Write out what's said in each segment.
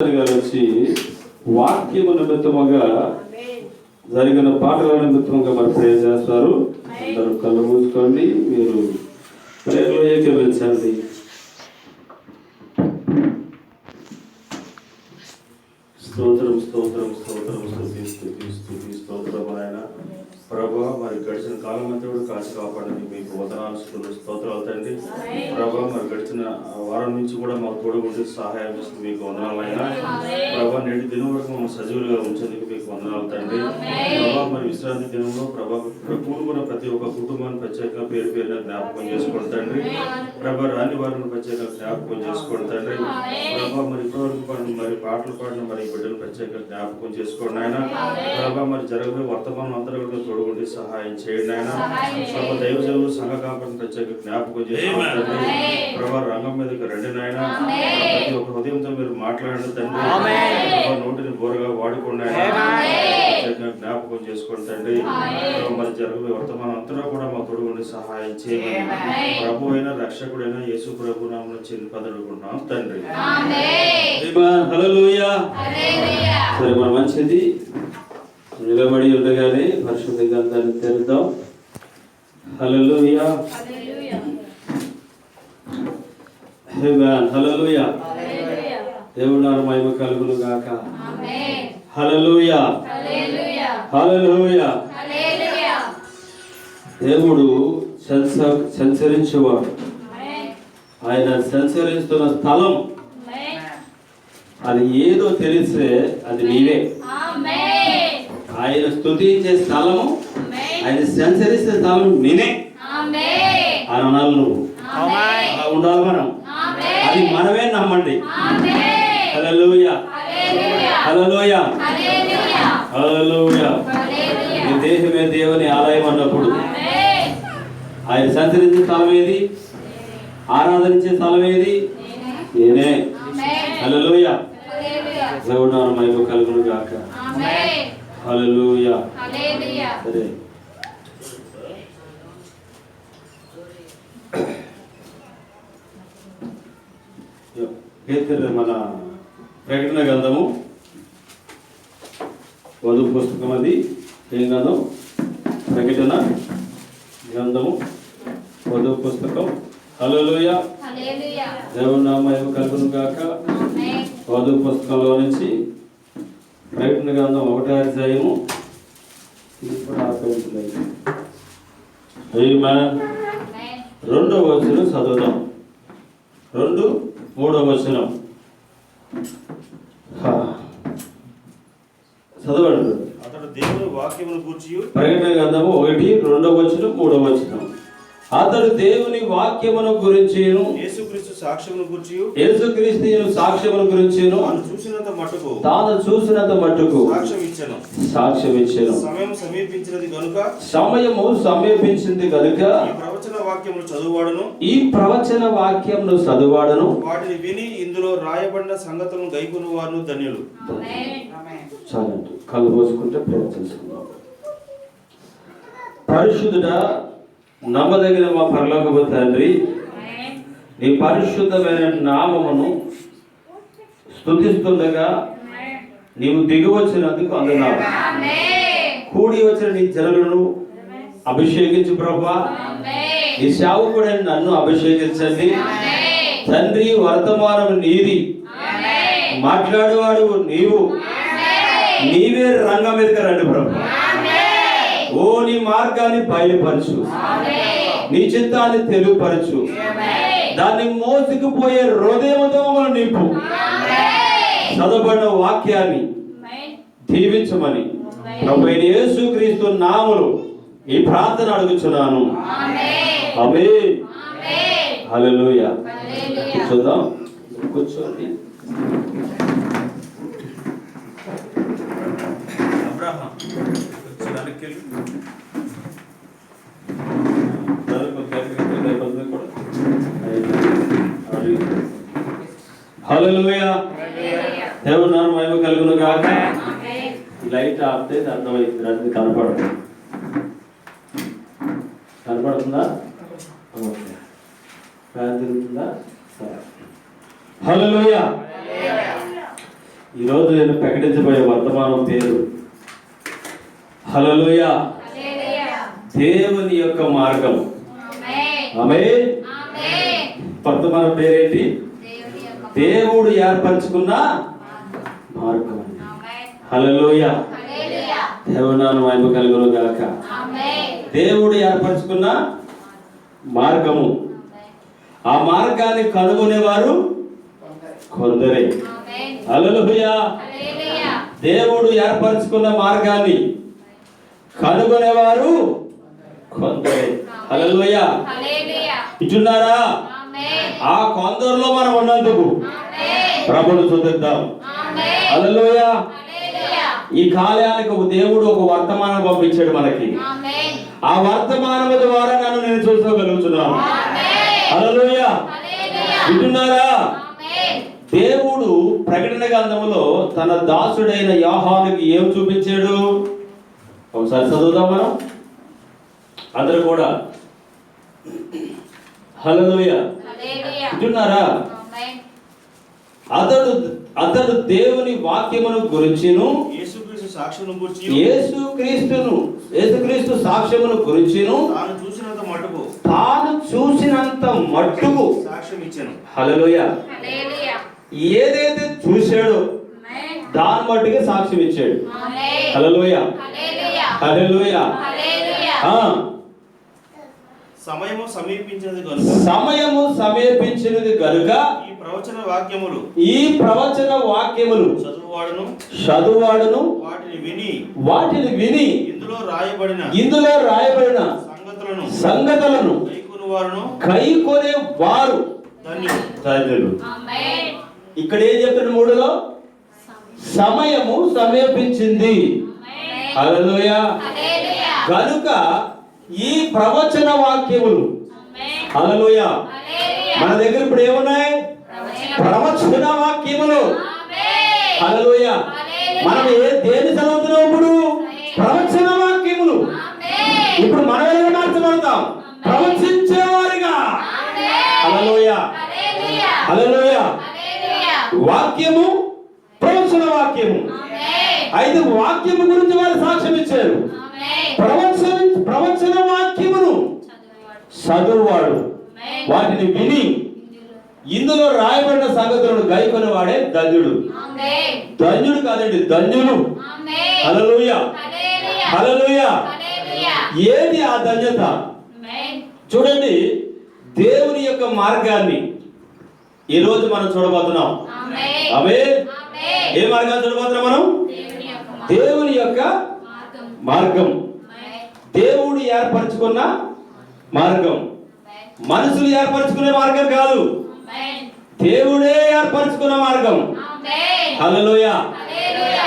వచ్చి వాక్యము నిమిత్తముగా జరిగిన పాటల నిమిత్తముగా మరి ప్రేర్ చేస్తారు. అందరూ కళ్ళు మూసుకోండి, మీరు ప్రేయర్లో ఏకీభవించండి. స్తోత్రం స్తోత్రం స్తోత్రం స్తుతి స్తుతి స్తుతి స్తోత్రం ఆయన ప్రభా. మరి గడిచిన కాలం అంతా కూడా కాచి కాపాడండి, మీకు వందనాలు స్తోత్రాలు తండ్రి. ప్రభా మరి గడిచిన వారం నుంచి కూడా మాకు తోడుగుండి సహాయం చేస్తుంది, మీకు వందనాలు అయినా ప్రభా. నేటి దినం వరకు మమ్మల్ని సజీవులుగా ఉంచేందుకు మీకు వందనాలు తండ్రి. ప్రభా మరి విశ్రాంతి దినంలో ప్రభా కూడుకున్న ప్రతి ఒక్క కుటుంబాన్ని ప్రత్యేకంగా పేరు పేరున జ్ఞాపకం చేసుకోండి తండ్రి. ప్రభా రాని వారిని ప్రత్యేకంగా జ్ఞాపకం చేసుకోండి తండ్రి. ప్రభా మరి ఇప్పటివరకు మరి పాటలు పాడిన మరి బిడ్డలు ప్రత్యేకంగా జ్ఞాపకం చేసుకోండి ఆయన ప్రభా. మరి జరగబోయే వర్తమానం అందరూ కూడా తోడుగుండి సహాయం చేయండి ఆయన ప్రభా. దైవజనులు సంఘ కాపాడిని ప్రత్యేక జ్ఞాపకం చేసుకోండి ప్రభా. రంగం మీదకి రండి నాయన. ప్రతి ఒక్క హృదయంతో మీరు మాట్లాడండి తండ్రి. ప్రభా నోటిని బోరగా వాడుకోండి ఆయన, ప్రత్యేకంగా జ్ఞాపకం చేసుకోండి తండ్రి. మరి జరగబోయే వర్తమానం అంతా కూడా మా తోడుగుండి సహాయం చేయమని ప్రభు అయిన రక్షకుడైన యేసు ప్రభు నామములో చిన్న పదడుకున్నాం తండ్రి. హల్లెలూయా. సరే, మన మంచిది నిలబడి ఉండగానే పరిశుద్ధ గ్రంథాన్ని తెరుద్దాం. హల్లెలూయా హల్లెలూయా. దేవుడు మహిమ కలుగును గాక. హల్లెలూయా హల్లెలూయా. దేవుడు సంచరించేవాడు. ఆయన సంచరిస్తున్న స్థలం అది ఏదో తెలిస్తే అది నీవే. ఆయన స్తుతించే స్థలము, ఆయన సంచరిస్తే స్థలం నేనే అని అనాలి. నువ్వు అలా ఉండాలి. మనం అది మనమే నమ్మండి. హల్లెలూయా హల్లెలూయా హల్లెలూయా. నీ దేహమే దేవుని ఆలయం అన్నప్పుడు ఆయన సంచరించే స్థలం ఏది? ఆరాధనించే స్థలం ఏది? నేనే. హల్లెలూయా. దేవుడు మహిమ కలుగును గాక. హల్లెలూయా. సరే, మన ప్రకటన గ్రంథము వధు పుస్తకం. అది ఏం గ్రంథం? ప్రకటన గ్రంథము వధు పుస్తకం. హల్లెలూయా. దేవుని నామము కలుగును గాక. వధు పుస్తకంలో నుంచి ప్రకటన గ్రంథం 1వ అధ్యాయము. రెండవ వచనం చదువుదాం. 2, 3వ వచనం చదవండి. అతడు దేవుని వాక్యమును గూర్చి, ప్రకటన గ్రంథము 1, 2వ వచనం, 3వ వచనం. అతడు దేవుని వాక్యమును గురించిను యేసుక్రీస్తు సాక్ష్యమును గూర్చి, యేసుక్రీస్తు సాక్ష్యమును గురించిను తాను చూసినంత మట్టుకు సాక్ష్యం ఇచ్చెను. సమయము సమీపించినది గనుక, సమయము సమీపించింది గనుక ఈ ప్రవచన వాక్యమును చదువాడను వాటిని విని ఇందులో రాయబడిన సంగతులను గైకొను వారు ధన్యులు. చాలండి, కళ్ళు పోసుకుంటే ప్రయత్నించుకుందాం. పరిశుద్ధుడా, నమ్మదగిన మా పరలోకపు తండ్రి, నీ పరిశుద్ధమైన నామమును స్తుతిస్తుండగా నీవు దిగివచ్చినందుకు వందనాలు. కూడి వచ్చిన నీ జనులను అభిషేకించు ప్రభువా. నీ సేవకుడైన నన్ను అభిషేకించండి తండ్రి. వర్తమానం నీది, మాట్లాడేవాడు నీవు. నీవే రంగం మీదకి రండి ప్రభు. ఓ నీ మార్గాన్ని బయలుపరచు, నీ చిత్తాన్ని తెలుగుపరచు. దాన్ని మోసుకుపోయే హృదయంతో నింపు. చదవబడిన వాక్యాన్ని దీవించమని ప్రభువైన యేసుక్రీస్తు నామములో ఈ ప్రార్థన అడుగుచున్నాను. ఆమేన్. హల్లెలూయా. కూర్చోదాం, కూర్చోండి. హల్లెలూయా. దేవుని నామమున మహిమ కలుగును గాక. లైట్ ఆపితే అర్థమైంది, అది కనపడదు. కనపడుతుందా? ఓకే. ఫ్యాన్ తిరుగుతుందా? హల్లెలూయా. ఈరోజు నేను ప్రకటించబోయే వర్తమానం పేరు హల్లెలూయా, దేవుని యొక్క మార్గం. ఆమేన్. వర్తమాన పేరేంటి? దేవుడు ఏర్పరచుకున్న మార్గం. హల్లెలూయా, దేవుని నామమున మహిమ కలుగును గాక. దేవుడు ఏర్పరచుకున్న మార్గము. ఆ మార్గాన్ని కనుగొనేవారు కొందరే. హల్లెలూయా, దేవుడు ఏర్పరచుకున్న మార్గాన్ని కనుగొనేవారు కొందరే. హల్లెలూయా, ఇటున్నారా? ఆ కొందరిలో మనం ఉన్నందుకు ప్రభువును స్తుతిద్దాం. హల్లెలూయా, ఈ కాలానికి దేవుడు ఒక వర్తమానం పంపించాడు మనకి. ఆ వర్తమానం ద్వారా నేను చూసుకోగలుగుతున్నాను. హల్లెలూయా, వింటున్నారా? దేవుడు ప్రకటన గ్రంథములో తన దాసుడైన యోహానుకి ఏం చూపించాడు? ఒకసారి చదువుదాం మనం అందరూ కూడా. హల్లెలూయా, వింటున్నారా? అతడు దేవుని వాక్యమును గురించిను యేసుక్రీస్తు సాక్ష్యమును గురించి యేసుక్రీస్తు సాక్ష్యమును గురించిను తాను చూసినంత మట్టుకు సాక్ష్యం ఇచ్చాను. హల్లెలూయా, ఏదైతే చూశాడో దాని మట్టుకే సాక్ష్యం ఇచ్చాడు. హల్లెలూయా, హల్లెలూయా. సమయము సమీపించినది గనుక ఈ ప్రవచన వాక్యములు చదువువాడును వాటిని విని ఇందులో రాయబడిన సంగతులను కైకొనే వారు ధన్యులు. ఇక్కడ ఏం చెప్తాడు? 3లో సమయము సమీపించింది. హల్లెలూయా, కనుక ఈ ప్రవచన వాక్యములు. హల్లెలూయా, మన దగ్గర ఇప్పుడు ఏమున్నాయి? ప్రవచన వాక్యములు. హల్లెలూయా, మనం దేని చదువుతున్నాం? ఇప్పుడు ప్రవచన వాక్యములు. ఇప్పుడు మనం ఎలా మార్చబడతాం? ప్రవచించేవారిగా. హల్లెలూయా, హల్లెలూయా. వాక్యము, ప్రవచన వాక్యము. అయితే వాక్యము గురించి వారు సాక్ష్యం ఇచ్చారు. ప్రవచన వాక్యమును చదువువాడు వాటిని విని ఇందులో రాయబడిన సంగతులను గైకొని వాడే ధన్యుడు. ధన్యుడు కాదండి, ధన్యులు. హల్లెలూయా, హల్లెలూయా. ఏది ఆ ధన్యత? చూడండి, దేవుని యొక్క మార్గాన్ని ఈరోజు మనం చూడబోతున్నాం. ఆమేన్. ఏ మార్గాన్ని చూడబోతున్నాం మనం? దేవుని యొక్క మార్గం. దేవుడు ఏర్పరచుకున్న మార్గం. మనుషులు ఏర్పరచుకునే మార్గం కాదు, దేవుడే ఏర్పరచుకున్న మార్గం. హల్లెలూయా,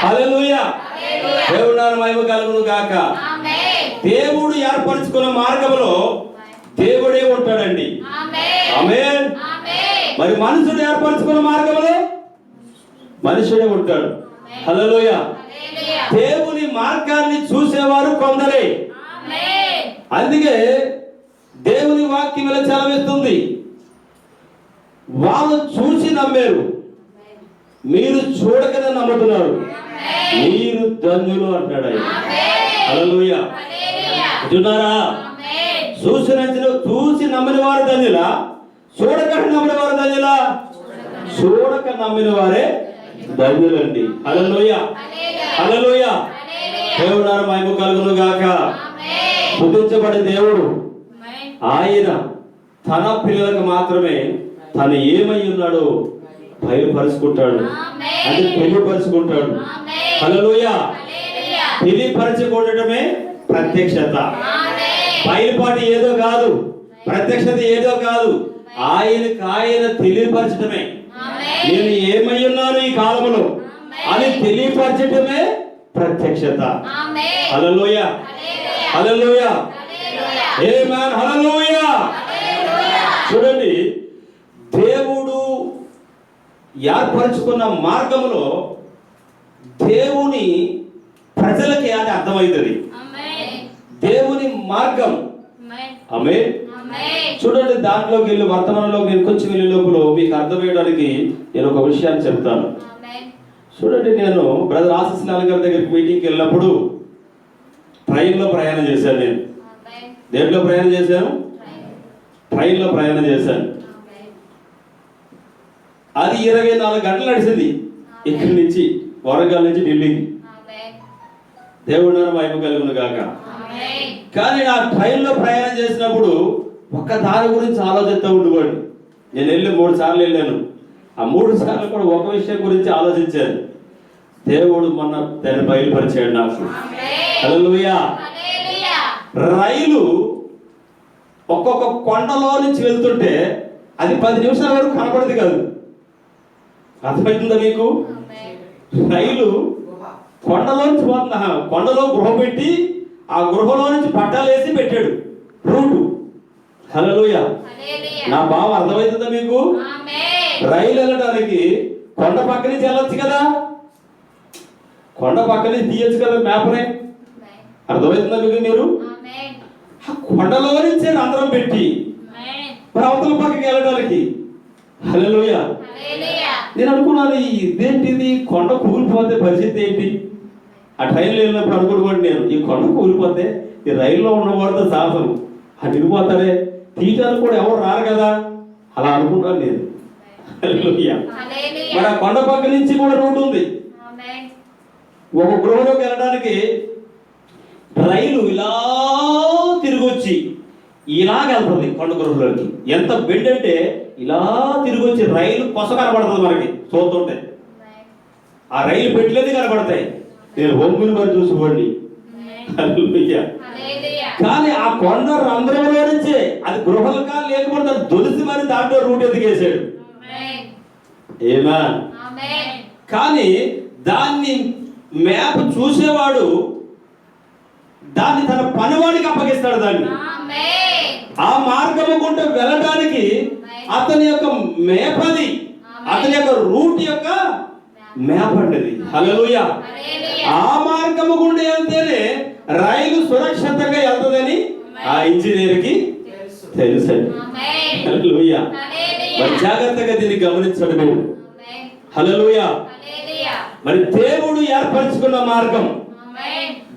హల్లెలూయా. దేవుని నామమున మహిమ కలుగును గాక. దేవుడు ఏర్పరచుకున్న మార్గంలో దేవుడే ఉంటాడండి. ఆమేన్. మరి మనుషుడు ఏర్పరచుకున్న మార్గంలో మనుషుడే ఉంటాడు. హల్లెలూయా. దేవుని మార్గాన్ని చూసేవారు కొందరే. అందుకే దేవుని వాక్యం ఇలా చలవిస్తుంది, వాళ్ళు చూసి నమ్మారు, మీరు చూడకనే నమ్ముతున్నారు, మీరు ధన్యులు అంటాడు ఆయన. హల్లెలూయా, వింటున్నారా? చూసి నమ్మిన వారు ధన్యులా? చూడక నమ్మిన వారు ధన్యులా? చూడక నమ్మిన వారే ధన్యులండి. హల్లెలూయా, హల్లెలూయా. దేవుని నామమున మహిమ కలుగును గాక. స్తుతించబడే దేవుడు ఆయన తన పిల్లలకు మాత్రమే తను ఏమై ఉన్నాడో బయలుపరుచుకుంటాడు, అంటే తెలియపరుచుకుంటాడు. హల్లెలూయా. తెలియపరచుకోవడమే ప్రత్యక్షత. బయలుపాటి ఏదో కాదు, ప్రత్యక్షత ఏదో కాదు, ఆయన తెలియపరచడమే. నేను ఏమై ఉన్నాను ఈ కాలంలో అని తెలియపరచడమే ప్రత్యక్షత. హల్లెలూయా, హల్లెలూయా. ఆమేన్, హల్లెలూయా. చూడండి, దేవుడు ఏర్పరచుకున్న మార్గంలో దేవుని ప్రజలకి అది అర్థమవుతుంది. దేవుని మార్గం. ఆమేన్. చూడండి, దాంట్లోకి వెళ్ళి వర్తమానంలోకి నేను కొంచెం వెళ్ళే లోపల మీకు అర్థమయ్యడానికి నేను ఒక విషయాన్ని చెప్తాను. చూడండి, నేను బ్రదర్ ఆశీస్ లాల్ గారి దగ్గరికి మీటింగ్కి వెళ్ళినప్పుడు ట్రైన్లో ప్రయాణం చేశాను. నేను దేంట్లో ప్రయాణం చేశాను? ట్రైన్లో ప్రయాణం చేశాను. అది 24 గంటలు నడిచింది ఇక్కడి నుంచి, వరంగల్ నుంచి ఢిల్లీకి. దేవుడు మహిమ కలుగును గాక. కానీ నా ట్రైన్లో ప్రయాణం చేసినప్పుడు ఒక్క దాని గురించి ఆలోచిస్తూ ఉండేవాడు. నేను వెళ్ళి 3 సార్లు వెళ్ళాను. ఆ 3 సార్లు కూడా ఒక విషయం గురించి ఆలోచించాను. దేవుడు మొన్న దాన్ని బయలుపరిచాడు నాకు. హల్లెలూయా. రైలు ఒక్కొక్క కొండలో నుంచి వెళ్తుంటే అది 10 నిమిషాల వరకు కనపడదు కాదు. అర్థమవుతుందా మీకు? రైలు కొండలో నుంచి పోతున్నా, కొండలో గృహ పెట్టి ఆ గృహలో నుంచి పట్టాలు వేసి పెట్టాడు రూటు. హల్లెలూయా. నా భావం అర్థమవుతుందా మీకు? రైలు వెళ్ళడానికి కొండ పక్క నుంచి వెళ్ళొచ్చు కదా, కొండ పక్క నుంచి తీయచ్చు కదా మ్యాప్నే. అర్థమవుతుందా మీకు? మీరు ఆ కొండలో నుంచే రంధ్రం పెట్టి మరి అవతల పక్కకి వెళ్ళడానికి. హల్లెలూయా. నేను అనుకున్నాను, ఇదేంటిది, కొండ కూలిపోతే పరిస్థితి ఏంటి? ఆ ట్రైన్లో వెళ్ళినప్పుడు అనుకున్నాను నేను, ఈ కొండ కూలిపోతే ఈ రైల్లో ఉన్నవాడితో సాహసం అడిగిపోతాడే, తీయటానికి కూడా ఎవరు రారు కదా, అలా అనుకున్నాను నేను. హల్లెలూయా. మరి ఆ కొండ పక్క నుంచి కూడా రూట్ ఉంది. ఒక గృహలోకి వెళ్ళడానికి రైలు ఇలా తిరిగి వచ్చి ఇలాగెళ్తుంది కొండ గృహలోకి. ఎంత బెండ్ అంటే ఇలా తిరిగి వచ్చి రైలు కొస కనబడుతుంది మనకి చూస్తుంటే. ఆ రైలు పెట్టలేదు కనబడతాయి. నేను హోంగుని మరి చూసుకోండి. కానీ ఆ కొండ రంధ్రంలో నుంచే అది గృహలకా లేకపోతే దొలిసి మరి దాంట్లో రూట్ ఎదిగేశాడు. ఏమా? కానీ దాన్ని మ్యాప్ చూసేవాడు దాన్ని తన పనివాడికి అప్పగిస్తాడు. దాన్ని ఆ మార్గము గుండా వెళ్ళడానికి అతని యొక్క మేపది, అతని యొక్క రూట్ యొక్క మ్యాప్ అంటది. హల్లెలూయా. ఆ మార్గము గుండా వెళ్తేనే రైలు సురక్షితంగా వెళ్తుందని ఆ ఇంజనీర్కి తెలుసండి. హల్లెలూయా. మరి జాగ్రత్తగా దీన్ని గమనించండి మీరు. హల్లెలూయా. మరి దేవుడు ఏర్పరచుకున్న మార్గం,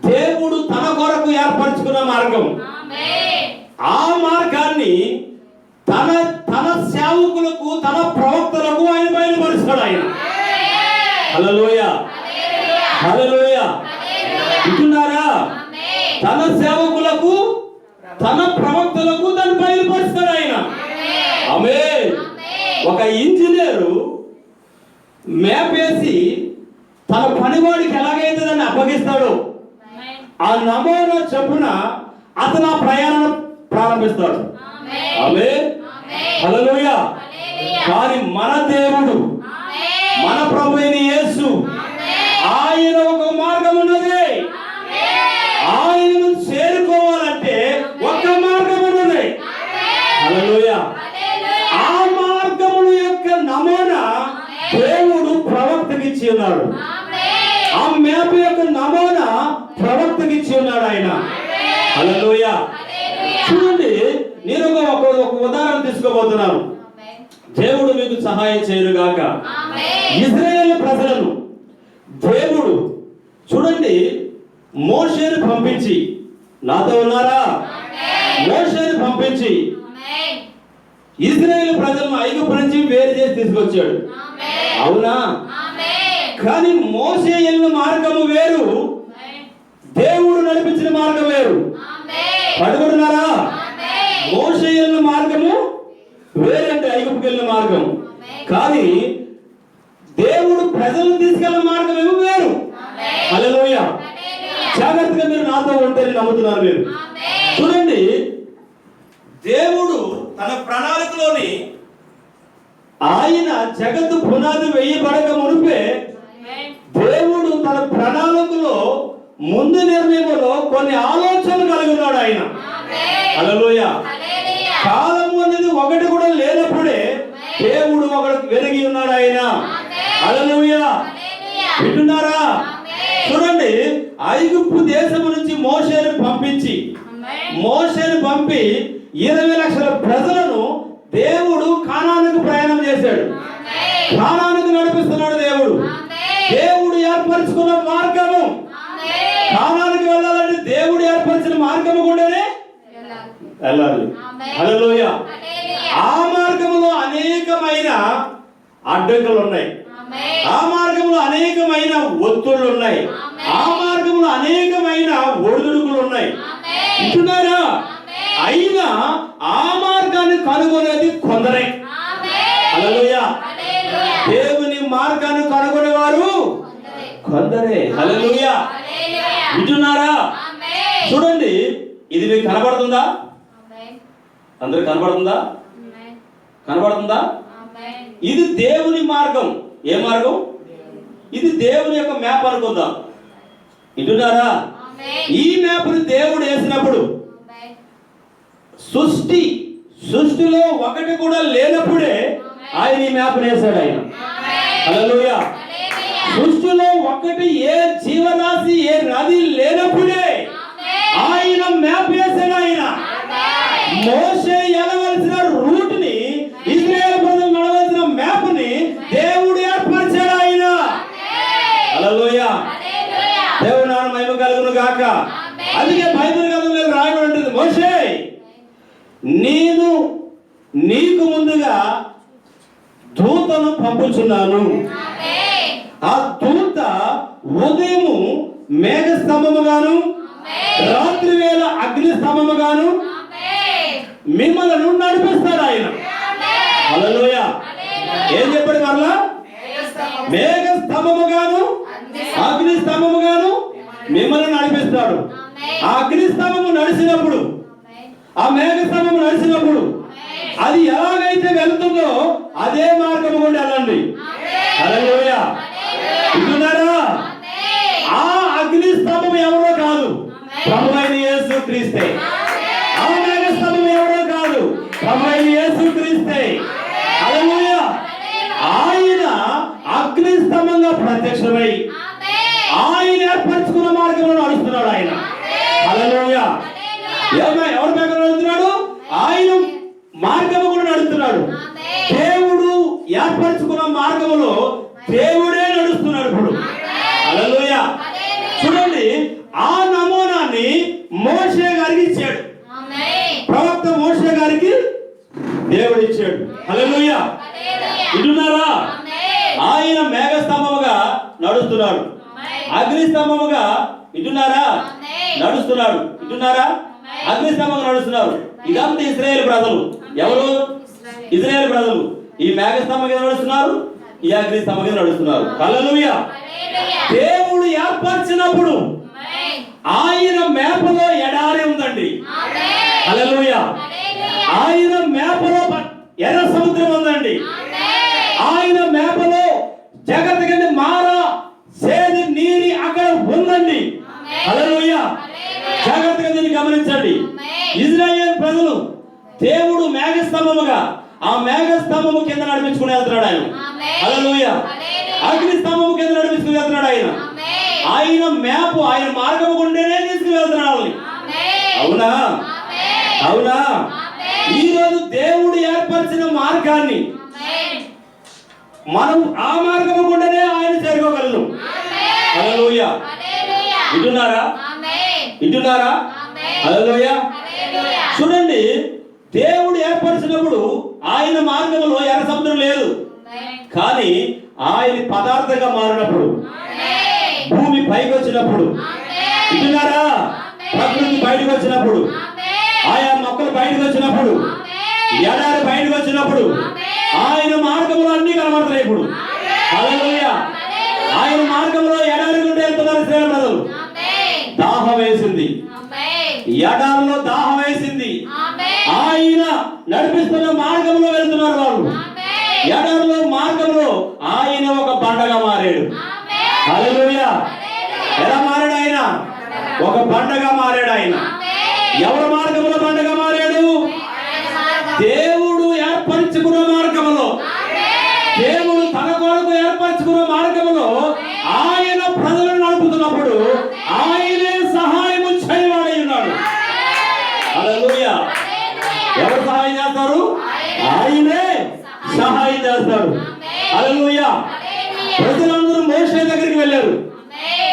దేవుడు తన కొరకు ఏర్పరచుకున్న మార్గం, ఆ మార్గాన్ని తన తన సేవకులకు, తన ప్రవక్తలకు ఆయన బయలుపరుస్తాడు. ఆయన హల్లెలూయా. హల్లెలూయా. వింటున్నారా? తన సేవకులకు, తన ప్రవక్తలకు దాన్ని బయలుపరుస్తాడు ఆయన. ఆమేన్. ఒక ఇంజనీరు మేపేసి తన పనివాడికి ఎలాగైతే దాన్ని అప్పగిస్తాడో ఆ నమూనా చొప్పున అతను ఆ ప్రయాణం ప్రారంభిస్తాడు. ఆమేన్. హల్లెలూయా. కానీ మన దేవుడు, మన ప్రభువైన యేసు, ఆయన ఒక మార్గం ఉన్నది. ఆయనను చేరుకోవాలంటే ఒక మార్గం ఉన్నది. హల్లెలూయా. ఆ మార్గముల యొక్క నమూనా దేవుడు ప్రవక్తకి ఇచ్చి ఉన్నాడు. ఆ మ్యాప్ యొక్క నమూనా ప్రవక్తకి ఇచ్చి ఉన్నాడు ఆయన. హల్లెలూయా. చూడండి, నేను ఒక ఉదాహరణ తీసుకోబోతున్నాను. దేవుడు మీకు సహాయం చేయనుగాక. ఇశ్రాయేలు ప్రజలను దేవుడు చూడండి మోషేను పంపించి, నాతో ఉన్నారా? మోషేను పంపించి ఇశ్రాయేలు ప్రజలను ఐగుప్తు నుంచి వేరు చేసి తీసుకొచ్చాడు. అవునా? కానీ మోషే వెళ్ళిన మార్గము వేరు, దేవుడు నడిపించిన మార్గం వేరు. పడుకుంటున్నారా? మోషే వెళ్ళిన మార్గము వేరంటే ఐగుప్తుకి వెళ్ళిన మార్గం. కానీ దేవుడు ప్రజలను తీసుకెళ్ళిన మార్గం ఏమో వేరు. హల్లెలూయా. జాగ్రత్తగా మీరు నాతో ఉంటే నమ్ముతున్నారు మీరు. చూడండి, దేవుడు తన ప్రణాళికలోని ఆయన జగత్తు పునాది వేయబడక మునిపే దేవుడు తన ప్రణాళికలో ముందు నిర్ణయంలో కొన్ని ఆలోచనలు కలిగి ఉన్నాడు ఆయన. హల్లెలూయా. కాలము అనేది ఒకటి కూడా లేనప్పుడే దేవుడు ఒకటి వెలిగి ఉన్నాడు ఆయన. హల్లెలూయా. వింటున్నారా? చూడండి, ఐగుప్తు దేశము నుంచి మోషేను పంపించి, మోషేను పంపి 20 లక్షల ప్రజలను దేవుడు కానానుకు ప్రయాణం చేశాడు. కానానుకు నడిపిస్తున్నాడు దేవుడు. దేవుడు ఏర్పరచుకున్న మార్గము. కానానికి వెళ్ళాలంటే దేవుడు ఏర్పరిచిన మార్గము కూడానే వెళ్ళాలి. హల్లెలూయా. ఆ మార్గంలో అనేకమైన అడ్డంకులు ఉన్నాయి, ఆ మార్గంలో అనేకమైన ఒత్తుళ్ళు ఉన్నాయి, ఆ మార్గంలో అనేకమైన ఒడిదుడుకులు ఉన్నాయి. వింటున్నారా? అయినా ఆ మార్గాన్ని కనుగొనేది కొందరే. హల్లెలూయా. దేవుని మార్గాన్ని కనుగొనేవారు కొందరే. హల్లెలూయా. వింటున్నారా? చూడండి, ఇది మీకు కనబడుతుందా? అందరు కనబడుతుందా? కనబడుతుందా? ఇది దేవుని మార్గం. ఏ మార్గం? ఇది దేవుని యొక్క మ్యాప్ అనుకుందాం. వింటున్నారా? ఈ మ్యాప్ని దేవుడు వేసినప్పుడు సృష్టిలో ఒకటి కూడా లేనప్పుడే ఆయన ఈ మ్యాప్ వేశాడు. ఆయన హల్లెలూయా. సృష్టిలో ఒకటి ఏ జీవరాశి ఏ నది లేనప్పుడే ఆయన మ్యాప్ వేశాడు. ఆయన మోషే వెళ్ళవలసిన రూట్ ని, ఇశ్రాయేలు ప్రజలు నడవలసిన మ్యాప్ ని దేవుడు ఏర్పరిచాడు. ఆయన హల్లెలూయా. దేవుని నామమున మహిమ కలుగును గాక. అందుకే బైబిల్ గ్రంథంలో రాయబడి ఉంటుంది, మోషే నేను నీకు ముందుగా దూతను పంపుచున్నాను. ఆ దూత ఉదయము మేఘ స్తంభముగాను రాత్రి వేళ అగ్ని స్తంభముగాను మిమ్మల్ని నడిపిస్తాడు. ఆయన హల్లెలూయా. ఏం చెప్పాడు? మరలా మేఘ స్తంభముగాను అగ్ని స్తంభముగాను మిమ్మల్ని నడిపిస్తాడు. ఆ అగ్ని స్తంభము నడిచినప్పుడు, ఆ మేఘ స్తంభము నడిచినప్పుడు అది ఎలాగైతే వెళ్తుందో అదే మార్గము గుండా వెళ్ళండి. హల్లెలూయా. వింటున్నారా? ఆ అగ్ని స్తంభం ఎవరో కాదు, ప్రభువైన యేసు క్రీస్తే. ఆ మేఘ స్తంభం ఎవరో కాదు, ప్రభువైన యేసు క్రీస్తే. హల్లెలూయా. ఆయన అగ్ని స్తంభంగా ప్రత్యక్షమై ఆయన ఏర్పరచుకున్న మార్గంలో నడుస్తున్నాడు. ఆయన హల్లెలూయా. ఎవరి మార్గంలో నడుస్తున్నాడు? ఆయన మార్గము కూడా నడుస్తున్నాడు. దేవుడు ఏర్పరచుకున్న మార్గములో దేవుడే నడుస్తున్నాడు ఇప్పుడు. హల్లెలూయా. చూడండి, ఆ నమూనాన్ని మోషే గారికి ఇచ్చాడు. ప్రవక్త మోషే గారికి దేవుడు ఇచ్చాడు. హల్లెలూయా. వింటున్నారా? ఆయన మేఘ స్తంభముగా నడుస్తున్నాడు, అగ్ని స్తంభముగా వింటున్నారా నడుస్తున్నాడు. వింటున్నారా? అగ్ని స్తంభంగా నడుస్తున్నారు. ఇదంతా ఇశ్రాయేలు ప్రజలు. ఎవరు? ఇశ్రాయేలు ప్రజలు. ఈ మేఘ స్తంభం కింద నడుస్తున్నారు, ఈ అగ్ని స్తంభం కింద నడుస్తున్నారు. హల్లెలూయా. దేవుడు ఏర్పరిచినప్పుడు ఆయన మేపలో ఎడారి ఉందండి. హల్లెలూయా. ఆయన మేపలో ఎర్ర సముద్రం ఉందండి. ఆయన మేపలో జగత్తుకి మారా సేది నీరి అక్కడ ఉందండి. హల్లెలూయా. జాగ్రత్తగా దీన్ని గమనించండి. ఇశ్రాయేలు ప్రజలు దేవుడు మేఘ స్తంభముగా ఆ మేఘ స్తంభము కింద నడిపించుకుని వెళ్తున్నాడు ఆయన. హల్లెలూయా. అగ్ని స్తంభము కింద నడిపించుకుని వెళ్తున్నాడు ఆయన. ఆయన మ్యాప్, ఆయన మార్గము గుండేనే తీసుకుని వెళ్తున్నాడు. అవునా? అవునా? ఈ రోజు దేవుడు ఏర్పరిచిన మార్గాన్ని మనం ఆ మార్గము గుండేనే ఆయన చేరుకోగలను. హల్లెలూయా. వింటున్నారా? వింటున్నారా? హల్లెలూయా. చూడండి, దేవుడు ఏర్పరిచినప్పుడు ఆయన మార్గంలో ఎర్ర సముద్రం లేదు. కానీ ఆయన పదార్థంగా మారినప్పుడు, భూమి పైకి వచ్చినప్పుడు, వింటున్నారా? ప్రకృతి బయటకు వచ్చినప్పుడు, ఆయా మొక్కలు బయటకు వచ్చినప్పుడు, ఎడారి బయటకు వచ్చినప్పుడు ఆయన మార్గంలో అన్ని కనబడతాయి ఇప్పుడు. హల్లెలూయా. ఆయన మార్గంలో ఎడారి గుండా వెళ్తున్నారు ఇశ్రాయేలు ప్రజలు. దాహం వేసింది, ఎడారిలో దాహం వేసింది. ఆయన నడిపిస్తున్న మార్గంలో వెళ్తున్నారు వాళ్ళు. ఎడారిలో మార్గంలో ఆయన ఒక బండగా మారాడు. హల్లెలూయా. ఎలా మారాడు ఆయన? ఒక బండగా మారాడు ఆయన. ఎవరి మార్గంలో బండగా మారాడు? దేవుడు ఏర్పరచుకున్న మార్గంలో, దేవుడు తన కొరకు ఏర్పరచుకున్న మార్గంలో ఆయన ప్రజలను నడుపుతున్నప్పుడు ఆయనే సహాయము చేయవాడై ఉన్నాడు. హల్లెలూయా. ఎవరు సహాయం చేస్తారు? ఆయనే సహాయం చేస్తాడు. హల్లెలూయా. ప్రజలందరూ మోషే దగ్గర వెళ్ళారు.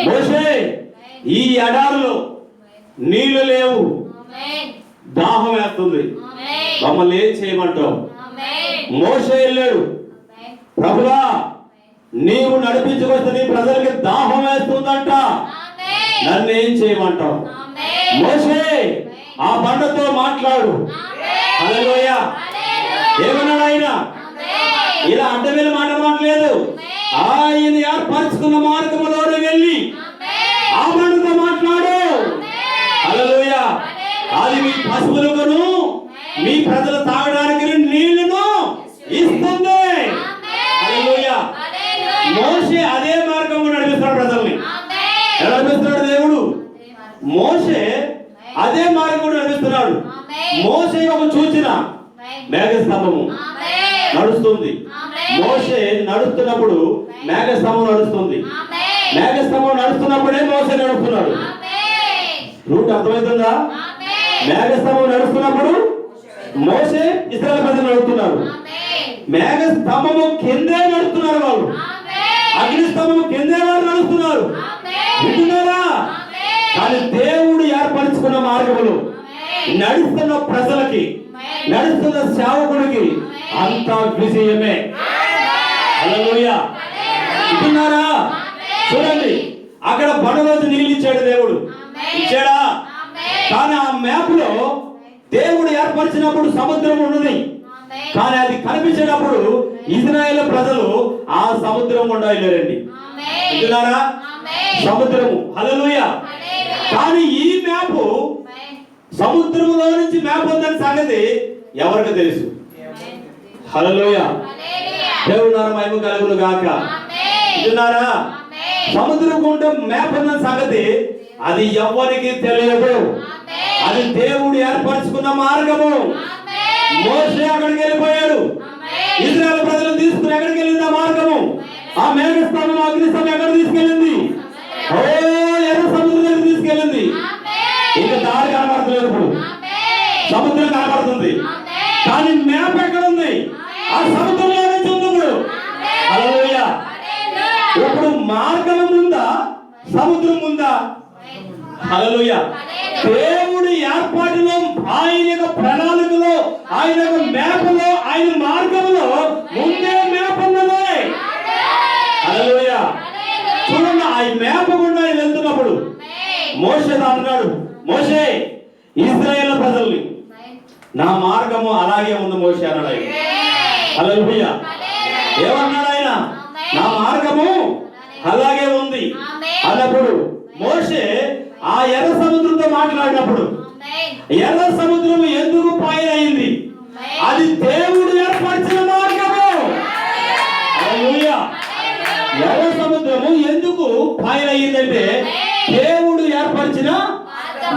మోషే, ఈ ఎడారిలో నీళ్లు లేవు, దాహం వేస్తుంది, మమ్మల్ని ఏం చేయమంటావు? మోషే వెళ్ళాడు, ప్రభువా నీవు నడిపించుకొస్తే నీ ప్రజలకి దాహం వేస్తుందంట, నన్ను ఏం చేయమంటావు? మోషే ఆ బండతో మాట్లాడు. హల్లెలూయా. ఏమన్నాడు ఆయన? ఇలా అడ్డవేలు మాట్లాడలేదు. ఆయన ఏర్పరచుకున్న మార్గంలోనే వెళ్ళి ఆ బండతో మాట్లాడు. హల్లెలూయా. అది మీ పశువులకును మీ ప్రజలు తాగడానికి నీళ్లను ఇస్తుంది. హల్లెలూయా. మోషే అదే మార్గంలో నడిపిస్తున్నాడు ప్రజల్ని. ఎలా నడిపిస్తున్నాడు దేవుడు? మోషే అదే మార్గం నడిపిస్తున్నాడు. మోషే ఒక చూచిన మేఘస్తంభము నడుస్తుంది. మోషే నడుస్తున్నప్పుడు మేఘస్తంభం నడుస్తుంది. మేఘస్తంభం నడుస్తున్నప్పుడే మోషే నడుస్తున్నాడు. రూట్ అర్థమవుతుందా? మేఘస్తంభం నడుస్తున్నప్పుడు మోషే ఇశ్రాయేలు ప్రజలు నడుస్తున్నారు. మేఘస్తంభము కిందే నడుస్తున్నారు వాళ్ళు. అగ్నిస్తంభము కిందే వాళ్ళు నడుస్తున్నారు. వింటున్నారా? కానీ దేవుడు ఏర్పరచుకున్న మార్గములు నడుస్తున్న ప్రజలకి, నడుస్తున్న సేవకుడికి అంత విజయమే. హల్లెలూయా. వింటున్నారా? చూడండి, అక్కడ బండలోంచి నీళ్ళు ఇచ్చాడు దేవుడు, ఇచ్చాడా? కానీ ఆ మ్యాప్ లో దేవుడు ఏర్పరిచినప్పుడు సముద్రం ఉన్నది, కానీ అది కనిపించేటప్పుడు ఇశ్రాయేలు ప్రజలు ఆ సముద్రం గుండా వెళ్ళారండి. వింటున్నారా? సముద్రము. హల్లెలూయా. కానీ ఈ మ్యాప్ సముద్రంలో నుంచి మ్యాప్ ఉందని సంగతి ఎవరికి తెలుసు? హల్లెలూయా. దేవుని నామమునకు మహిమ కలుగును గాక. వింటున్నారా? సముద్రం గుండా మ్యాప్ ఉన్న సంగతి అది ఎవరికి తెలియదు. అది దేవుడు ఏర్పరచుకున్న మార్గము. మోషే అక్కడికి వెళ్ళిపోయాడు. ఇశ్రాయేలు ప్రజలను తీసుకుని ఎక్కడికి వెళ్ళింది ఆ మార్గము? ఆ మేఘస్తంభం అగ్నిస్తంభం ఎక్కడ తీసుకెళ్ళింది? ఓ ఎర్ర సముద్రం దగ్గర తీసుకెళ్ళింది. ఇంకా దారి కనబడతలేదు. ఇప్పుడు సముద్రం కనబడుతుంది, కానీ మ్యాప్ ఎక్కడ ఉంది? ఆ సముద్రంలో నుంచి ఉంది. ఇప్పుడు హల్లెలూయా. ఇప్పుడు మార్గం ఉందా, సముద్రం ఉందా? హల్లెలూయా. దేవుడి ఏర్పాటులో, ఆయన యొక్క ప్రణాళికలో, ఆయన యొక్క మ్యాప్లో, ఆయన మార్గంలో ముందే మ్యాప్ ఉన్నది. హల్లెలూయా. చూడండి, ఆ మ్యాప్ గుండా వెళ్తున్నప్పుడు మోషే అన్నాడు, మోషే ఇశ్రాయేలు ప్రజల్ని, నా మార్గము అలాగే ఉంది మోషే అన్నాడు ఆయన. హల్లెలూయా. ఏమన్నాడు ఆయన? నా మార్గము అలాగే ఉంది అన్నప్పుడు మోషే ఆ ఎర్ర సముద్రంతో మాట్లాడినప్పుడు ఎర్ర సముద్రం ఎందుకు పాయలైంది? అది దేవుడు ఏర్పరిచిన మార్గము. హల్లెలూయా. ఎర్ర సముద్రము ఎందుకు పాయలైందంటే దేవుడు ఏర్పరిచిన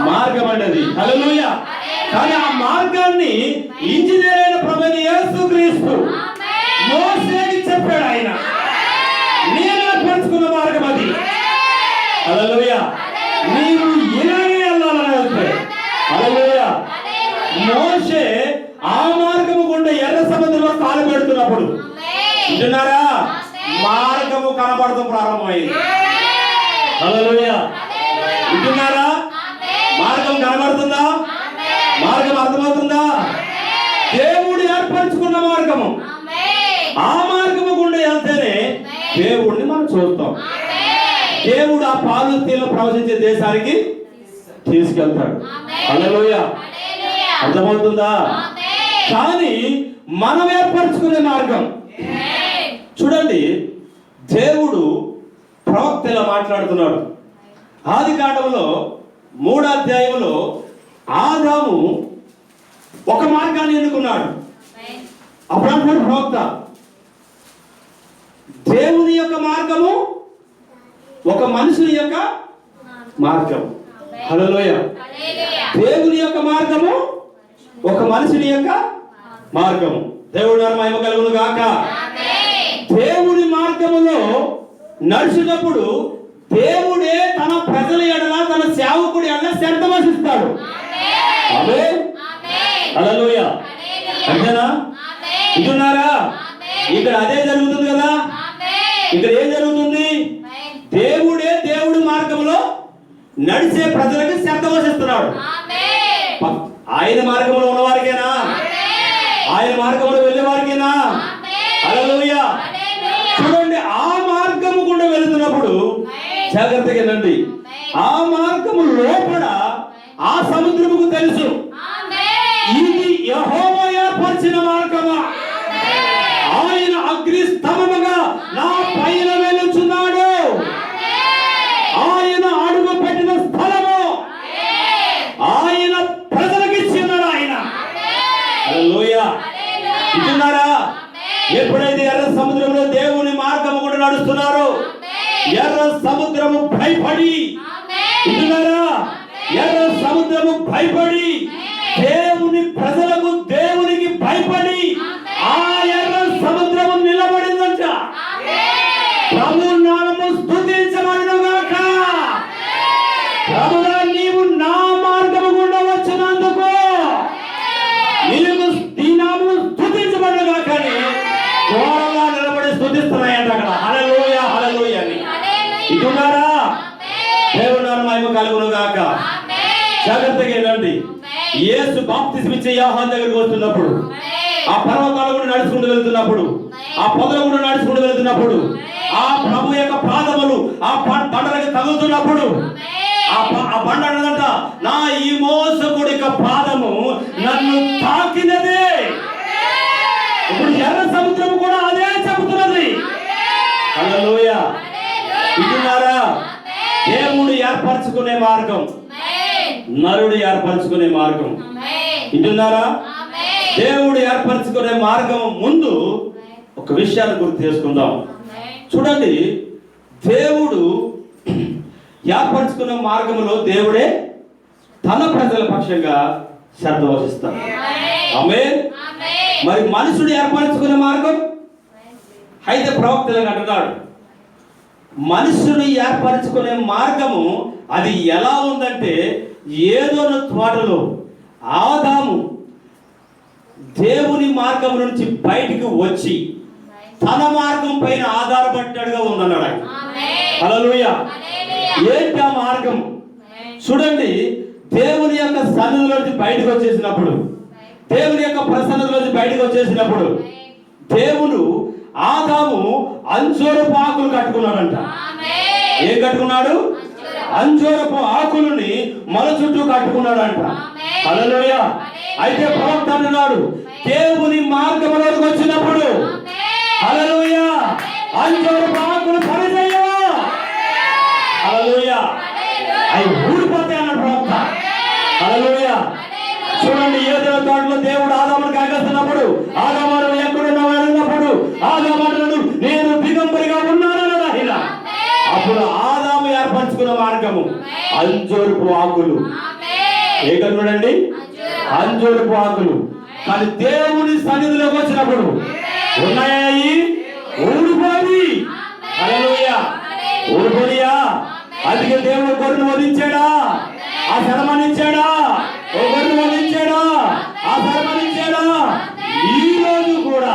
మార్గం అన్నది. హల్లెలూయా. కానీ ఆ మార్గాన్ని ఇంజనీర్ అయిన ప్రభువైన యేసుక్రీస్తు మోషేకి చెప్పాడు. ఆయన నేను ఏర్పరచుకున్న మార్గం అది. హల్లెలూయా. నీవు ఇలాగే వెళ్ళాలని వెళ్తే, హల్లెలూయా, మోషే ఆ మార్గము గుండా ఎర్ర సముద్రంలో కాలు పెడుతున్నప్పుడు వింటున్నారా? మార్గము కనబడటం ప్రారంభమైంది. హల్లెలూయా. వింటున్నారా? మార్గం కనబడుతుందా? మార్గం అర్థమవుతుందా? దేవుడు ఏర్పరచుకున్న మార్గము. ఆ మార్గము గుండా వెళ్తేనే దేవుడిని మనం చూస్తాం. దేవుడు ఆ పాలస్తీన్లో ప్రవచించే దేశానికి తీసుకెళ్తాడు. హల్లెలూయా. అర్థమవుతుందా? కానీ మనం ఏర్పరచుకునే మార్గం చూడండి. దేవుడు ప్రవక్త ఇలా మాట్లాడుతున్నాడు. ఆదికాండంలో 3వ అధ్యాయంలో ఆదాము ఒక మార్గాన్ని ఎన్నుకున్నాడు. అప్పుడు అంటాడు ప్రవక్త, దేవుని యొక్క మార్గము ఒక మనుషుని యొక్క మార్గం. హల్లెలూయా. దేవుని యొక్క మార్గము ఒక మనుషుని యొక్క మార్గము. దేవుడి నామమునకు మహిమ కలుగును గాక. దేవుడి మార్గములో నడిచినప్పుడు దేవుడే తన ప్రజల ఎడల, తన సేవకుడి ఎడల శ్రద్ధ వహిస్తాడు. ఆమేన్. హల్లెలూయా. అంతేనా? వింటున్నారా? ఇక్కడ అదే జరుగుతుంది కదా. ఇక్కడ ఏం జరుగుతుంది? దేవుడు నడిచే ప్రజలకు శ్రద్ధ వహిస్తున్నాడు. ఆయన మార్గంలో ఉన్నవారికేనా? ఆయన మార్గంలో వెళ్ళే వారికేనా? హల్లెలూయా. చూడండి, ఆ మార్గము గుండా వెళుతున్నప్పుడు జాగ్రత్తగా వినండి. ఆ మార్గము లోపల ఆ సముద్రముకు తెలుసు, ఇది యెహోవా ఏర్పరిచిన మార్గమా, ఆయన అగ్ని స్తంభముగా నా పైన వెలుచున్నాడు, ఆయన అడుగు పెట్టిన స్థలము ఆయన ప్రజలకు ఇచ్చిన్నాడు. ఆయన హల్లెలూయా. వింటున్నారా? ఎప్పుడైతే ఎర్ర సముద్రంలో దేవుని మార్గము కూడా నడుస్తున్నారు, ఎర్ర సముద్రము భయపడి, వింటున్నారా? ఎర్ర సముద్రము భయపడి, దేవుని ప్రజలకు దేవునికి భయపడి ఆ ఎర్ర సముద్రము నిలబడిందంట. ప్రభు నామము స్తుతించబడునుగాక. ప్రభువా, నీవు నా మార్గము గుండా వచ్చినందుకు నీవు నీ నామము స్తుతించబడునుగాక అని ఘోరంగా నిలబడి స్తుతిస్తున్నాయంట అక్కడ. హల్లెలూయా, హల్లెలూయా అని. ఇటున్నారా? దేవుని నామము మహిమ కలుగునుగాక. జాగ్రత్తగా వినండి. యేసు బాప్తిస్మ ఇచ్చే యోహాను దగ్గరికి వస్తున్నప్పుడు, ఆ పర్వతాలు కూడా నడుచుకుంటూ వెళ్తున్నప్పుడు, ఆ పొదలు కూడా నడుచుకుంటూ వెళ్తున్నప్పుడు, ఆ ప్రభు యొక్క పాదములు ఆ బండలకు తగులుతున్నప్పుడు ఆ బండ అన్నదంట, నా ఈ మోసకుడి యొక్క పాదము నన్ను తాకినదే. ఇప్పుడు ఎర్ర సముద్రము కూడా అదే చెబుతున్నది. హల్లెలూయా. వింటున్నారా? దేవుడు ఏర్పరచుకునే మార్గం, నరుడు ఏర్పరచుకునే మార్గం. వింటున్నారా? దేవుడు ఏర్పరచుకునే మార్గం ముందు ఒక విషయాన్ని గుర్తు చేసుకుందాం. చూడండి, దేవుడు ఏర్పరచుకున్న మార్గంలో దేవుడే తన ప్రజల పక్షంగా శ్రద్ధ వహిస్తాడు. ఆమేన్. మరి మనుషుడు ఏర్పరచుకునే మార్గం అయితే ప్రవక్తలకు అంటున్నాడు, మనుషుని ఏర్పరచుకునే మార్గము అది ఎలా ఉందంటే, ఏదోను తోటలో ఆదాము దేవుని మార్గం నుంచి బయటికి వచ్చి తన మార్గం పైన ఆధారపడ్డాడుగా ఉందన్నాడు ఆయన. హల్లెలూయా. ఏంటి ఆ మార్గం? చూడండి, దేవుని యొక్క సన్నిధిలోంచి బయటకు వచ్చేసినప్పుడు, దేవుని యొక్క ప్రసన్నతలోంచి బయటకు వచ్చేసినప్పుడు దేవుడు ఆదాము అంజూరపు ఆకులు కట్టుకున్నాడంట. ఏం కట్టుకున్నాడు? అంజూరపు ఆకులని మొల చుట్టూ కట్టుకున్నాడంట. హల్లెలూయా. అయితే ప్రవక్త అంటున్నాడు, దేవుని మార్గంలోకి వచ్చినప్పుడు హల్లెలూయా అంజూరపు ఆకులు పనిచేయవా? హల్లెలూయా. అవి ఊడిపోతాయి అన్నాడు ప్రవక్త. హల్లెలూయా. చూడండి, ఏదో తోటలో దేవుడు ఆదామును కాకేస్తున్నప్పుడు, ఆదాము ఎక్కడున్నావు అడిగినప్పుడు ఆదాము అంటున్నాడు, నేను దిగంబరిగా ఉన్నానన్నాడు ఆయన. అప్పుడు ఆదాము ఏర్పరచుకున్న మార్గము అంజూరపు ఆకులు. ఏ కనుడండి? అంజూరపు ఆకులు. కానీ దేవుని సన్నిధిలోకి వచ్చినప్పుడు ఉన్నాయి, ఊడిపోయి. హల్లెలూయా. ఊడిపోయా. అందుకే దేవుడు గొర్రెను వధించాడా? ఆ శరమనిచ్చాడా? ఓ గొర్రెను వధించాడా? ఆ శరమనిచ్చాడా? ఈ రోజు కూడా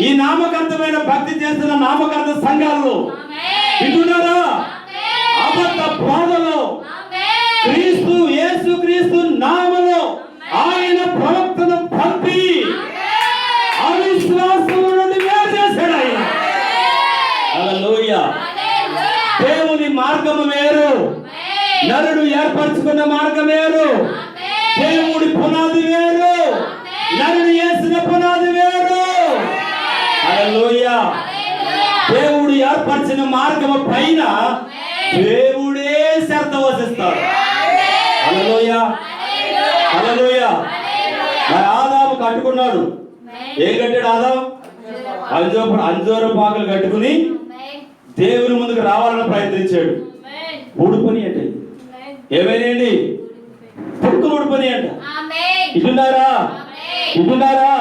ఈ నామకార్థమైన భక్తి చేస్తున్న నామకార్థ సంఘాల్లో వింటున్నారా? అబద్ధ బోధలో క్రీస్తు యేసు క్రీస్తు నామములో ఆయన ప్రవక్తను పంపి అవిశ్వాసము నుండి వేరు చేశాడు ఆయన. హల్లెలూయా. దేవుని మార్గము వేరు, నరుడు ఏర్పరచుకున్న మార్గం వేరు. దేవుడి పునాది వేరు, నరుడు వేసిన పునాది వేరు. హల్లెలూయా. దేవుడు ఏర్పరిచిన మార్గము పైన దేవుడే శ్రద్ధ వహిస్తాడు. హల్లెలూయా. హల్లెలూయా. మరి ఆదాము కట్టుకున్నాడు. ఏం కట్టాడు ఆదాము? అంజూరపు ఆకులు కట్టుకుని దేవుని ముందుకు రావాలని ప్రయత్నించాడు. ఊడిపోని అంటే ఏమైనాయండి? పుట్టుకుని ఊడిపోని అంట. ఇటున్నారా? ఇటున్నారా?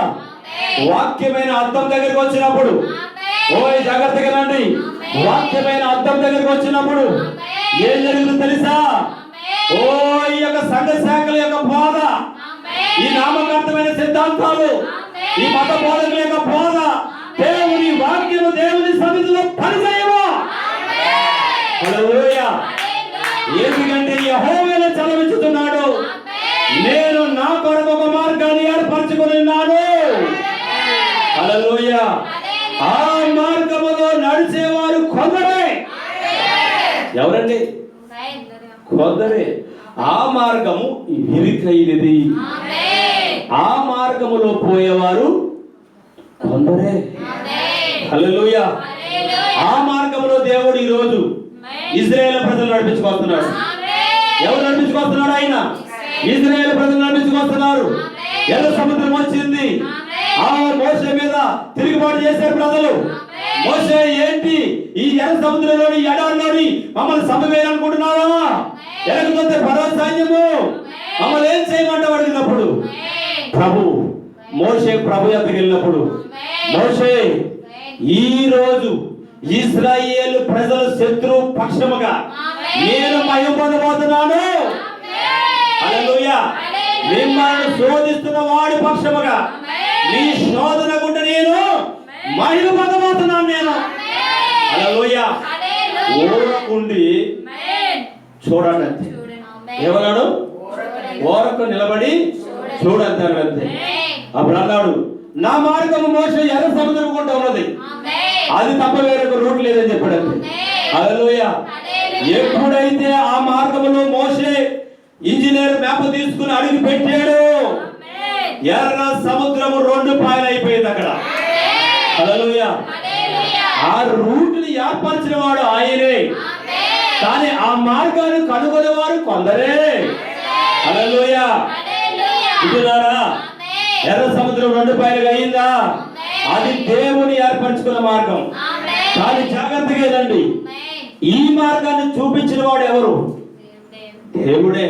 వాక్యమైన అర్థం దగ్గరికి వచ్చినప్పుడు, ఓయ్ జాగ్రత్తగా రండి, వాక్యమైన అర్థం దగ్గరికి వచ్చినప్పుడు ఏం జరుగుతుందో తెలుసా? ఓ ఈ యొక్క సంఘ శాఖల యొక్క బోధ, ఈ నామకార్థమైన సిద్ధాంతాలు, ఈ మత బోధకుల యొక్క బోధ, దేవుని వాక్యము దేవుని సన్నిధిలో పనిచేయవా? హల్లెలూయా. ఎందుకంటే యెహోవా చలవించుతున్నాడు, నేను నా కొరకు ఒక మార్గాన్ని ఏర్పరచుకొని ఉన్నాను. హల్లెలూయా. ఆ మార్గములో నడిచేవారు కొందరే. ఎవరండి? కొందరే. ఆ మార్గము ఇరుకైనది, ఆ మార్గములో పోయేవారు కొందరే. హల్లెలూయా. ఆ మార్గములో దేవుడు ఈరోజు ఇశ్రాయేలు ప్రజలు నడిపించుకొస్తున్నాడు. ఎవరు నడిపించుకొస్తున్నాడు? ఆయన ఇశ్రాయేలు ప్రజలు నడిపించుకొస్తున్నారు. ఎర్ర సముద్రం వచ్చింది, ఆ మోషే మీద తిరుగుబాటు చేశారు ప్రజలు. మోషే ఏంటి ఈ ఎర్ర సముద్రంలోని ఎడారిలోని మమ్మల్ని చంపవేయాలనుకుంటున్నావా? ఎరగొస్తే ఫరో సైన్యము మమ్మల్ని ఏం చేయమంటావు అడిగినప్పుడు మోషే ప్రభు యొద్దకు వెళ్ళినప్పుడు, మోషే ఈ రోజు ఇశ్రాయేలు ప్రజల శత్రు పక్షముగా నేను మహిమ పొందబోతున్నాను. హల్లెలూయా. మిమ్మల్ని శోధిస్తున్న వాడి పక్షముగా నీ శోధన గుండా నేను మహిమ పొందబోతున్నాను నేను. హల్లెలూయా. ఊరకుండి చూడండి అంతే. ఏమన్నాడు? ఓరకు నిలబడి చూడంటారు అంతే. అప్పుడు అన్నాడు, నా మార్గము మోషే ఎర్ర సముద్రం గుండా ఉన్నది, అది తప్ప వేరొక రూట్ లేదని చెప్పాడు అంతే. హల్లెలూయా. ఎప్పుడైతే ఆ మార్గములో మోషే ఇంజనీర్ మ్యాప్ తీసుకుని అడుగు పెట్టాడు, ఎర్ర సముద్రము 2 పాయలు అయిపోయింది అక్కడ. హల్లెలూయా. ఆ రూట్ ని ఏర్పరిచిన వాడు ఆయనే, కానీ ఆ మార్గాన్ని కనుగొనేవారు కొందరే. హల్లెలూయా. ఇటున్నారా? ఎర్ర సముద్రం 2 పాయలుగా అయిందా? అది దేవుని ఏర్పరచుకున్న మార్గం. కానీ జాగ్రత్తగా ఏదండి, ఈ మార్గాన్ని చూపించిన వాడు ఎవరు? దేవుడే.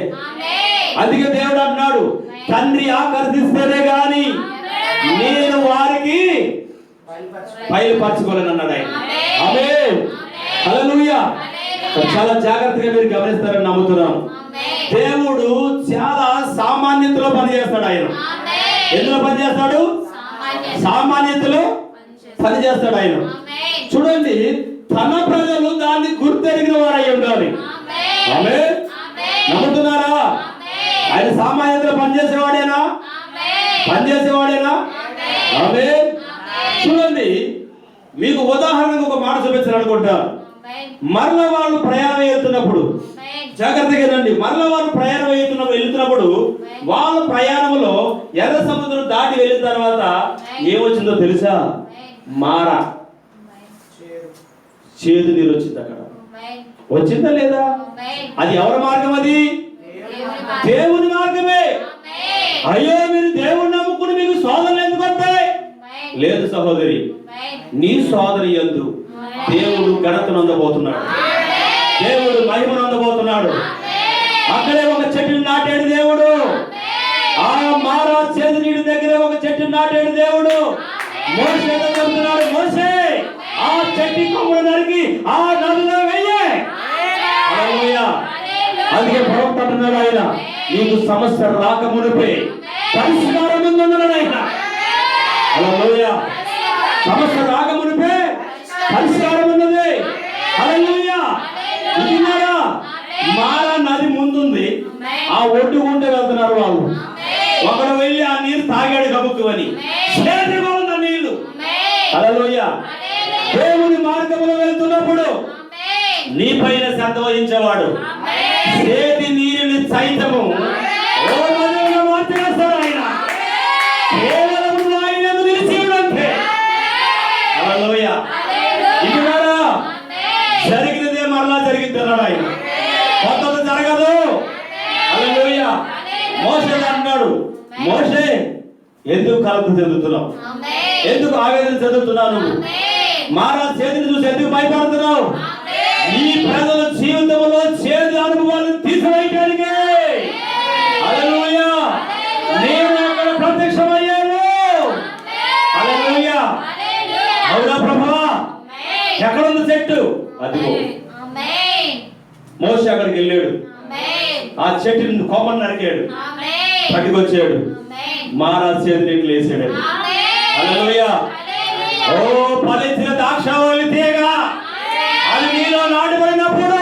అందుకే దేవుడు అన్నాడు, తండ్రి ఆకర్షిస్తేనే గాని నేను వారికి బయలుపరచుకోలేను అన్నాడు ఆయన. ఆమేన్. హల్లెలూయా. చాలా జాగ్రత్తగా మీరు గమనిస్తారని నమ్ముతున్నాను. దేవుడు చాలా సామాన్యతలో పనిచేస్తాడు. ఆయన ఎందులో పనిచేస్తాడు? సామాన్యతలో పనిచేస్తాడు ఆయన. చూడండి, తన ప్రజలు దాన్ని గుర్తెరిగిన వారు అయి ఉండాలి. ఆమేన్. నమ్ముతున్నారా? ఆయన సామాన్యతలో పనిచేసేవాడేనా? పనిచేసేవాడేనా? ఆమేన్. చూడండి, మీకు ఉదాహరణకు ఒక మాట చూపించాలనుకుంటా. మరల వాళ్ళు ప్రయాణం వెళ్తున్నప్పుడు, జాగ్రత్తగా రండి, మరల వాళ్ళు ప్రయాణం వెళ్తున్నప్పుడు వాళ్ళ ప్రయాణంలో ఎర్ర సముద్రం దాటి వెళ్ళిన తర్వాత ఏమొచ్చిందో తెలుసా? మార, చేదు నీరు వచ్చింది అక్కడ. వచ్చిందా లేదా? అది ఎవరి మార్గం? అది దేవుని మార్గమే. అయ్యో, మీరు దేవుని నమ్ముకుని మీకు శోధనలు ఎందుకు వస్తాయి? లేదు సహోదరి, నీ సోదరి యందు దేవుడు ఘనతను అందబోతున్నాడు, దేవుడు మహిమను అందబోతున్నాడు. అక్కడే ఒక చెట్టుని నాటాడు దేవుడు. ఆ మారా చేదు నీటి దగ్గరే ఒక చెట్టుని నాటాడు దేవుడు. మోషే చెప్తున్నాడు, మోషే ఆ చెట్టు కొమ్మను నరికి ఆ నదిలో వెయ్యి. హల్లెలూయా. అందుకే ప్రవక్త అంటున్నాడు, ఆయన నీకు సమస్య రాకమునిపే పరిష్కారం ఉందన్నాడు ఆయన. హల్లెలూయా. సమస్య రాకమునిపే పరిష్కారం ఉన్నది. హల్లెలూయా. విన్నారా? మారా నది ముందుంది, ఆ ఒడ్డు ఉంటే వెళ్తున్నారు వాళ్ళు. ఒకడు వెళ్ళి ఆ నీరు తాగాడు గబుక్కువని, చేదుగా ఉన్న నీళ్లు. హల్లెలూయా. దేవుని మార్గంలో వెళ్తున్నప్పుడు నీ పైన శ్రద్ధ వహించేవాడు చేతి నీరుని సైతము మార్చేస్తాడు ఆయన. కేవలం ఆయన నిలిచి ఉంటే. హల్లెలూయా. ఇటున్నారా? జరిగినదే మరలా జరిగింది అన్నాడు ఆయన. కొత్తది జరగదు. హల్లెలూయా. మోషే అన్నాడు, మోషే ఎందుకు కలత చెందుతున్నావు? ఎందుకు ఆవేదన చెందుతున్నావు? నువ్వు మారా చేతిని చూసి ఎందుకు భయపడుతున్నావు? ఈ ప్రజల జీవితంలో చేదు అనుభవాలను తీసివేయడానికి హల్లెలూయా నేను అక్కడ ప్రత్యక్షమయ్యాను. హల్లెలూయా. అవునా ప్రభువా? ఎక్కడుంది చెట్టు? అదిగో. మోషే అక్కడికి వెళ్ళాడు, ఆ చెట్టుని కొమ్మని నరికాడు, పట్టుకొచ్చాడు, మారా చేతి నీళ్ళు వేసాడు. హల్లెలూయా. ఓ ఫలించిన ద్రాక్షావళి తీగ అది నీలో నాటబడినప్పుడు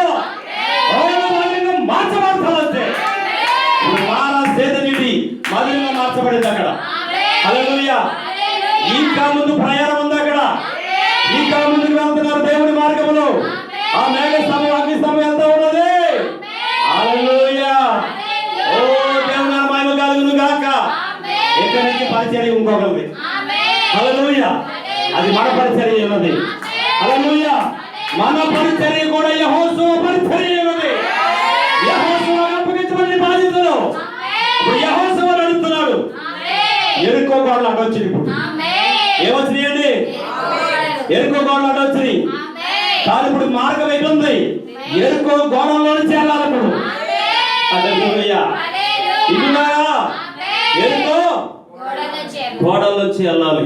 ఇంకొకరిది. హల్లెలూయా. అది మన పరిచర్య ఉన్నది. హల్లెలూయా. మన పరిచర్య కూడా యెహోషువ పరిచర్య ఉన్నది. యెహోషువ అప్పగించబడిన బాధ్యతలు ఇప్పుడు యెహోషువ నడుస్తున్నాడు. ఎరుకో గోడలు అడ్డొచ్చింది. ఇప్పుడు ఏమొచ్చినాయండి? ఎరుకో గోడలు అడ్డొచ్చినాయి. కానీ ఇప్పుడు మార్గం ఎట్లుంది? ఎరుకో గోడల్లో నుంచి వెళ్ళాలి ఇప్పుడు. హల్లెలూయా. ఇటున్నారా? ఎరుకో గోడల నుంచి వెళ్ళాలి.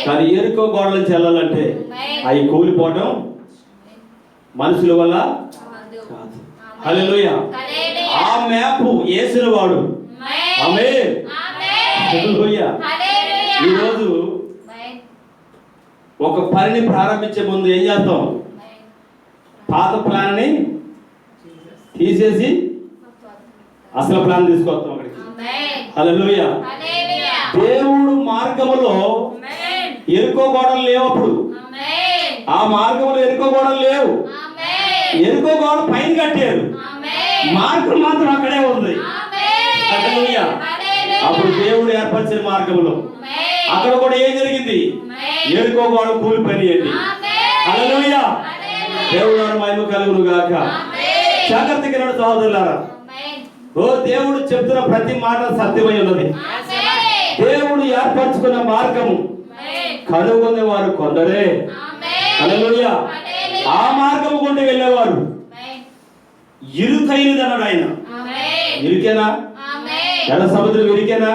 కానీ ఎరుకో గోడల నుంచి వెళ్ళాలంటే అవి కూలిపోవటం మనుషుల వల్ల కాదు. హల్లెలూయా. ఆ మ్యాప్ యేసుని వాడు. ఆమేన్. హల్లెలూయా. ఈరోజు ఒక పనిని ప్రారంభించే ముందు ఏం చేస్తాం? పాత ప్లాన్ ని తీసేసి అసలు ప్లాన్ తీసుకొస్తాం అక్కడికి. హల్లెలూయా. దేవుడు మార్గములో ఎరుకో గోడలు లేవు. అప్పుడు ఆ మార్గంలో ఎరుకో గోడలు లేవు. ఎరుకో గోడ పైన కట్టారు, మార్గం మాత్రం అక్కడే ఉంది. హల్లెలూయా. అప్పుడు దేవుడు ఏర్పరిచిన మార్గంలో అక్కడ కూడా ఏం జరిగింది? ఎరుకో గోడ కూలిపోయింది. హల్లెలూయా. దేవుడు మహిమ కలుగును గాక. జాగ్రత్తగా వినండి సహోదరులారా. ఓ దేవుడు చెప్తున్న ప్రతి మాట సత్యమై ఉన్నది. దేవుడు ఏర్పరచుకున్న మార్గము కనుగొనే వారు కొందరే. హల్లెలూయా. ఆ మార్గము గుండా వెళ్ళేవారు ఇరుకైనది అన్నాడు ఆయన. ఇరుకేనా? జల సముద్రం ఇరుకేనా?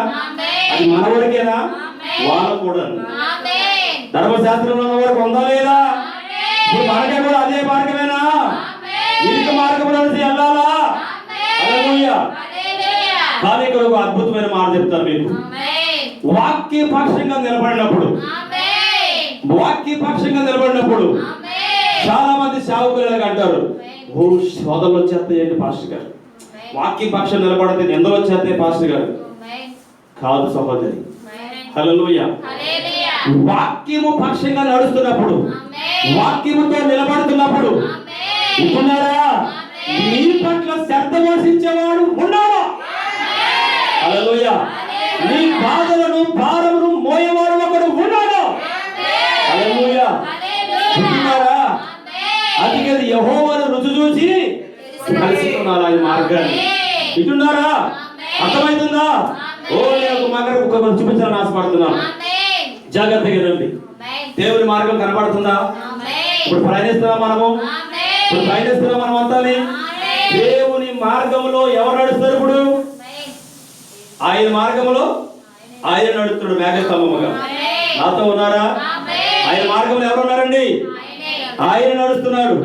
అది మనవడికేనా? వాళ్ళ కూడా ధర్మశాస్త్రంలో ఉన్నవారు కొందా లేదా? ఇప్పుడు మనకే కూడా అదే మార్గమేనా? ఇరుక మార్గంలో వెళ్ళాలా? హల్లెలూయా. కానీ ఇక్కడ ఒక అద్భుతమైన మాట చెప్తాను మీకు. వాక్య పక్షంగా నిలబడినప్పుడు చాలా మంది సేవకులు అంటారు, ఓ సోదరులు వచ్చేస్తాయండి పాస్టర్ గారు, వాక్య పక్షం నిలబడితే నిందలు వచ్చేస్తాయి పాస్టర్ గారు. కాదు సహోదరి. హల్లెలూయా. వాక్యము పక్షంగా నడుస్తున్నప్పుడు, వాక్యముతో నిలబడుతున్నప్పుడు ఉన్నారా? మీ పట్ల శ్రద్ధ వహించేవాడు ఉన్నాడు. హల్లెలూయా. నీ బాధలను భారమును మోయేవాడు ఒకడు ఉన్నాడు. హల్లెలూయా. ఉన్నారా? అందుకే యెహోవాను రుచి చూసి కలుసుకున్నారు ఆయన మార్గాన్ని. ఇటున్నారా? అర్థమవుతుందా? ఓ నేను ఒక చూపించాలని ఆశపడుతున్నాను. జాగ్రత్తగా రండి. దేవుని మార్గం కనబడుతుందా? ఇప్పుడు ప్రయాణిస్తున్నాం మనము. ఇప్పుడు ప్రయాణిస్తున్నాం మనం అంతా. దేవుని మార్గంలో ఎవరు నడుస్తారు? ఇప్పుడు ఆయన మార్గంలో ఆయన నడుస్తున్నాడు మేఘస్తంభముగా. నాతో ఉన్నారా? ఆయన మార్గంలో ఎవరు ఉన్నారండి? ఆయన నడుస్తున్నాడు.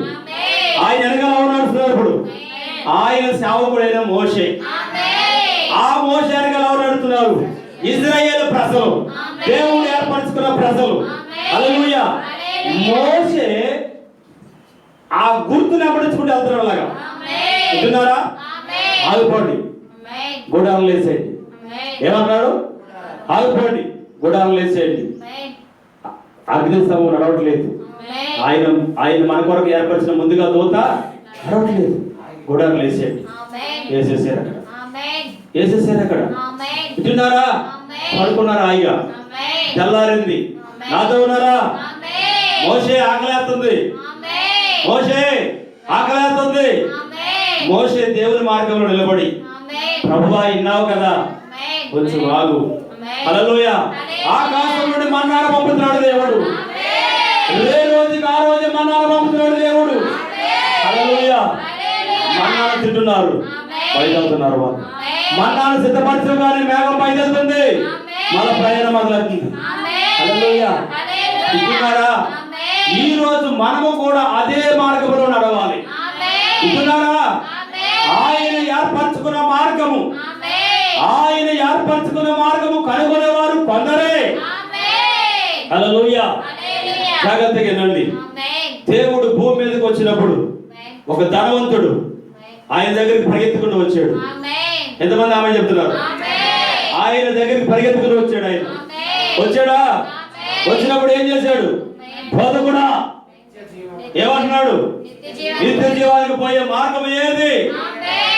ఆయన వెనకాల ఎవరు నడుస్తున్నారు? ఇప్పుడు ఆయన సేవకుడైన మోషే. ఆ మోషే వెనకాల ఎవరు నడుస్తున్నారు? ఇశ్రాయేలు ప్రజలు, దేవుడు ఏర్పరచుకున్న ప్రజలు. హల్లెలూయా. మోషే ఆ గుర్తుని అప్పడించుకుంటూ వెళ్తున్నాడు. అలాగా వింటున్నారా? ఆగిపోండి, గుడాలు లేసేయండి. ఏమన్నాడు? ఆగిపోండి, గుడాలు లేసేయండి. అగ్నిస్తంభం నడవట్లేదు. ఆయన మన కొరకు ఏర్పరిచిన ముందుగా దూత నడవట్లేదు. గుడాలు లేసేయండి. వేసేసారు అక్కడ, వేసేసారు అక్కడ. వింటున్నారా? పడుకున్నారా? హాయిగా తెల్లారింది. నాతో ఉన్నారా? మోషే ఆకలేస్తుంది. మోషే ఆకలేస్తుంది. మోషే దేవుని మార్గంలో నిలబడి, ప్రభువా విన్నావు కదా, కొంచెం ఆగు. హల్లెలూయా. ఆకాశం నుండి మన్నాను పంపుతున్నాడు దేవుడు. ఏ రోజుకి ఆ రోజు మన్నాను పంపుతున్నాడు దేవుడు. హల్లెలూయా. మన్నాను తింటున్నారు, బయలుతున్నారు వాళ్ళు. మన్నాను సిద్ధపరచగానే మేఘం బయలుతుంది, మన ప్రయాణం మొదలవుతుంది. హల్లెలూయా. ఇస్తున్నారా? ఈ రోజు మనము కూడా అదే మార్గంలో నడవాలి. ఇస్తున్నారా? ఆయన ఏర్పరచుకున్న మార్గము, ఆయన ఏర్పరచుకున్న మార్గము కనుగొనేవారు కొందరే. హల్లెలూయా. జాగ్రత్తగా వినండి. దేవుడు భూమి మీదకి వచ్చినప్పుడు ఒక ధనవంతుడు ఆయన దగ్గరికి పరిగెత్తుకుంటూ వచ్చాడు. ఎంతమంది ఆమె చెప్తున్నారు? ఆయన దగ్గరికి పరిగెత్తుకుంటూ వచ్చాడు. ఆయన వచ్చాడా? వచ్చినప్పుడు ఏం చేశాడు? బోధకుడా ఏమంటున్నాడు? నిత్య జీవానికి పోయే మార్గం ఏది?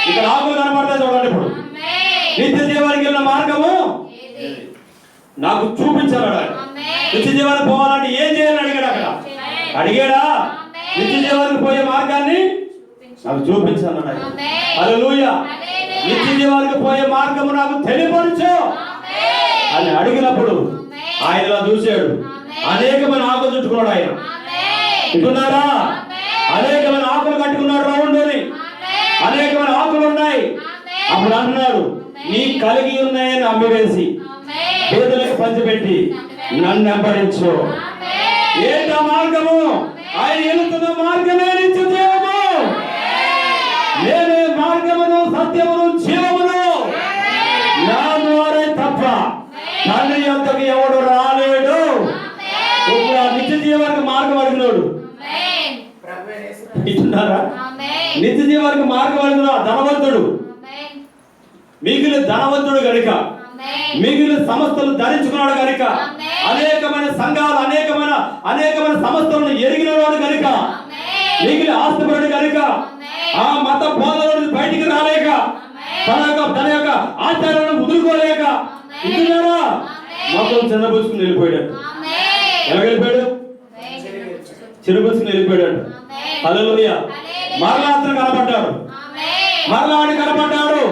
ఇక్కడ ఆకులు కనబడతాయి చూడండి. ఇప్పుడు నిత్య జీవానికి వెళ్ళిన మార్గము నాకు చూపించాడు ఆయన. నిత్య జీవానికి పోవాలంటే ఏం చేయాలని అడిగాడు అక్కడ. అడిగాడా? నిత్య జీవానికి పోయే మార్గాన్ని నాకు చూపించాడు ఆయన. హల్లెలూయా. నిత్య జీవానికి పోయే మార్గము నాకు తెలియపరచు అని అడిగినప్పుడు ఆయన చూశాడు. అనేకమైన ఆకులు చుట్టుకున్నాడు ఆయన. వింటున్నారా? అనేకమైన ఆకులు కట్టుకున్నాడు రౌండ్ని. అనేకమైన ఆకులు ఉన్నాయి. అప్పుడు అంటున్నాడు, నీ కలిగి ఉన్నాయని అమ్మివేసి పేదలకు పంచిపెట్టి నన్ను వెంబడించు. ఏంటా మార్గము? ఆయన వెళుతున్న మార్గమే నిత్య జీవము. నేనే మార్గమును సత్యమును జీవమును, నా ద్వారే తప్ప తండ్రి యొద్దకు ఎవడు రాలేడు. ఇప్పుడు ఆ నిత్య జీవానికి మార్గం అడిగినాడు. ఇస్తున్నారా? నిత్య జీవానికి మార్గం అడిగిన ధనవంతుడు, మిగిలిన ధనవంతుడు గనుక, మిగిలిన సంస్థలు ధరించుకున్నాడు గనుక, అనేకమైన సంఘాలు అనేకమైన సంస్థలను ఎరిగిన వాడు గనుక, మిగిలిన ఆస్తిపరుడు గనుక, ఆ మత బోధనలు బయటికి రాలేక, తన యొక్క ఆచారాలను ముదురుకోలేక, ఇస్తున్నారా? మొత్తం చిన్నబుచ్చుకుని వెళ్ళిపోయాడు. ఎలా వెళ్ళిపోయాడు? చిన్నబుచ్చుకుని వెళ్ళిపోయాడు. హల్లెలూయా. మరలా అతను కనపడ్డాడు. మరలా ఆయన కనపడ్డాడు.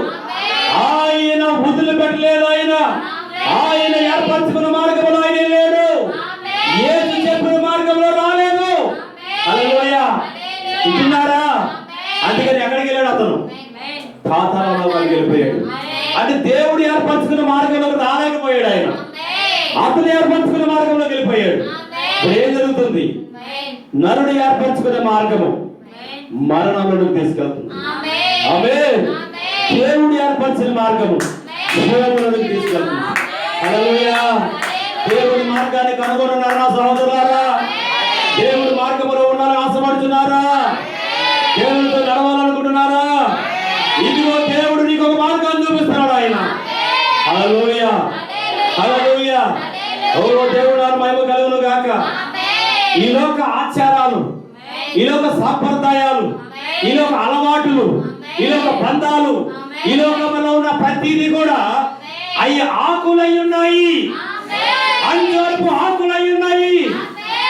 ఆయన వదిలిపెట్టలేదు. ఆయన ఏర్పరచుకున్న మార్గంలో ఆయన లేడు. యేసు చెప్పిన మార్గంలో రాలేదు. హల్లెలూయా. వింటున్నారా? అందుకని ఎక్కడికి వెళ్ళాడు అతను? పాతాళంలోకి వెళ్ళిపోయాడు. అంటే దేవుడు ఏర్పరచుకున్న మార్గంలోకి రాలేకపోయాడు ఆయన. అతను ఏర్పరచుకున్న మార్గంలోకి వెళ్ళిపోయాడు. ఏం జరుగుతుంది? నరుడు ఏర్పరచుకునే మార్గము మరణంలోకి తీసుకెళ్తుంది. ఆమేన్. దేవుడు ఏర్పరిచిన మార్గము జీవములోకి తీసుకెళ్తుంది. హల్లెలూయా. దేవుడి మార్గాన్ని కనుగొన్నారా సహోదరులారా? దేవుడి మార్గములో ఉండాలని ఆశపడుతున్నారా? దేవుడితో నడవాలనుకుంటున్నారా? ఇదిగో దేవుడు నీకు ఒక మార్గాన్ని చూపిస్తున్నాడు ఆయన. హల్లెలూయా. హల్లెలూయా. ఓ దేవుడు మహిమ కలుగును గాక. ఈ లోక ఆచారాలు, ఈ లోక సాంప్రదాయాలు, ఈ లోక అలవాట్లు, ఈ లోక బంధాలు, ఈ లోకంలో ఉన్న ప్రతిదీ కూడా అవి ఆకులై ఉన్నాయి. అంజూరపు ఆకులై ఉన్నాయి.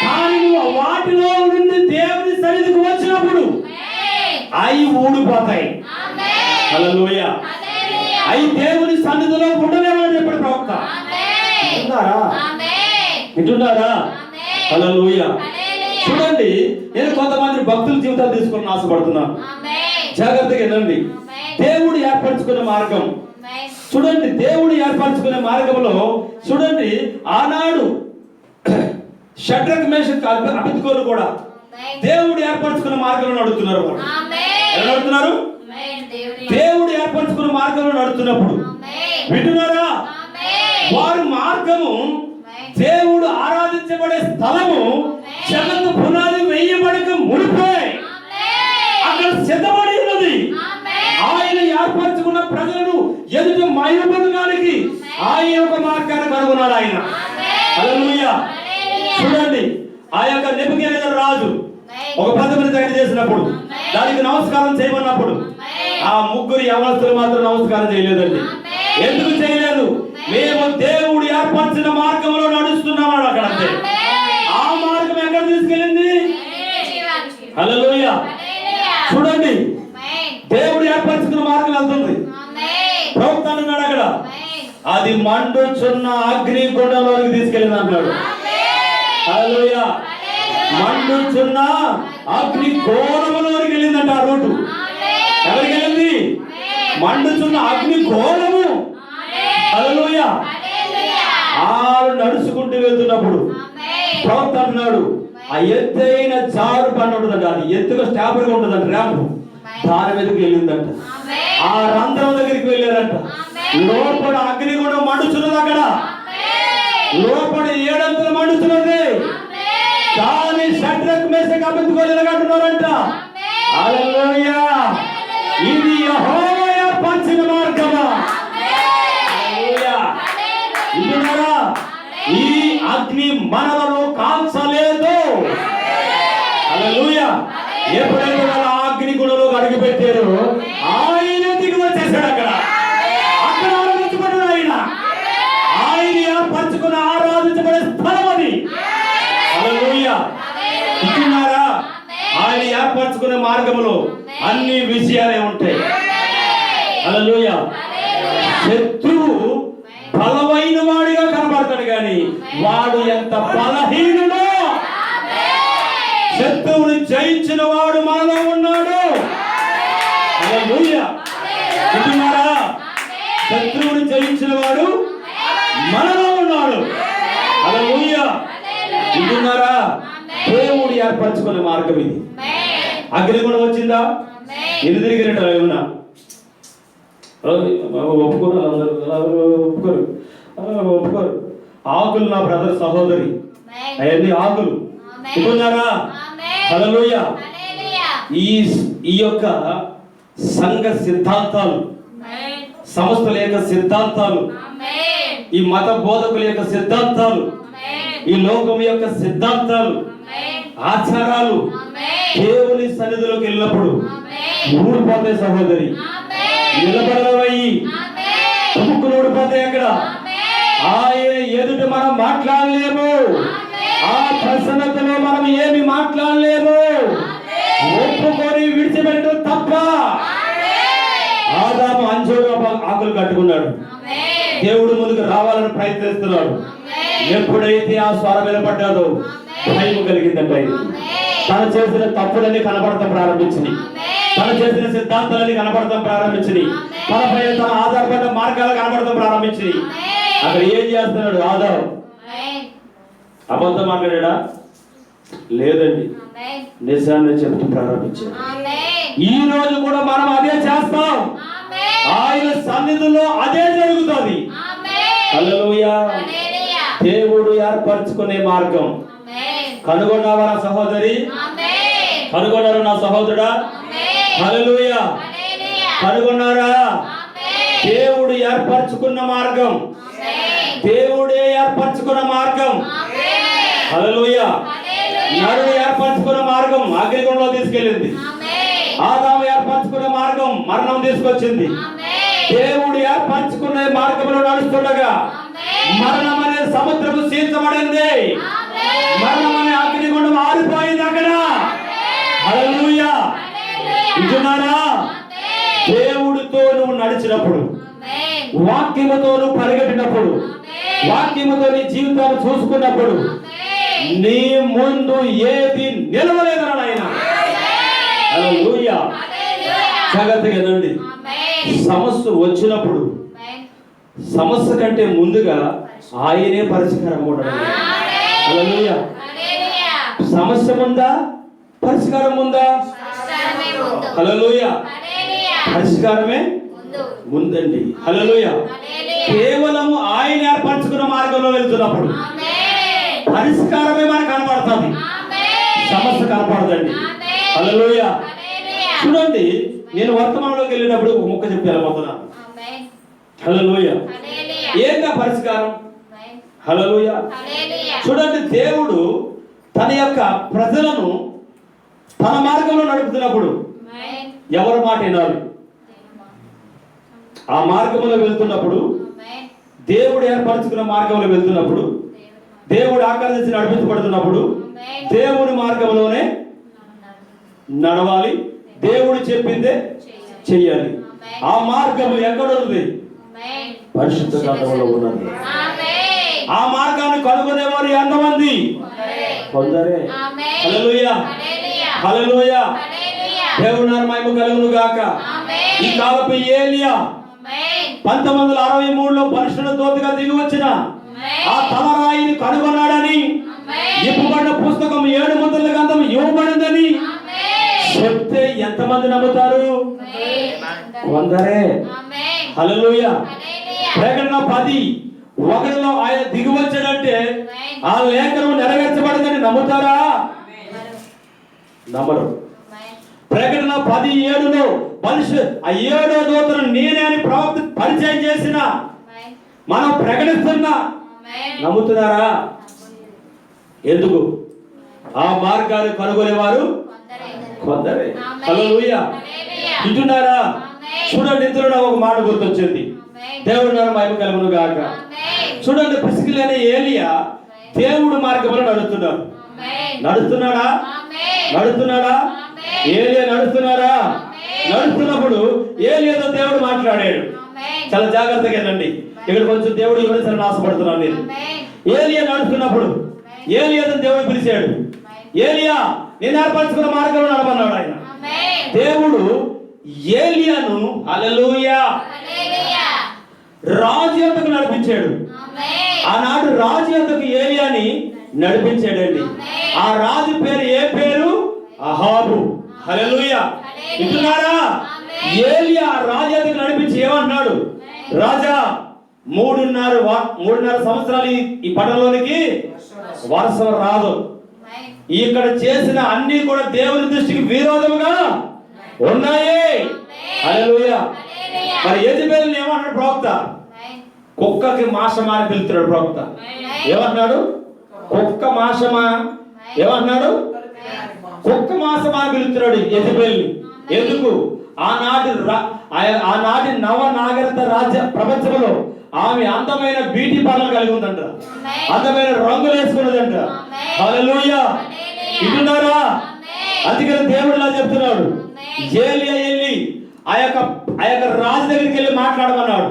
కానీ వాటిలో నుండి దేవుని సన్నిధికి వచ్చినప్పుడు అవి ఊడిపోతాయి. హల్లెలూయా. అవి దేవుని సన్నిధిలో ఉండలేమని చెప్పాడు ప్రవక్త. వింటున్నారా? హల్లెలూయా. చూడండి, నేను కొంతమంది భక్తుల జీవితాలు తీసుకుని ఆశపడుతున్నాను. జాగ్రత్తగా వినండి. దేవుడు ఏర్పరచుకునే మార్గం చూడండి. దేవుడు ఏర్పరచుకునే మార్గంలో చూడండి, ఆనాడు షడ్రక్ మేషక్ అబేద్నెగోలు కూడా దేవుడు ఏర్పరచుకున్న మార్గంలో నడుస్తున్నారు. ఎలా నడుస్తున్నారు? దేవుడు ఏర్పరచుకున్న మార్గంలో నడుస్తున్నప్పుడు వింటున్నారా? వారి మార్గము దేవుడు ఆరాధించబడే స్థలము జగత్తు పునాది వేయబడక మునిపే అక్కడ సిద్ధపడి ఉన్నది. ఆయన ఏర్పరచుకున్న ప్రజలను ఎదుట మహిమపడడానికి ఆయన ఒక మార్గాన్ని కనుగొన్నాడు ఆయన. హల్లెలూయా. చూడండి, ఆ యొక్క నెబుకద్నెజరు రాజు ఒక పద్ధతిని తయారు చేసినప్పుడు, దానికి నమస్కారం చేయమన్నప్పుడు ఆ ముగ్గురు యవనస్తులు మాత్రం నమస్కారం చేయలేదండి. ఎందుకు చేయలేదు? మేము దేవుడు ఏర్పరిచిన మార్గంలో నడుస్తున్నామని అక్కడ అంతే. ఆ మార్గం ఎక్కడ తీసుకెళ్ళింది? హల్లెలూయా. చూడండి, దేవుడు ఏర్పరచుకున్న మార్గం వెళ్తుంది. ప్రవక్త అన్నాడు అక్కడ, అది మండుచున్న అగ్ని గుండంలోకి తీసుకెళ్ళింది అంటున్నాడు. హల్లెలూయా. మండుచున్న అగ్ని గోళములోకి వెళ్ళిందంట. ఆ రూటు ఎవరికి వెళ్ళింది? మండుచున్న అగ్ని గోళము. హల్లెలూయా. ఆరు నడుచుకుంటూ వెళ్తున్నప్పుడు ప్రవక్త అంటున్నాడు, ఆ ఎత్తైన చారు బండ ఉంటుందంట. అది ఎత్తుగా స్టాబుల్ గా ఉంటుందంట, ర్యాంప్. దాని మీదకి వెళ్ళిందంట. ఆ రంధ్రం దగ్గరికి వెళ్ళారంట. లోపల అగ్ని కూడా మండుచున్నది. అక్కడ లోపల 7 అంతలు మండుతున్నది. కానీ షడ్రక్ మేషక్ అబేద్నెగోలు ఎలాగంటున్నారంట? హల్లెలూయా. ఇది యెహోవా ఏర్పరిచిన మార్గమా? హల్లెలూయా. వింటున్నారా? ఈ అగ్ని మనలను కాల్చలేదు. హల్లెలూయా. ఎప్పుడైతే వాళ్ళ అగ్ని గుణలో అడుగు పెట్టారు, ఆయన దిగి వచ్చేసాడు. అక్కడ ఆలోచించబడ్డాడు. ఆయన ఏర్పరచుకున్న అన్ని విజయాలే ఉంటాయి. హల్లెలూయా. శత్రువు బలమైన వాడిగా కనబడతాడు కానీ వాడు ఎంత బలహీనుడో, శత్రువుని జయించిన వాడు మనలో ఉన్నాడు. హల్లెలూయా. వింటున్నారా? శత్రువుని జయించిన వాడు మనలో ఉన్నాడు. హల్లెలూయా. వింటున్నారా? దేవుడు ఏర్పరచుకున్న మార్గం ఇది. అగ్నిగుణం వచ్చిందా? ఎన్ని తిరిగినట్టు ఏమన్నా ఒప్పుకోరు, ఒప్పుకోరు. ఆకులు నా బ్రదర్ సహోదరి, అవన్నీ ఆకులు. వింటున్నారా? హల్లెలూయా. ఈ యొక్క సంఘ సిద్ధాంతాలు, సంస్థల యొక్క సిద్ధాంతాలు, ఈ మత బోధకుల యొక్క సిద్ధాంతాలు, ఈ లోకం యొక్క సిద్ధాంతాలు, ఆచారాలు దేవుని సన్నిధిలోకి వెళ్ళినప్పుడు ఊడిపోతాయి సహోదరి. నిలబడవయ్యి తప్పుకుని ఊడిపోతాయి. అక్కడ ఆయన ఎదుట మనం మాట్లాడలేము. ఆ ప్రసన్నతలో మనం ఏమి మాట్లాడలేము. ఒప్పుకొని విడిచిపెట్టడం తప్ప. ఆదాము అంజూరు ఆకులు కట్టుకున్నాడు. దేవుడు ముందుకు రావాలని ప్రయత్నిస్తున్నాడు. ఎప్పుడైతే ఆ స్వరం వినపడ్డాదో భయం కలిగిందంట. తను చేసిన తప్పులన్నీ కనపడటం ప్రారంభించింది. తను చేసిన సిద్ధాంతాలన్నీ కనపడటం ప్రారంభించింది. తనపై తన ఆధారపడ్డ మార్గాలు కనపడటం ప్రారంభించింది. అక్కడ ఏం చేస్తున్నాడు ఆదాము? అబద్ధం మాట్లాడా? లేదండి, నిజాన్ని చెప్తూ ప్రారంభించాడు. ఈ రోజు కూడా మనం అదే చేస్తాం. ఆయన సన్నిధిలో అదే జరుగుతుంది. హల్లెలూయా. దేవుడు ఏర్పరచుకునే మార్గం కనుగొన్నావా నా సహోదరి? కనుగొన్నారు నా సహోదరుడా? హల్లెలూయా. కనుగొన్నారా? దేవుడు ఏర్పరచుకున్న మార్గం, దేవుడే ఏర్పరచుకున్న మార్గం. హల్లెలూయా. నరుడు ఏర్పరచుకున్న మార్గం అగ్నిగుండంలో తీసుకెళ్ళింది. ఆదాము ఏర్పరచుకున్న మార్గం మరణం తీసుకొచ్చింది. దేవుడు ఏర్పరచుకున్న మార్గంలో నడుస్తుండగా మరణం అనే సముద్రము సీల్చబడింది. మరణం అనే అగ్నిగుండం ఆరిపోయింది అక్కడ. హల్లెలూయా. వింటున్నారా? దేవుడితో నువ్వు నడిచినప్పుడు, వాక్యముతో నువ్వు పరిగెట్టినప్పుడు, వాక్యముతో నీ జీవితాన్ని చూసుకున్నప్పుడు నీ ముందు ఏది నిలవలేదన్న ఆయన. హల్లెలూయా. జాగ్రత్తగా వినండి. సమస్య వచ్చినప్పుడు సమస్య కంటే ముందుగా ఆయనే పరిష్కారం కూడా. హల్లెలూయా. సమస్య ఉందా? పరిష్కారం ఉందా? హల్లెలూయా. పరిష్కారమే ముందండి. హల్లెలూయా. కేవలము ఆయన ఏర్పరచుకున్న మార్గంలో వెళ్తున్నప్పుడు పరిష్కారమే మనకు కనపడుతుంది, సమస్య కనపడదండి. హల్లెలూయా. చూడండి, నేను వర్తమానంలోకి వెళ్ళినప్పుడు ఒక ముక్క చెప్పి వెళ్ళబోతున్నాను. హల్లెలూయా. ఏంటా పరిష్కారం? హల్లెలూయా. చూడండి, దేవుడు తన యొక్క ప్రజలను తన మార్గంలో నడుపుతున్నప్పుడు ఎవరి మాట వినాలి? ఆ మార్గంలో వెళ్తున్నప్పుడు, దేవుడు ఏర్పరచుకున్న మార్గంలో వెళ్తున్నప్పుడు, దేవుడు ఆకర్షించి నడిపించబడుతున్నప్పుడు దేవుని మార్గంలోనే నడవాలి. దేవుడు చెప్పిందే చెయ్యాలి. ఆ మార్గం ఎక్కడ ఉంది? పరిశుద్ధ గ్రంథంలో ఉన్నది. ఆ మార్గాన్ని కనుగొనేవారు ఎంతమంది? కొందరే. హల్లెలూయా. హల్లెలూయా. దేవుని నామమున మహిమ కలుగును గాక. ఈ కాలపు ఏలియా 1963లో పరిశుద్ధ దూతగా దిగి వచ్చిన ఆ తలరాయిని కనుగొన్నాడని, ఇప్పబడిన పుస్తకం 7 ముద్రల గ్రంథం ఇవ్వబడిందని చెప్తే ఎంతమంది నమ్ముతారు? కొందరే. హల్లెలూయా. ప్రకటన 10:1లో ఆయన దిగి వచ్చాడంటే ఆ లేఖనం నెరవేర్చబడిందని నమ్ముతారా? నమ్మరు. ప్రకటన 10:7లో ఆ 7వ దూతను నేనే అని పరిచయం చేసిన మనం ప్రకటిస్తున్నా నమ్ముతున్నారా? ఎందుకు? ఆ మార్గాన్ని కనుగొనేవారు కొందరే. హల్లెలూయా. వింటున్నారా? చూడండి, ఇందులో ఒక మాట గుర్తొచ్చింది. దేవుడి నామమున మహిమ కలుగును గాక. చూడండి, ప్రిస్కిల్లా అనే ఏలియా దేవుడి మార్గంలో నడుస్తున్నాడా? నడుస్తున్నాడా? ఏలియా నడుస్తున్నాడా? మాట్లాడాడు. చాలా జాగ్రత్తగా వినండి. ఇక్కడ కొంచెం దేవుడు వివరించాలని ఆశపడుతున్నాను నేను. ఏలియా నడుస్తున్నప్పుడు ఏలియాను దేవుడు పిలిచాడు. ఏలియా నేను ఏర్పరచుకున్న మార్గంలో నడవన్నాడు ఆయన. దేవుడు ఏలియాను హల్లెలూయా రాజు యొద్దకు నడిపించాడు. ఆనాడు రాజు యొద్దకు ఏలియాని నడిపించాడండి. ఆ రాజు పేరు ఏ పేరు? అహాబు. హల్లెలూయా. వింటున్నారా? ఏలియా రాజు యొద్దకు నడిపించి ఏమంటున్నాడు? రాజా 3.5 సంవత్సరాలు ఈ పట్టణంలోనికి వర్షం రాదు. ఇక్కడ చేసిన అన్ని కూడా దేవుని దృష్టికి విరోధముగా ఉన్నాయి. హల్లెలూయా. మరి యెజబెల్ ఏమన్నాడు ప్రవక్త? కుక్కకి మాషమా అని పిలుస్తున్నాడు ప్రవక్త. ఏమన్నాడు? కుక్క మాషమా. ఏమన్నాడు? కుక్క మాసమా అని పిలుస్తున్నాడు యెజబెల్. ఎందుకు? ఆనాటి నవ నాగరిక రాజ్య ప్రపంచంలో ఆమె అందమైన బ్యూటీ పార్లర్ కలిగి ఉందంట. అందమైన రంగులు వేసుకున్నదంట. హల్లెలూయా. వింటున్నారా? అందుకని దేవుడు ఇలా చెప్తున్నాడు, ఏలియా వెళ్ళి ఆ యొక్క రాజు దగ్గరికి వెళ్ళి మాట్లాడమన్నాడు.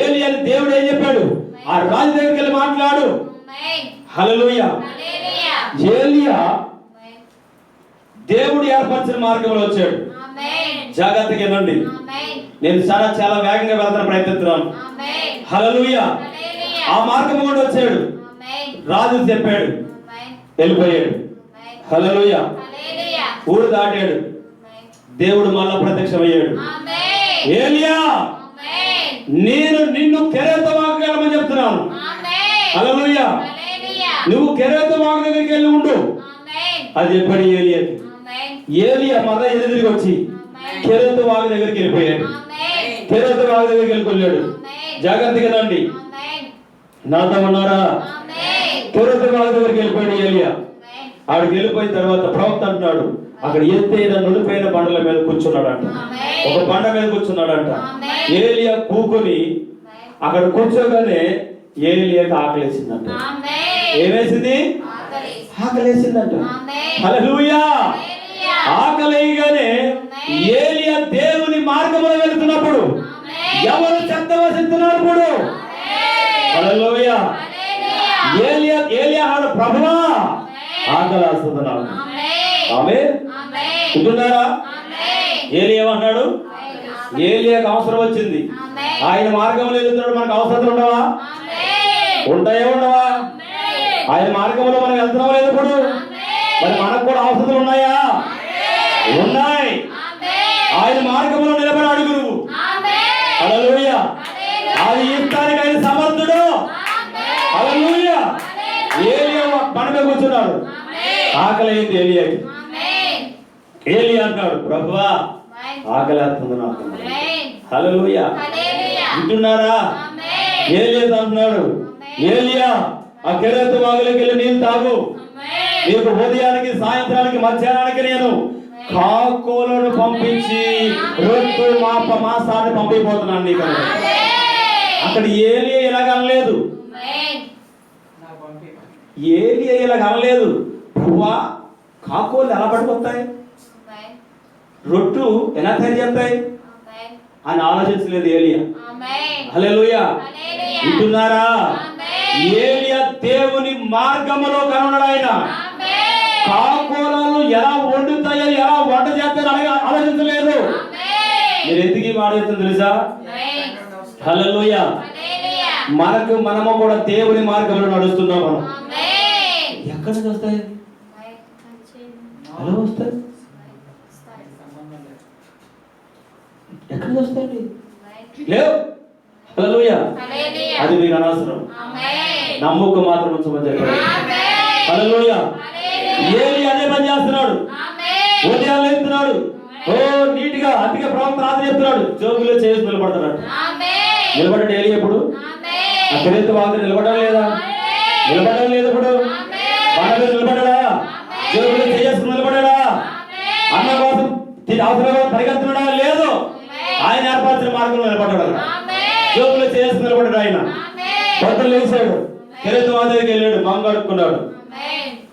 ఏలియా దేవుడు ఏం చెప్పాడు? ఆ రాజు దగ్గరికి వెళ్ళి మాట్లాడు. హల్లెలూయా. ఏలియా దేవుడు ఏర్పరిచిన మార్గంలో వచ్చాడు. జాగ్రత్తగా వినండి. నేను చాలా వేగంగా వెళ్తాను ప్రయత్నిస్తున్నాను. హల్లెలూయా. ఆ మార్గం కూడా వచ్చాడు. రాజు చెప్పాడు, వెళ్ళిపోయాడు. హల్లెలూయా. ఊరు దాటాడు. దేవుడు మళ్ళా ప్రత్యక్షమయ్యాడు. ఏలియా నేను నిన్ను కెరేతు వాగు వెళ్ళమని చెప్తున్నాను. హల్లెలూయా. నువ్వు కెరేతు వాగు దగ్గరికి వెళ్ళి ఉండు అది చెప్పాడు ఏలియాకి. ఏలియా మళ్ళా ఎదురుగా వచ్చి కెరేతు వాగు దగ్గరికి వెళ్ళిపోయాడు. కెరేతు వాగు దగ్గరికి వెళ్ళిపోయాడు. జాగ్రత్తగా రండి, నాతో ఉన్నారా? కెరేతు వాగు దగ్గరికి వెళ్ళిపోయాడు ఏలియా. ఆడికి వెళ్ళిపోయిన తర్వాత ప్రవక్త అంటున్నాడు, అక్కడ ఎత్తైన నుడిపోయిన బండల మీద కూర్చున్నాడంట. ఒక బండ మీద కూర్చున్నాడంట. ఏలియా కూకుని అక్కడ కూర్చోగానే ఏలియాకి ఆకలేసిందంట. ఏమేసింది? ఆకలేసిందంట. హల్లెలూయా. ఆకలేయగానే ఏలియా దేవుని మార్గంలో వెళ్తున్నప్పుడు ఎవరు చెత్త వసిస్తున్నప్పుడు హల్లెలూయా ఏలియా అన్నాడు, ప్రభువా ఆకలేస్తుంది నాకు. ఆమేన్. వింటున్నారా? ఏలియా ఏమన్నాడు? ఏలియాకి అవసరం వచ్చింది. ఆయన మార్గంలో వెళ్తున్నాడు. మనకు అవసరాలు ఉండవా? ఉంటాయా ఉండవా? ఆయన మార్గంలో మనం వెళ్తున్నాం లేదు ఇప్పుడు. మరి మనకు కూడా అవసరాలు ఉన్నాయా? ఉన్నాయి. ఆయన మార్గంలో నిలబడి అడుగు నువ్వు. హల్లెలూయా. అది ఇస్తానికి ఆయన సమర్థుడు. హల్లెలూయా. ఏలియా బండ మీద కూర్చున్నాడు. ఆకలి అయింది ఏలియాకి. ఏలియా అంటాడు, ప్రభువా ఆకలేస్తుంది నాకు. హల్లెలూయా. వింటున్నారా? ఏలియా అంటున్నాడు, ఏలియా ఆ కెరేతు వాగులోకి వెళ్ళి నీళ్ళు తాగు. నీకు ఉదయానికి సాయంత్రానికి మధ్యాహ్నానికి నేను కాకోలను పంపించి రొట్టె మాసాన్ని పంపిపోతున్నాను నీకు. అక్కడ ఏలియా ఇలాగ అనలేదు. ఏలియా ఇలాగ అనలేదు, ప్రభువా కాకోలు ఎలా పడిపోతాయి, రొట్టు ఎలా తయారు చేస్తాయి అని ఆలోచించలేదు ఏలియా. హల్లెలూయా. వింటున్నారా? ఏలియా దేవుని మార్గములో కనున్నాడు. ఆయన కాకోలాలు ఎలా వండుతాయో ఎలా వంట చేస్తాయో ఆలోచించలేదు. మీరు ఎందుకు మాట్లాడుతుంది తెలుసా? హల్లెలూయా. మనము కూడా దేవుని మార్గంలో నడుస్తున్నాం. మనం ఎక్కడ నుంచి వస్తాయి? ఎలా వస్తాయి? ఎక్కడ నుంచి వస్తాయండి? లేవు. హల్లెలూయా. అది మీకు అనవసరం. నమ్మకం మాత్రం ఉంచమని చెప్పాడు. హల్లెలూయా. ఏలియా అదే పని చేస్తున్నాడు. ఉదయాలు లేస్తున్నాడు. ఓ నీట్గా అతిగా ప్రవక్త రాత్రి చెప్తున్నాడు, జోబులో చేసి నిలబడతాడు. నిలబడ్డాడు ఏలియా. ఇప్పుడు ఆ కెరేతు వాగు నిలబడడం లేదా? నిలబడడం లేదు. ఇప్పుడు బండ మీద నిలబడ్డా? జోబులో చేసుకుని నిలబడ్డా? అన్న కోసం అవసరం పరిగెత్తున్నాడా? లేదు. ఆయన ఏర్పరిచిన మార్గంలో నిలబడ్డాడు. జోబులో చేసుకుని నిలబడ్డాడు. ఆయన పొద్దున లేచాడు, కెరేతు వాగు దగ్గరికి వెళ్ళాడు, మంగడుక్కున్నాడు,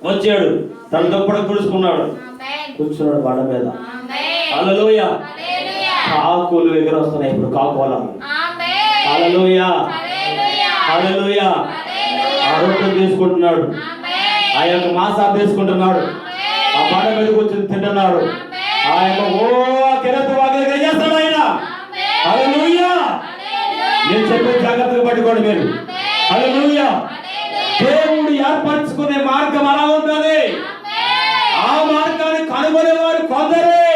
వచ్చాడు, తన దుప్పటి తుడుచుకున్నాడు, కూర్చున్నాడు బండ మీద. హల్లెలూయా. కాకులు ఎగురొస్తున్నాయి ఇప్పుడు, కాకోలం. హల్లెలూయా, హల్లెలూయా. ఆ రొట్టె తీసుకుంటున్నాడు, ఆ యొక్క మాంసం తీసుకుంటున్నాడు, ఆ బండ మీద కూర్చొని తింటున్నాడు. ఆ యొక్క కిరత వాగ్దానం చేస్తాడు ఆయన. హల్లెలూయా. నేను చెప్పే జాగ్రత్తగా పట్టుకోండి మీరు. హల్లెలూయా. దేవుడు ఏర్పరచుకునే మార్గం అలా ఉంటుంది. ఆ మార్గాన్ని కనుగొనేవారు కొందరే.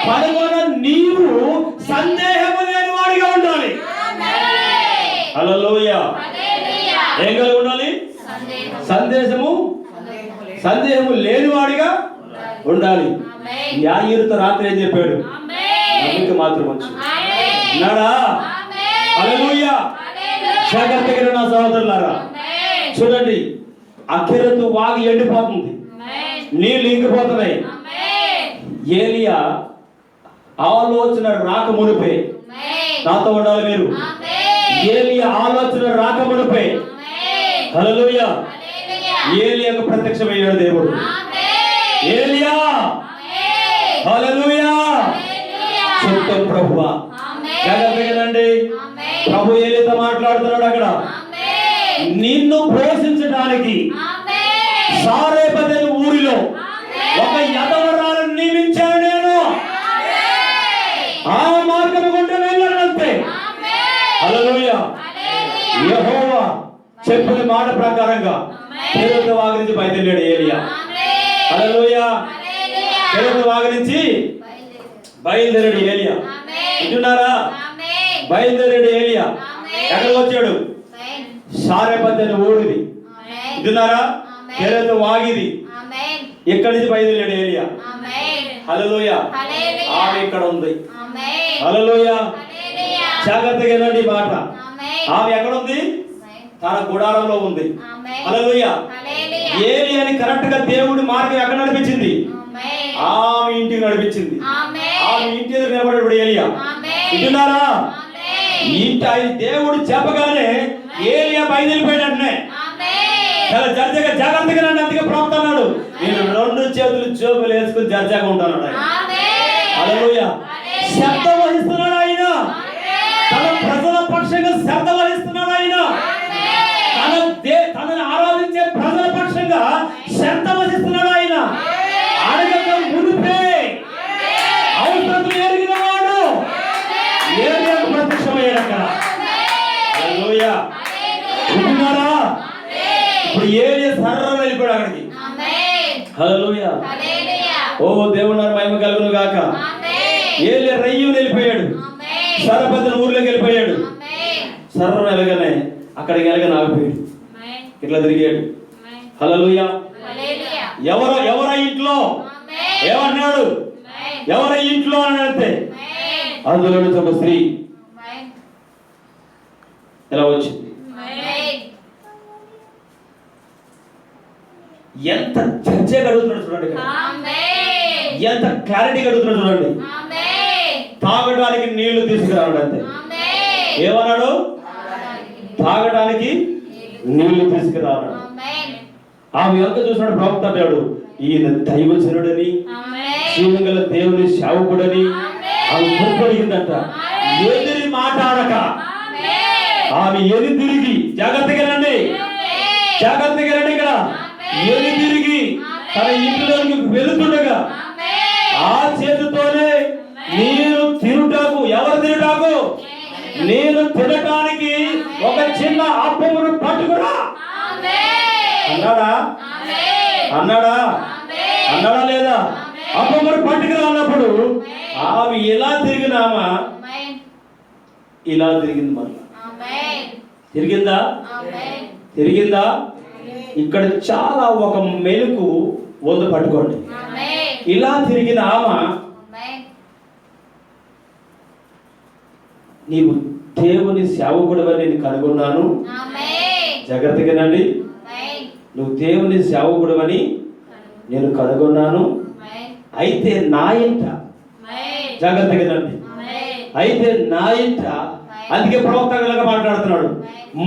కనుగొన నీవు సందేహము లేని వాడిగా ఉండాలి. హల్లెలూయా. ఏం కలిగి ఉండాలి? సందేహము లేని వాడిగా ఉండాలి. యాయీరుతో రాత్రి ఏం చెప్పాడు? నమ్మిక మాత్రం వచ్చు అన్నాడా? హల్లెలూయా. జాగ్రత్తగా నా సహోదరులారా చూడండి, అఖిరతు వాగు ఎండిపోతుంది, నీళ్లు ఇంకిపోతున్నాయి. ఏలియా ఆలోచన రాక మునిపే, నాతో ఉండాలి మీరు, ఏలియా ఆలోచన రాక మునిపే హల్లెలూయా ఏలియాకు ప్రత్యక్షమయ్యాడు దేవుడు. ఏలియా హల్లెలూయా. సత్యం ప్రభువా. జాగ్రత్తగానండి, ప్రభు ఏలియాతో మాట్లాడుతున్నాడు అక్కడ. నిన్ను పోషించడానికి సారేపతి ఊరిలో ఒక యదవరాలను నియమించాను నేను. ఆ మార్గం గుండా వెళ్ళాలంతే. హల్లెలూయా. యెహోవా చెప్పిన మాట ప్రకారంగా కెరూబు వాగు నుంచి బయలుదేరాడు ఏలియా. హల్లెలూయా. కెరూబు వాగు నుంచి బయలుదేరాడు ఏలియా. వింటున్నారా? బయలుదేరాడు ఏలియా. ఎక్కడికి వచ్చాడు? సారెపతి అనే ఊరిది. వింటున్నారా? కెరూబు వాగిది. ఇక్కడి నుంచి బయలుదేరాడు ఏలియా. హల్లెలూయా. ఆమె ఇక్కడ ఉంది. హల్లెలూయా. జాగ్రత్తగా వినండి ఈ మాట. ఆమె ఎక్కడ ఉంది? తన గుడారంలో ఉంది. హల్లెలూయా. ఏలియాని కరెక్ట్ గా దేవుడి మార్గం ఎక్కడ నడిపించింది? ఆమె ఇంటికి నడిపించింది. ఆమె ఇంటి దగ్గర నిలబడ్డాడు ఏలియా. వింటున్నారా? ఇంటి ఆయన దేవుడు చెప్పగానే ఏలియా బయలుదేరిపోయాడు. చాలా జర్జగా జాగ్రత్తగా నన్ను అందుకే ప్రవక్తన్నాడు, నేను 2 చేతులు జోబులు వేసుకుని జర్జాగా ఉంటాను. హల్లెలూయా. శబ్దం వహిస్తున్నాడు ఆయన. తన ప్రజల పక్షంగా శబ్దం వహిస్తున్నాడు ఆయన. తనని ఆరాధించే ప్రజల పక్షంగా శబ్దం వహిస్తున్నాడు ఆయన. అడగక మునిపే అవసరం ఎరిగిన వాడు ఏలియాకు ప్రత్యక్షమయ్యాడు అక్కడ. హల్లెలూయా. వింటున్నారా? ఇప్పుడు ఏలియా సర్ర వెళ్ళిపోయాడు అక్కడికి. హల్లెలూయా. ఓ దేవుడు నా మహిమ కలుగును గాక. ఏలియా రయ్యం వెళ్ళిపోయాడు. సరపతి ఊర్లోకి వెళ్ళిపోయాడు. సర్ర వెళ్ళగానే అక్కడికి వెళ్ళగానే ఆగిపోయాడు. ఇట్లా తిరిగాడు. హల్లెలూయా. ఎవర ఇంట్లో ఏమన్నాడు? ఎవర ఇంట్లో అని అంటే అందులో నుంచి ఒక స్త్రీ ఎలా వచ్చింది? ఎంత చర్చగా అడుగుతున్నాడు చూడండి, ఎంత క్లారిటీగా అడుగుతున్నాడు చూడండి. తాగడానికి నీళ్లు తీసుకురావడం అంతే. ఏమన్నాడు? తాగడానికి నీళ్లు తీసుకురావడం. ఆమె ఎంత చూసినాడు? ప్రవక్త అన్నాడు, ఈయన దైవజనుడని, జీవంగల దేవుని సేవకుడని ఆమె గుర్తొడిగిందంట. ఎదిరి మాట్లాడక ఆమె ఎది తిరిగి, జాగ్రత్తగా రండి, జాగ్రత్తగా రండి, ఇక్కడ ఎది తిరిగి తన ఇంటిలోకి వెళుతుండగా ఆ చేతితోనే నేను తినుటాకు, ఎవరు తినుటాకు? నేను తినటానికి ఒక చిన్న అప్పమును పట్టుకురా అన్నాడా? అన్నాడా? అన్నాడా లేదా? అప్పమును పట్టుకురా అన్నప్పుడు ఆమె ఎలా తిరిగినామా ఇలా తిరిగింది. మళ్ళా తిరిగిందా? తిరిగిందా? ఇక్కడ చాలా ఒక మెలుకు వంద పట్టుకోండి. ఇలా తిరిగిన ఆమె నీవు దేవుని సేవకుడవని నేను కనుగొన్నాను. జాగ్రత్తగానండి, నువ్వు దేవుని సేవకుడవని నేను కనుగొన్నాను. అయితే నా ఇంట, జాగ్రత్తగానండి, అయితే నా ఇంట, అందుకే ప్రవక్తగా మాట్లాడుతున్నాడు,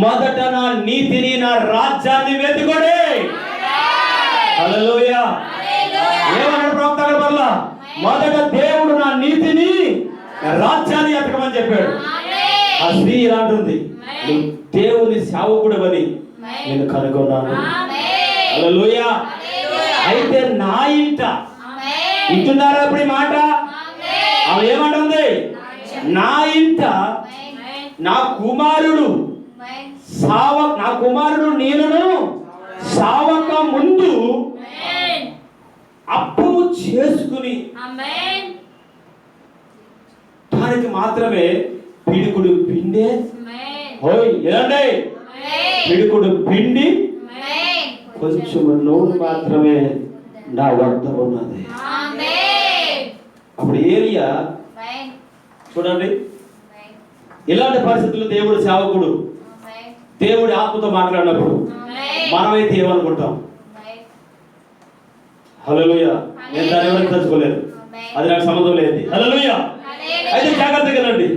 మొదట నా నీతిని నా రాజ్యాన్ని వెతుకోడే. హల్లెలూయా. ఏమన్నాడు ప్రవక్తగా? వల్ల మొదట దేవుడు నా నీతిని రాజ్యాన్ని ఎతకమని చెప్పాడు. ఆ స్త్రీ ఇలాంటుంది, నువ్వు దేవుని సేవకుడవని నేను కనుగొన్నాను. హల్లెలూయా. అయితే నా ఇంట, వింటున్నారా ఇప్పుడు ఈ మాట? ఆమె ఏమంటుంది? నా ఇంట నా కుమారుడు నేను సావక ముందు అప్పము చేసుకుని దానికి మాత్రమే పిడికుడు పిండే ఎలాంటి పిడికుడు పిండి కొంచెం నూనె మాత్రమే నా వద్ద ఉన్నది. అప్పుడు ఏలియా చూడండి, ఇలాంటి పరిస్థితుల్లో దేవుడు సేవకుడు, దేవుడి ఆత్మతో మాట్లాడినప్పుడు మనమైతే ఏమనుకుంటాం? హల్లెలూయా. నేను దాన్ని ఎవరికి తలుచుకోలేదు, అది నాకు సంబంధం లేదు. హల్లెలూయా. అయితే జాగ్రత్తగా రండి.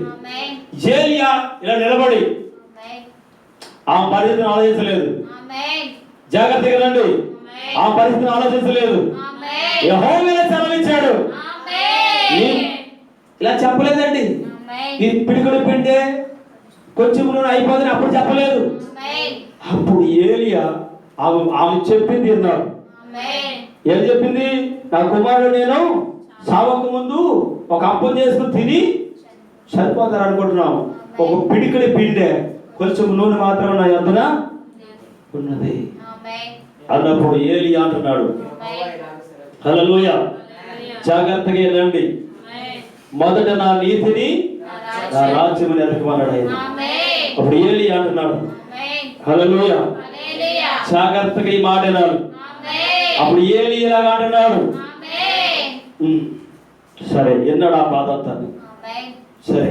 ఏలియా ఇలా నిలబడి ఆ పరిస్థితిని ఆలోచించలేదు. జాగ్రత్తగా రండి, ఆ పరిస్థితిని ఆలోచించలేదు. యెహోవా సెలవిచ్చాడు. ఇలా చెప్పలేదండి. ఈ పిడికుడు పిండే కొంచెం నూనె అయిపోదని అప్పుడు చెప్పలేదు. అప్పుడు ఏలియా ఆమె చెప్పింది అన్నాడు. ఏం చెప్పింది? నా కుమారుడు నేను సావక ముందు ఒక అప్పం చేసుకుని తిని చనిపోతారు అనుకుంటున్నాం. ఒక పిడికిడి పిండే కొంచెం నూనె మాత్రం నా యొద్దన ఉన్నది అన్నప్పుడు ఏలియా అంటున్నాడు. హల్లెలూయా. జాగ్రత్తగా వినండి. మొదట నా నీతిని నా రాజ్యముని ఎతకమన్నాడు ఆయన. అప్పుడు ఏలియా అంటున్నాడు. హల్లెలూయా. జాగ్రత్తగా ఈ మాట వినాలి. అప్పుడు ఏలియా ఇలాగా అంటున్నాడు. సరే ఎన్నాడు ఆ బాధ అంతా? సరే,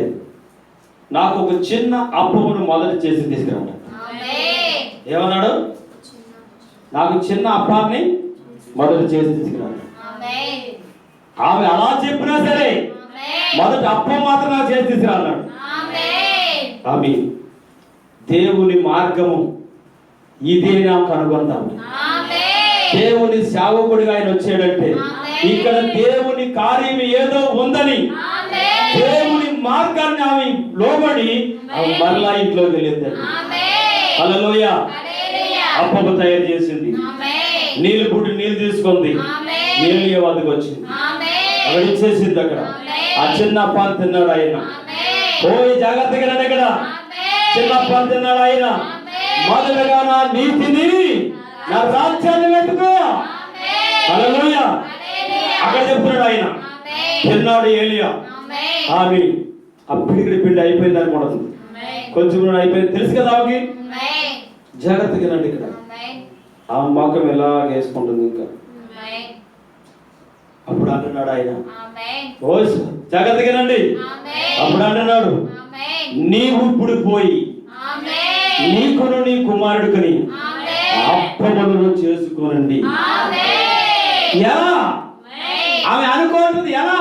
నాకు ఒక చిన్న అప్పమును మొదట చేసి తీసుకురండి. ఏమన్నాడు? నాకు చిన్న అప్పాన్ని మొదట చేసి తీసుకురండి. ఆమె అలా చెప్పినా సరే మొదట అప్పం మాత్రం నాకు చేసి తీసుకురా అన్నాడు. ఆమె దేవుని మార్గము ఇదే నాకు కనుగొంటాం. దేవుని సేవకుడిగా ఆయన వచ్చాడంటే ఇక్కడ దేవుని కార్యం ఏదో ఉందని దేవుని మార్గాన్ని ఆమె లోబడి ఆమె మరలా ఇంట్లోకి వెళ్ళింది. హల్లెలూయా. అప్పము తయారు చేసింది, నీళ్ళు పుట్టి నీళ్ళు తీసుకుంది, నీళ్ళు వద్దకు వచ్చింది, అక్కడ ఇచ్చేసింది. అక్కడ ఆ చిన్న అప్పాన్ని తిన్నాడు ఆయన. పోయి జాగ్రత్తగా రండి. అక్కడ చిన్న అప్పాన్ని తిన్నాడు ఆయన. మొదలుగా నా నీతిని నా రాజ్యాన్ని వెతుకో. హల్లెలూయా. అక్కడ చెప్తున్నాడు ఆయన. తిన్నాడు ఏలియా. ఆమె ఆ పిడికిడి పిండి అయిపోయింది అనుకోవడం, కొంచెం అయిపోయింది తెలుసు కదా ఆమెకి. జాగ్రత్తగా రండి. ఇక్కడ ఆ మొక్కం ఎలా వేసుకుంటుంది ఇంకా. అప్పుడు అంటున్నాడు ఆయన, ఓ జాగ్రత్తగా రండి. అప్పుడు అంటున్నాడు, నీవు ఇప్పుడు పోయి నీకును నీ కుమారుడికని అప్పములను చేసుకోనండి. ఎలా? ఆమె అనుకోండి ఎలా?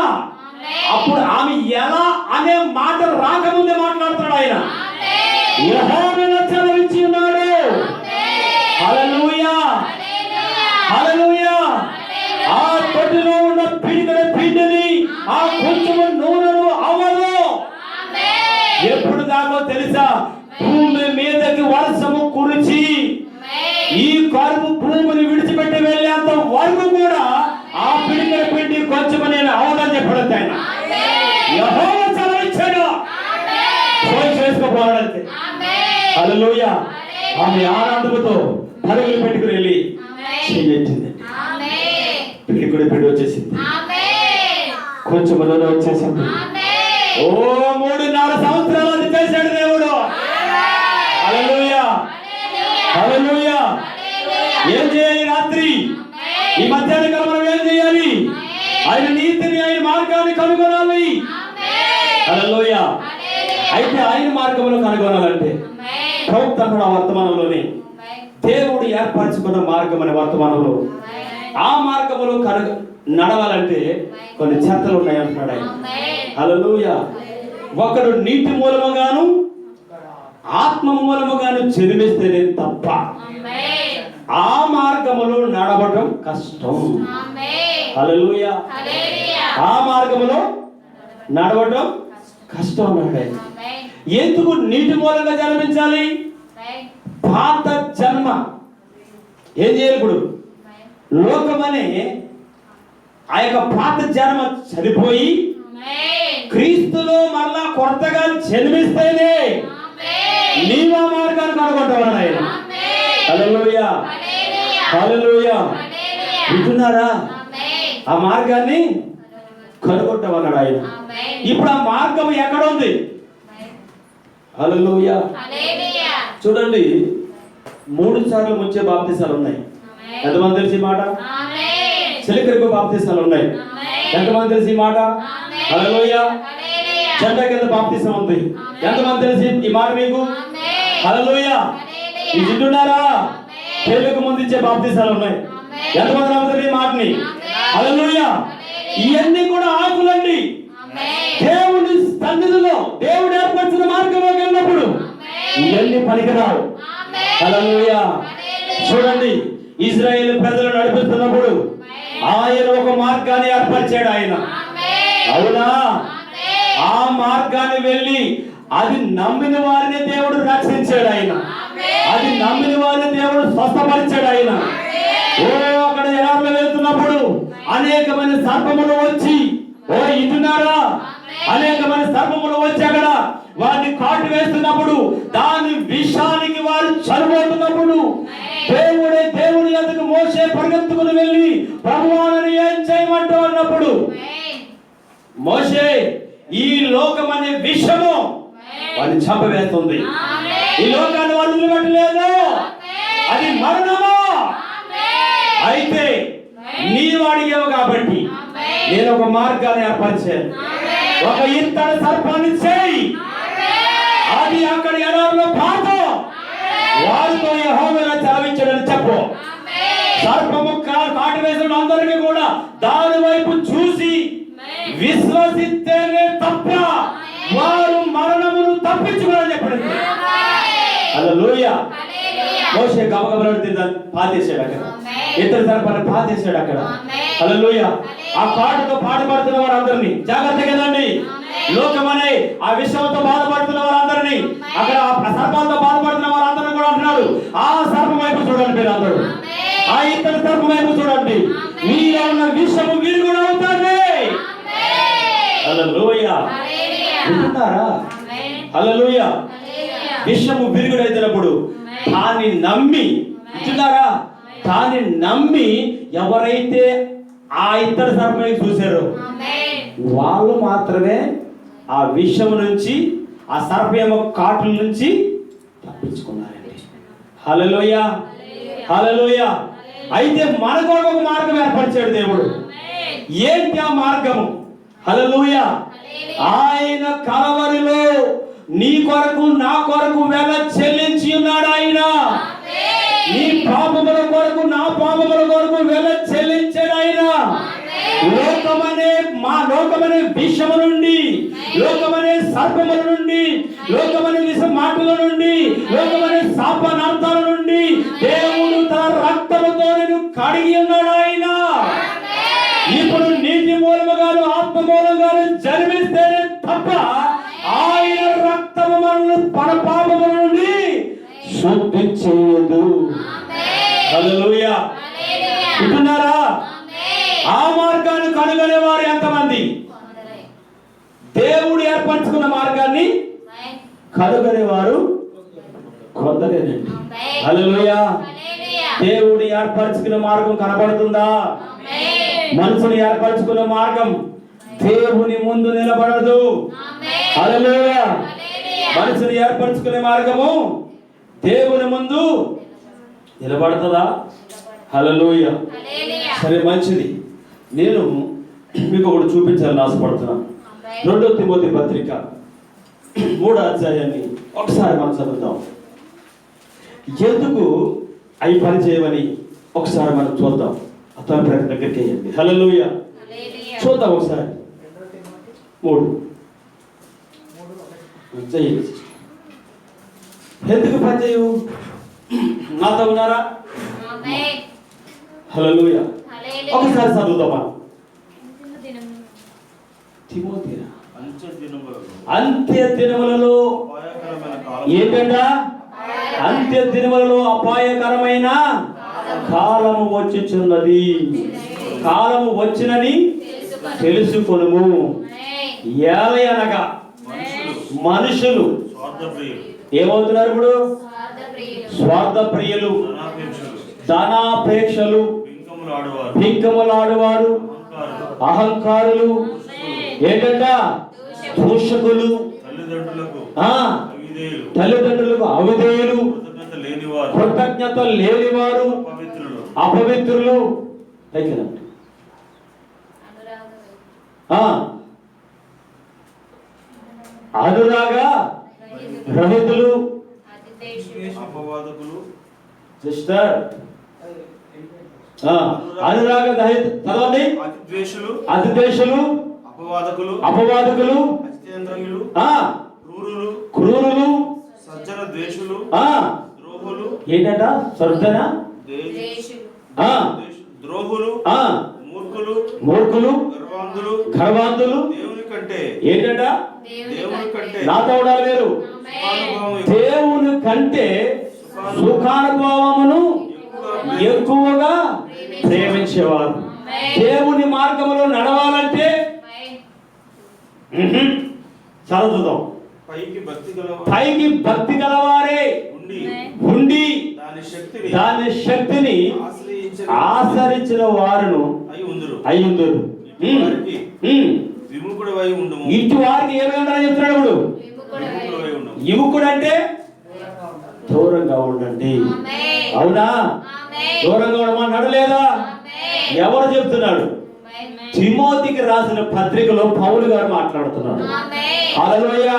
అప్పుడు ఆమె ఎలా అనే మాట రాకముందే మాట్లాడుతున్నాడు ఆయన. యెహోవా సెలవిచ్చి ఉన్నాడు. హల్లెలూయా. హల్లెలూయా. ఆ తొట్టిలో ఉన్న పిడికిడి పిండిని ఆ కొంచెము నూనెను అవ్వదు. ఎప్పుడు దాకో తెలుసా? భూమి మీదకి వర్షము కురిచి ఈ కరువు భూమిని విడిచిపెట్టి వెళ్ళేంత వరకు కూడా ఆ పిడికిడి పిండి కొంచెం నేను అవదని చెప్పడం ఆయన. యెహోవా సెలవిచ్చాడు. పోయి చేసుకోపోవాలంటే. హల్లెలూయా. ఆమె ఆనందముతో పరుగులు పెట్టుకుని వెళ్ళి చెయ్యించింది. పిడికిడి పిండి వచ్చేసింది, కొంచెం నూనె వచ్చేసింది. ఓ 3.5 సంవత్సరాలు అది చేశాడు దేవుడు. హల్లెలూయా. హల్లెలూయా. ఏం చేయాలి రాత్రి? ఈ మధ్యాహ్న కాలంలో ఏం చేయాలి? ఆయన నీతిని ఆయన మార్గాన్ని కనుగొనాలి. హల్లెలూయా. అయితే ఆయన మార్గంలో కనుగొనాలంటే ప్రవక్త కూడా వర్తమానంలోనే దేవుడు ఏర్పరచుకున్న మార్గం అనే వర్తమానంలో ఆ మార్గంలో నడవాలంటే కొన్ని చెత్తలు ఉన్నాయి అంటున్నాడు ఆయన. హల్లెలూయా. ఒకడు నీటి మూలముగాను ఆత్మ మూలముగాను జన్మిస్తేనే తప్ప ఆ మార్గములో నడవడం కష్టం. హల్లెలూయా. ఆ మార్గములో నడవడం కష్టం అన్నాడు ఆయన. ఎందుకు నీటి మూలంగా జన్మించాలి? పాత జన్మ ఏం చేయాలి? ఇప్పుడు లోకమనే ఆ యొక్క పాత జన్మ చనిపోయి క్రీస్తులో మరలా కొత్తగా జన్మిస్తేనే నీవు ఆ మార్గాన్ని కనుగొంటావని ఆయన. హల్లెలూయా, హల్లెలూయా. వింటున్నారా? ఆ మార్గాన్ని కనుగొంటామన్నాడు ఆయన. ఇప్పుడు ఆ మార్గం ఎక్కడ ఉంది? హల్లెలూయా. చూడండి, 3 సార్లు ముంచే బాప్తిసాలు ఉన్నాయి. ఎంతమంది తెలిసి మాట? చిలకరికి బాప్తిసాలు ఉన్నాయి. ఎంతమంది తెలిసి మాట? హల్లెలూయా. చెడ్డ కింద బాప్తిసం ఉంది. ఎంతమంది తెలిసి ఈ మాట మీకు? హల్లెలూయా. ఈ వింటున్నారా? పెళ్ళికి ముందు ఇచ్చే బాప్తిసాలు ఉన్నాయి. ఎంతమంది నమ్ముతారు ఈ మాటని? హల్లెలూయా. ఇవన్నీ కూడా ఆకులండి. దేవుని సన్నిధిలో దేవుడు ఏర్పరిచిన మార్గంలోకి వెళ్ళినప్పుడు ఇవన్నీ పనికిరావు. హల్లెలూయా. చూడండి, ఇశ్రాయేలు ప్రజలు నడిపిస్తున్నప్పుడు ఆయన ఒక మార్గాన్ని ఏర్పరిచాడు ఆయన. అవునా? ఆ మార్గాన్ని వెళ్ళి అది నమ్మిన వారిని దేవుడు రక్షించాడు ఆయన. అది నమ్మిన వారిని దేవుడు స్వస్థపరిచాడు ఆయన. అక్కడ ఎడారిలో వెళ్తున్నప్పుడు అనేకమైన సర్పములు వచ్చి, ఇంటున్నారా? అనేకమైన సర్పములు వచ్చి అక్కడ వారిని కాటు వేస్తున్నప్పుడు, దాని విషానికి వారు చనిపోతున్నప్పుడు దేవుని ఎదుగు మోషే పరిగెత్తుకుని వెళ్ళి ప్రభువాని ఏం చేయమంటూ అన్నప్పుడు, మోషే, ఈ లోకం అనే విషము వారిని చంపవేస్తుంది. ఈ లోకాన్ని వారు వదిలిపెట్టలేదు. అది మరణమా? అయితే నీవు అడిగావు కాబట్టి నేను ఒక మార్గాన్ని ఏర్పరిచాను. ఒక ఇత్తడి సర్పాన్ని చేయి, అది అక్కడ ఎడారిలో పాతో వారితో యెహోవా చావించాడని చెప్పు. సర్పము కాటు వేసిన అందరికీ కూడా దాని వైపు చూసి విశ్వసిస్తేనే తప్ప వారు మరణమును తప్పించుకోవాలని చెప్పాడు. హల్లెలూయా. మోషే గబగబలాడి పాతేశాడు అక్కడ. ఇద్దరు సర్పాన్ని పాతేశాడు అక్కడ. హల్లెలూయా. ఆ పాటతో పాటుపడుతున్న వారందరినీ జాగ్రత్తగా వినండి. లోకమనే ఆ విషయంతో బాధపడుతున్న వారందరినీ, అక్కడ ఆ సర్పాలతో బాధపడుతున్న వారందరినీ కూడా అంటున్నాడు, ఆ సర్పం వైపు చూడండి. మీరు అందరూ ఆ ఇద్దరు సర్పం వైపు చూడండి. మీలో ఉన్న విషము వీరు కూడా అవుతారు. హల్లెలూయా. వింటున్నారా? హల్లెలూయా. విషము విరుగుడైనప్పుడు దాన్ని నమ్మి, వింటున్నారా? దాన్ని నమ్మి ఎవరైతే ఆ ఇద్దరు సర్పం చూశారో వాళ్ళు మాత్రమే ఆ విషము నుంచి, ఆ సర్పం కాటుల నుంచి తప్పించుకున్నారండి. హల్లెలూయా, హల్లెలూయా. అయితే మన కొరకు ఒక మార్గం ఏర్పరిచాడు దేవుడు. ఏంటి ఆ మార్గము? హల్లెలూయా. ఆయన కలవరిలో నీ కొరకు నా కొరకు వెల చెల్లించి ఉన్నాడు ఆయన. నీ పాపముల కొరకు నా పాపముల కొరకు వెల చెల్లించాడు ఆయన. లోకమనే విషము నుండి, లోకమనే సర్పముల నుండి, లోకమనే విష మాటల నుండి, లోకమనే శాపనార్థాల నుండి దేవుడు తన రక్తముతో నేను కడిగి ఉన్నాడు ఆయన. ఇప్పుడు నీతి మూలముగాను ఆత్మ మూలంగాను జన్మిస్తేనే తప్ప ఆయన రక్తము మనల్ని మన పాపముల నుండి శుద్ధి చేయదు. హల్లెలూయా. వింటున్నారా? ఆ మార్గాన్ని కనుగొనే వారు ఎంతమంది? దేవుడు ఏర్పరచుకున్న మార్గాన్ని కనుగొనే వారు కొందరేనండి. హల్లెలూయా. దేవుడు ఏర్పరచుకున్న మార్గం కనబడుతుందా? మనుషులు ఏర్పరచుకున్న మార్గం దేవుని ముందు నిలబడదు. హల్లెలూయా. మనుషులు ఏర్పరచుకునే మార్గము దేవుని ముందు నిలబడుతుందా? హల్లెలూయా. సరే, మంచిది. నేను మీకు ఒకటి చూపించాలని ఆశపడుతున్నాను. 2 తిమోతి పత్రిక 3వ అధ్యాయాన్ని ఒకసారి మనం చదువుతాం. ఎందుకు అవి పని చేయవని ఒకసారి మనం చూద్దాం. అతని దగ్గరికి వేయండి. హల్లెలూయా. చూద్దాం ఒకసారి. 3 ఎందుకు పని చేయవు? నాతో ఉన్నారా? హల్లెలూయా. ఒకసారి చదువుతామా? తిమోతిరా. అంత్య దినములలో అపాయకరమైన కాలం ఏంటంట? అంత్య దినములలో అపాయకరమైన కాలము వచ్చుచున్నది. కాలము వచ్చినని తెలుసుకొనుము. ఏలయనగా మనుషులు స్వార్థప్రియులు, ఏమవుతున్నారు ఇప్పుడు? స్వార్థ ప్రియులు, ధనాపేక్షలు, ధనాపేక్షలు, భింకములాడువారు, అహంకారులు, ఏంటంట? దూషకులు, తల్లిదండ్రులకు అవిధేయులు, కృతజ్ఞత లేనివారు, అపవిత్రులు, అనురాగ రహితులు, అపవాదకులు, సిస్టర్ అనురాగ రహిత చదవండి. అతిద్వేషులు, అతిద్వేషులు, అపవాదకులు, అపవాదకులు, అత్యంద్రయులు, క్రూరులు, క్రూరులు, సజ్జన ద్వేషులు, ద్రోహులు, ఏంటంట? సర్జన ద్రోహులు, మూర్ఖులు, మూర్ఖులు, గర్వాంధులు, గర్వాంధులు, దేవుని కంటే ఏంటంట? దేవుని కంటే నాతో ఉండాలి మీరు. దేవుని కంటే సుఖానుభవమును ఎక్కువగా ప్రేమించేవారు. దేవుని మార్గంలో నడవాలంటే చదువుదాం. పైకి భక్తి గలవారే ఉండి దాని శక్తిని ఆచరించిన వారును అయ్యుందురు. ఇటు వారికి ఏమైనా చెప్తున్నాడు ఇప్పుడు? యువకుడు అంటే దూరంగా ఉండండి. అవునా? దూరంగా ఉండమన్నాడు లేదా? ఎవరు చెప్తున్నాడు? తిమోతికి రాసిన పత్రికలో పౌలు గారు మాట్లాడుతున్నాడు. హల్లెలూయా,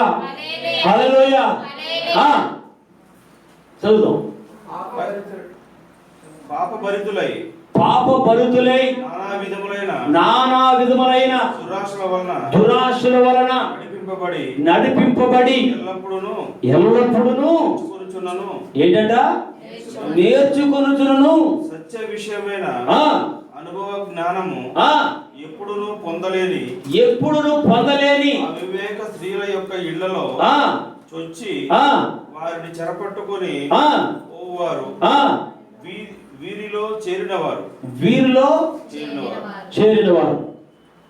హల్లెలూయా. చదువుదాం. పాపభరితులై నానా విధములైన దురాశల వలన నడిపింపబడి ఎల్లప్పుడూ ఏంటంట? నేర్చుకొనుచును సత్య విషయమైన అనుభవ జ్ఞానము ఎప్పుడును పొందలేని అవివేక స్త్రీల యొక్క ఇళ్లలో చొచ్చి వారిని చెరపట్టుకొని పోవారు వీరిలో చేరినవారు.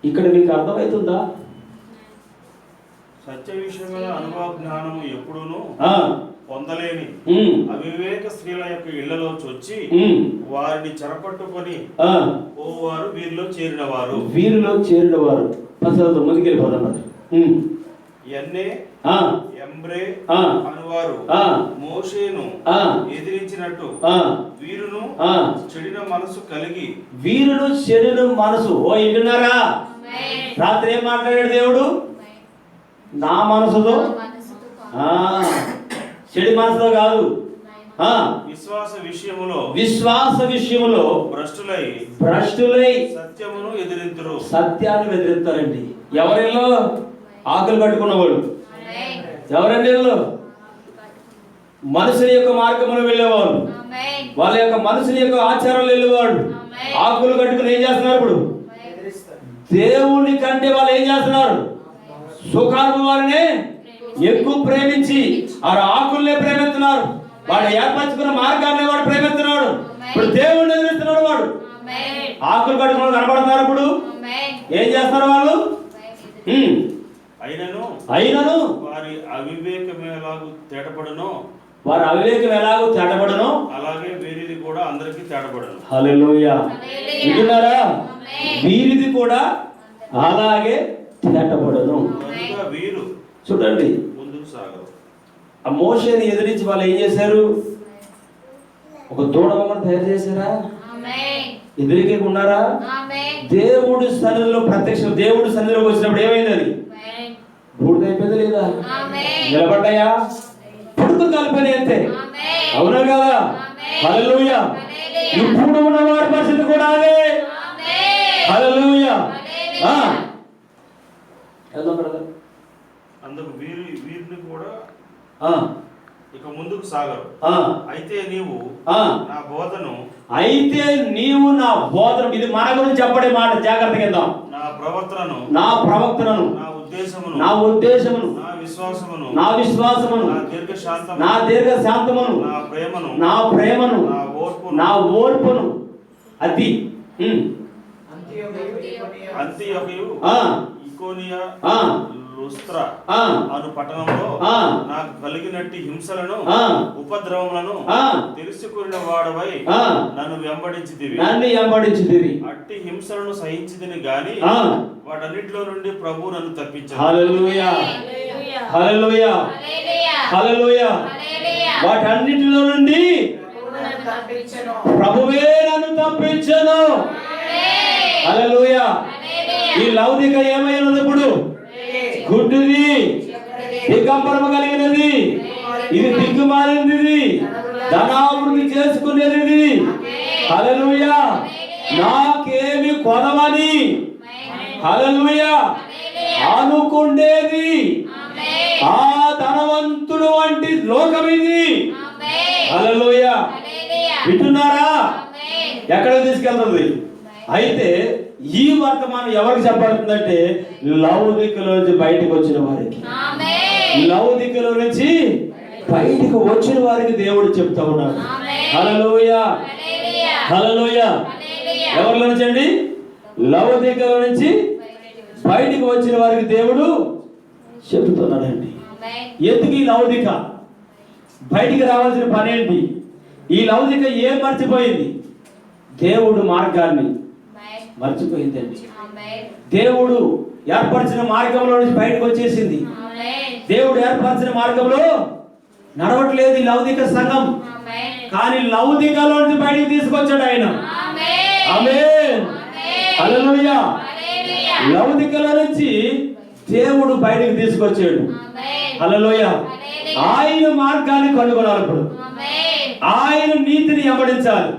ఇక్కడ మీకు అర్థమవుతుందా? సత్య విషయమైన అనుభవ జ్ఞానము ఎప్పుడును పొందలేని అవివేక స్త్రీల యొక్క ఇళ్లలో చొచ్చి వారిని చెరపట్టుకొని పోవారు వీరిలో చేరినవారు. ముందుకెళ్ళిపోదాం. ఎంబ్రే అనువారు మోషేను ఎదిరించినట్టు వీరును చెడిన మనసు కలిగి ఓ ఇంటున్నారా? రాత్రి ఏం మాట్లాడాడు దేవుడు? నా మనసుతో, చెడి మనసుతో కాదు, విశ్వాస విషయములో భ్రష్టులై సత్యాన్ని ఎదిరిస్తారండి. ఎవరిలో? ఆకులు కట్టుకున్నవాడు. ఎవరండి? మనుషుల యొక్క మార్గంలో వెళ్ళేవాడు, వాళ్ళ యొక్క మనుషుల యొక్క ఆచారాలు వెళ్ళేవాడు. ఆకులు కట్టుకుని ఏం చేస్తున్నారు ఇప్పుడు? దేవుని కంటే వాళ్ళు ఏం చేస్తున్నారు? సుఖానుభవాలనే ఎక్కువ ప్రేమించి ఆ ఆకుల్నే ప్రేమిస్తున్నారు. వాడు ఏర్పరచుకున్న మార్గాన్ని వాడు ప్రేమిస్తున్నాడు. ఇప్పుడు దేవుడిని ఎదురుస్తున్నాడు వాడు. ఆకులు కట్టుకుని కనబడుతున్నారు. ఇప్పుడు ఏం చేస్తున్నారు వాళ్ళు? అయినను వారి అవివేకం ఎలాగూ తేటపడును అలాగే వీరిది కూడా అందరికీ తేటపడును. హల్లెలూయా. వింటున్నారా? వీరిది కూడా అలాగే తేటపడును. వీరు చూడండి, ముందుకు సాగరు. ఆ మోషేని ఎదిరించి వాళ్ళు ఏం చేశారు? ఒక దూడబొమ్మను తయారు చేశారా? ఎదురికే ఉన్నారా? దేవుడి సన్నిధిలో దేవుడి సన్నిధిలోకి వచ్చినప్పుడు ఏమైంది? అది బూడిద అయిపోయింది లేదా? నిలబడ్డాయా? పుడుతు కలిపని అంతే. అవునా కదా? హల్లెలూయా. ఇప్పుడు ఉన్న వారి పరిస్థితి కూడా అదే. హల్లెలూయా. అందుకు వీరిని కూడా ఇక ముందుకు సాగరు. అయితే నీవు నా బోధను ఇది మన గురించి చెప్పడే మాట. జాగ్రత్తగా నా ప్రవర్తనను ఉద్దేశమును నా ఉద్దేశమును నా విశ్వాసమును నా విశ్వాసమును నా దీర్ఘశాంతమును నా దీర్ఘశాంతమును నా ప్రేమను నా ప్రేమను నా ఓర్పును నా ఓర్పును అది అంతియొకయు ఆ ఇకోనియ ఆ లుస్త్రా ఆ అను పట్టణంలో ఆ నాకు కలిగినట్టి హింసలను ఆ ఉపద్రవములను ఆ తెలుసుకున్న వాడవై ఆ నన్ను వెంబడించితివి. నన్ను వెంబడించితివి. అట్టి హింసలను సహించితిని గాని ఆ వాటన్నిటిలో నుండి ప్రభు నన్ను తప్పించాడు. హల్లెలూయా హల్లెలూయా హల్లెలూయా. వాటన్నిటిలో నుండి ప్రభువే నన్ను తప్పించను. హల్లెలూయా. ఈ లౌకిక ఏమైనది ఇప్పుడు? గుడ్డిది, దిగంబరము కలిగినది, ఇది దిక్కుమాలినది, ధనాభివృద్ధి చేసుకునేది. హల్లెలూయా. నాకేమి కొదవని హల్లెలూయా అనుకుండేది ఆ ధనవంతుడు వంటి లోకం ఇది. హల్లెలూయా. వింటున్నారా? ఎక్కడ తీసుకెళ్తుంది? అయితే ఈ వర్తమానం ఎవరికి చెప్పబడుతుందంటే లౌకికలో నుంచి బయటకు వచ్చిన వారికి. లౌకికలో నుంచి బయటకు వచ్చిన వారికి దేవుడు చెప్తా ఉన్నాడు. హల్లెలూయా హల్లెలూయా. ఎవరిలో నుంచి అండి? లౌకికలో నుంచి బయటకు వచ్చిన వారికి దేవుడు చెప్తున్నాడండి. ఎందుకు ఈ లౌకిక బయటికి రావాల్సిన పని ఏంటి? ఈ లౌకిక ఏం మర్చిపోయింది? దేవుడు మార్గాన్ని మర్చిపోయిందండి. దేవుడు ఏర్పరిచిన మార్గంలో నుంచి బయటకు వచ్చేసింది. దేవుడు ఏర్పరిచిన మార్గంలో నడవట్లేదు ఈ లౌకిక సంఘం. కానీ లౌకికలో నుంచి బయటకు తీసుకొచ్చాడు ఆయన. ఆమేన్ హల్లెలూయా. లౌకికలో నుంచి దేవుడు బయటకు తీసుకొచ్చాడు. హల్లెలూయా. ఆయన మార్గాన్ని కనుగొనాలి. ఇప్పుడు ఆయన నీతిని వెంబడించాలి.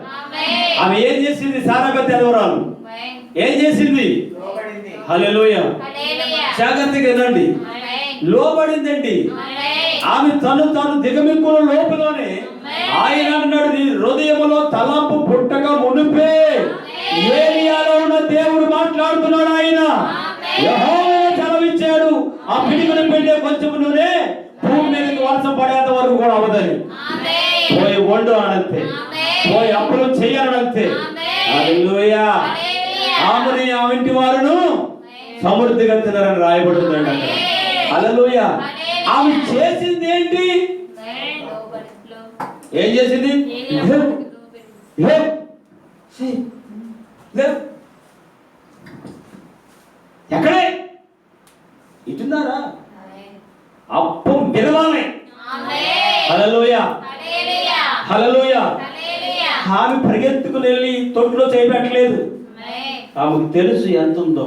ఆమె ఏం చేసింది? సారాగతి ఎదవరాలు ఏం చేసింది? హల్లెలూయా. జాగ్రత్తగా వినండి. లోబడిందండి. ఆమె తను దిగమింగుల లోపలనే ఆయన అన్నాడు, నీ హృదయములో తలంపు పుట్టక మునిపే ఏలియాలో ఉన్న దేవుడు మాట్లాడుతున్నాడు. ఆయన యెహోవా సెలవిచ్చాడు, ఆ పిడికిని పెట్టే కొంచెం నూనె భూమి మీదకి వర్షం పడేంత వరకు కూడా అవదని. పోయి వండు అనంతే, పోయి అప్పులు చెయ్యాలంతే. హల్లెలూయా. ఆమెని ఆ ఇంటి వారును సమృద్ధిగా తిన్నారని రాయబడుతుందండి అక్కడ. హల్లెలూయా. ఆమె చేసింది ఏంటి? ఏం చేసింది? ఎక్కడే ఇటున్నారా? అప్పం విరవాలి. హల్లెలూయా హల్లెలూయా. ఆమె పరిగెత్తుకుని వెళ్ళి తొట్టులో చేయబెట్టలేదు. ఆమెకు తెలుసు ఎంత ఉందో.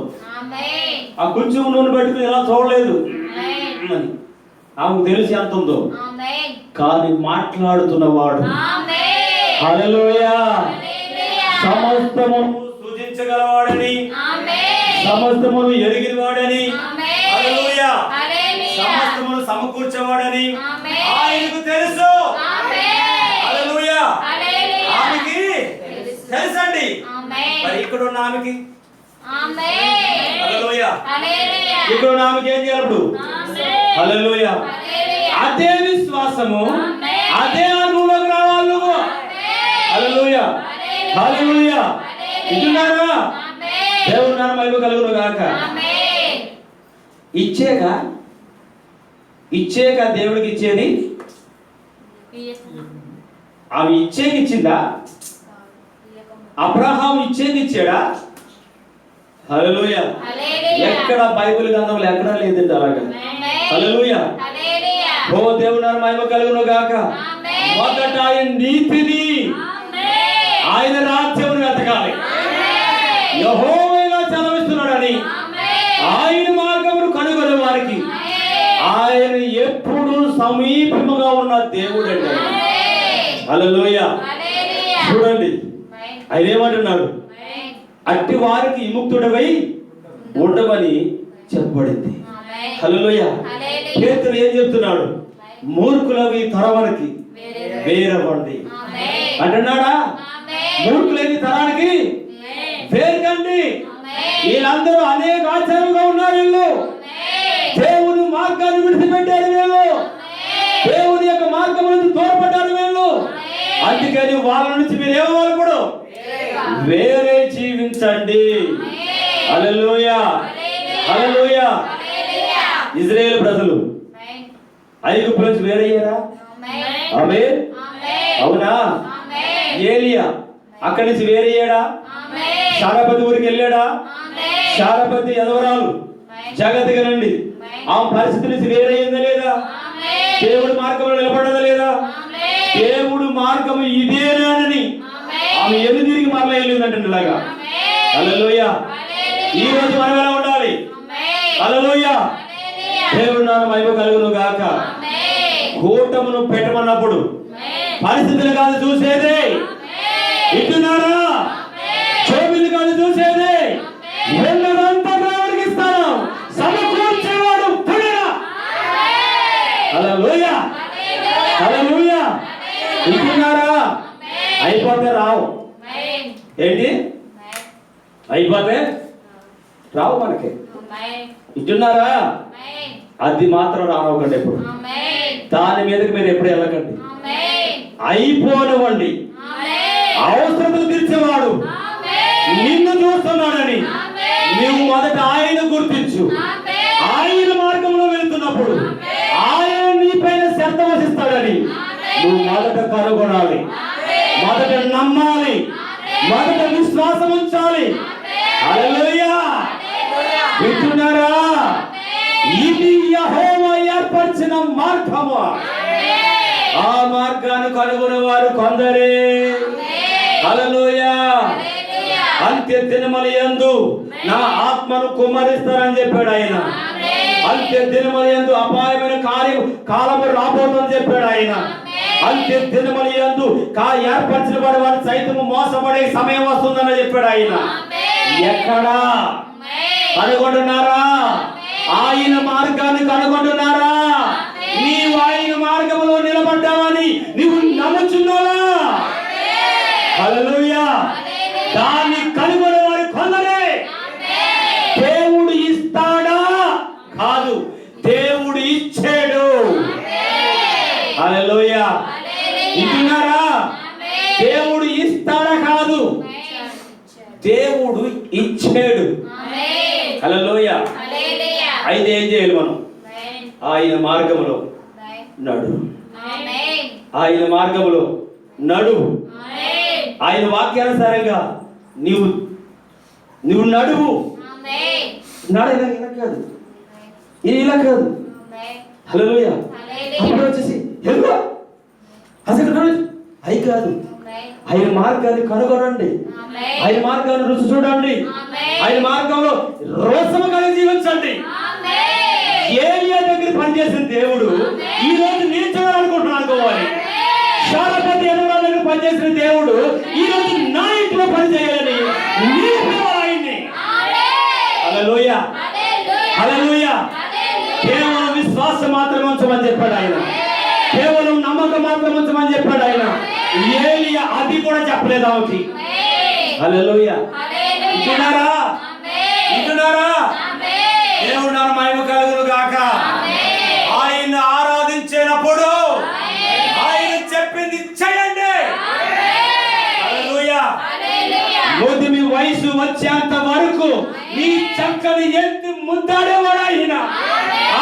ఆ కొంచెం నూనె పెట్టుకుని ఎలా చూడలేదు అని ఆమెకు తెలుసు ఎంత ఉందో. కానీ మాట్లాడుతున్నవాడు హల్లెలూయా సమస్తమును సూచించగలవాడని, సమస్తమును ఎరిగినవాడని, హల్లెలూయా సమస్తమును సమకూర్చేవాడని ఆయనకు తెలుసు. హల్లెలూయా. ఆమెకి తెలుసండి. మరి ఇక్కడ ఉన్న ఆమెకి హల్లెలూయా. ఇక్కడ ఉన్న ఆమెకి ఏం చేయాలి? హల్లెలూయా. అదే విశ్వాసము, అదే అనుభవంలోకి రావాలి నువ్వు. హల్లెలూయా హల్లెలూయా. ఇటున్నారా? దేవుని నామం మహిమ కలుగును గాక. ఇచ్చేక దేవుడికి ఇచ్చేది. ఆమె ఇచ్చేకి ఇచ్చిందా? అబ్రహాం ఇచ్చేకి ఇచ్చాడా? హల్లెలూయా. ఎక్కడ బైబిల్ గ్రంథంలో ఎక్కడా లేదండి అలాగా. హల్లెలూయా. ఓ దేవుని నామం మహిమ కలుగును గాక. మొదట ఆయన నీతిని, ఆయన రాజ్యమును వెతకాలి. యెహోవా సెలవిస్తున్నాడని ఆయన మార్గమును కనుగొనే వారికి ఆయన ఎప్పుడు సమీపముగా ఉన్న దేవుడు అండి. హల్లెలూయా. చూడండి ఆయన ఏమంటున్నాడు? అట్టి వారికి విముక్తుడవై ఉండమని చెప్పబడింది. హల్లెలూయా. పేతురు ఏం చెప్తున్నాడు? మూర్ఖులవి తరవనికి వేరవండి అంటున్నాడా? మూర్ఖులేని తరానికి వేరుకండి. వీళ్ళందరూ అనేక ఆచారంగా ఉన్నారు. వీళ్ళు అందుకని వాళ్ళ నుంచి మీరు ఏమవ్వాలి? వేరే జీవించండి. హల్లెలూయా, హల్లెలూయా. ఇజ్రాయేల్ ప్రజలు ఐగుప్తు నుంచి వేరయ్యారా? ఆమేన్. అవునా? ఏలియా అక్కడి నుంచి వేరయ్యాడా? శారపతి ఊరికి వెళ్ళాడా? శారపతి ఎదవరాలు జగతిగనండి ఆమె పరిస్థితి నుంచి వేరయ్యిందా లేదా? దేవుడి మార్గంలో నిలబడదా లేదా? దేవుడు మార్గం ఇదేనానని ఆమె ఎన్ని తిరిగి మరలా వెళ్ళిందంటే ఇలాగా. హల్లెలూయా. ఈ రోజు మనం ఎలా ఉండాలి? హల్లెలూయా. దేవుడు నామమున మహిమ కలుగును గాక. కూటమును పెట్టమన్నప్పుడు పరిస్థితులు కాదు చూసేది, ఇస్తున్నారా? చోబిలు కాదు చూసేది, వెళ్ళదంతా దేవుడికి ఇస్తాను. సమకూర్చేవాడు పుడిరా. హల్లెలూయా, హల్లెలూయా. ఇస్తున్నారా? అయిపోతే రావు. ఏంటి? అయిపోతే రావు మనకి. ఇస్తున్నారా? అది మాత్రం రానవ్వకండి ఎప్పుడు. దాని మీదకి మీరు ఎప్పుడు వెళ్ళకండి. అయిపోనివ్వండి. అవసరతలు తీర్చేవాడు నిన్ను చూస్తున్నాడని నువ్వు మొదట ఆయన గుర్తించు. ఆయన మార్గంలో వెళ్తున్నప్పుడు ఆయన నీ పైన శ్రద్ధ వహిస్తాడని నువ్వు మొదట కనుగొనాలి, మొదట నమ్మాలి, మొదట విశ్వాసం ఉంచాలి. హల్లెలూయా. వింటున్నారా? ఇది యెహోవా ఏర్పరిచిన మార్గము. ఆ మార్గాన్ని కనుగొనే వారు కొందరే. హల్లెలూయా. అంత్య దినముల యందు నా ఆత్మను కుమ్మరిస్తానని చెప్పాడు ఆయన. అంత్య దినముల యందు అపాయమైన కాలము రాబోతుందని చెప్పాడు ఆయన. అంత్య దినముల యందు ఏర్పరిచిన వాడు సైతము మోసపడే సమయం వస్తుందని చెప్పాడు ఆయన. ఎక్కడా కనుగొంటున్నారా? ఆయన మార్గాన్ని కనుగొంటున్నారా? నీవు ఆయన మార్గంలో నిలబడ్డావని నీవు నమ్ముచున్నావా? హల్లెలూయా. దాన్ని కనుగొనే వారు కొందరే. దేవుడు ఇస్తాడా? కాదు, దేవుడు ఇచ్చాడు. హల్లెలూయా. ఇస్తున్నారా? దేవుడు ఇస్తాడా? కాదు, దేవుడు ఇచ్చాడు. హల్లెలూయా. అయితే ఏం చేయాలి మనం? ఆయన మార్గంలో నడు. ఆయన మార్గంలో నడు. ఆయన వాక్యానుసారంగా నువ్వు నడువు. నడ ఇలా కాదు, ఇలా కాదు. హల్లెలూయా. అప్పుడు వచ్చేసి అసలు అయి కాదు. ఆయన మార్గాన్ని కనుగొనండి, ఆయన మార్గాన్ని రుచి చూడండి, ఆయన మార్గంలో రోషము కలిగి జీవించండి. ఏలియా దగ్గర పనిచేసిన దేవుడు ఈ రోజు నేను చూడాలనుకుంటున్నాను అనుకోవాలి. శారపతి ఎదవరాల దగ్గర పనిచేసిన దేవుడు ఈ రోజు నా ఇంట్లో పనిచేయాలని ఆయన్ని. హల్లెలూయా, హల్లెలూయా. కేవలం విశ్వాసం మాత్రమే ఉంచమని చెప్పాడు ఆయన. కేవలం నమ్మకం మాత్రం ఉంచమని చెప్పాడు ఆయన. ఏలియా అది కూడా చెప్పలేదు ఆమెకి. హల్లెలూయా. వింటున్నారా? వింటున్నారా? దేవుడు నా మహిమ కలుగును గాక. ఆయన ఆరాధించేటప్పుడు ఆయన చెప్పింది చేయండి. హల్లెలూయా. ముదిమి వయసు వచ్చేంత వరకు నీ చంకని ఎత్తి ముద్దాడేవాడు ఆయన.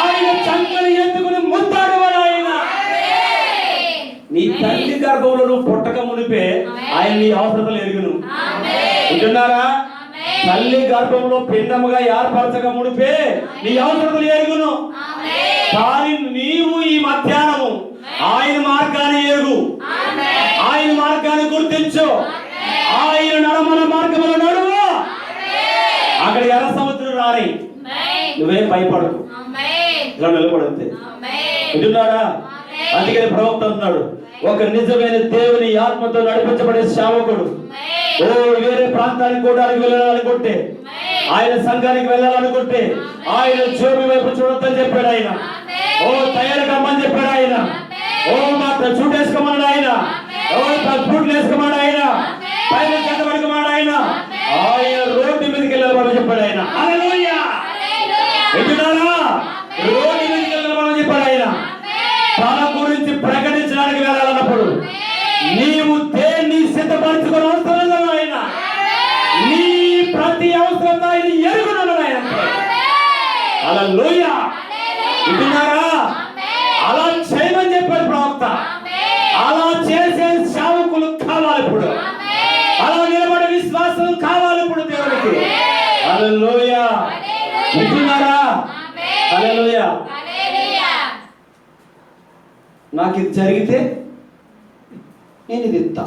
ఆయన చంకని ఎత్తుకుని ముద్దాడేవాడు ఆయన. నీ తల్లి గర్భంలో నువ్వు పుట్టక మునిపే ఆయన నీ అవసరతలు ఎరుగును. వింటున్నారా? తల్లి గర్భంలో పిండముగా ఏర్పరచక మునిపే నీ అవసరతలు ఎరుగును. కానీ నీవు ఈ మధ్యాహ్నము ఆయన మార్గాన్ని ఎరుగు, ఆయన మార్గాన్ని గుర్తించు, ఆయన నడమన మార్గంలో నడువు. అక్కడ ఎర్ర సముద్రం రాని నువ్వేం భయపడకు, ఇలా నిలబడంతే. వింటున్నారా? అందుకని ప్రవక్త అంటున్నాడు, ఒక నిజమైన దేవుని ఆత్మతో నడిపించబడే సేవకుడు వేరే ప్రాంతానికి కూడా వెళ్ళాలనుకుంటే, ఆయన సంఘానికి వెళ్ళాలనుకుంటే ఆయన జోబి వైపు చూడొద్దని చెప్పాడు ఆయన. తయారు కమ్మని చెప్పాడు ఆయన. మాత్రం షూట్ వేసుకోమన్నాడు ఆయన. బూట్లు వేసుకోమన్నాడు ఆయన. పైన చెత్త పడుకోమన్నాడు ఆయన. ఆయన రోడ్డు మీదకి వెళ్ళాలని చెప్పాడు ఆయన. హల్లెలూయా. వింటున్నారా? రోడ్డు మీదకి వెళ్ళాలని చెప్పాడు ఆయన. తన గురించి ప్రకటించడానికి వెళ్ళాలన్నప్పుడు నీవు హల్లెలూయా. వింటున్నారా? అలా చేయమని చెప్పాడు ప్రవక్త. అలా చేసే సేవకులు కావాలి ఇప్పుడు. అలా నిలబడే విశ్వాసం కావాలి ఇప్పుడు దేవునికి. హల్లెలూయా. వింటున్నారా? హల్లెలూయా. నాకు ఇది జరిగితే నేను ఇది ఇస్తా,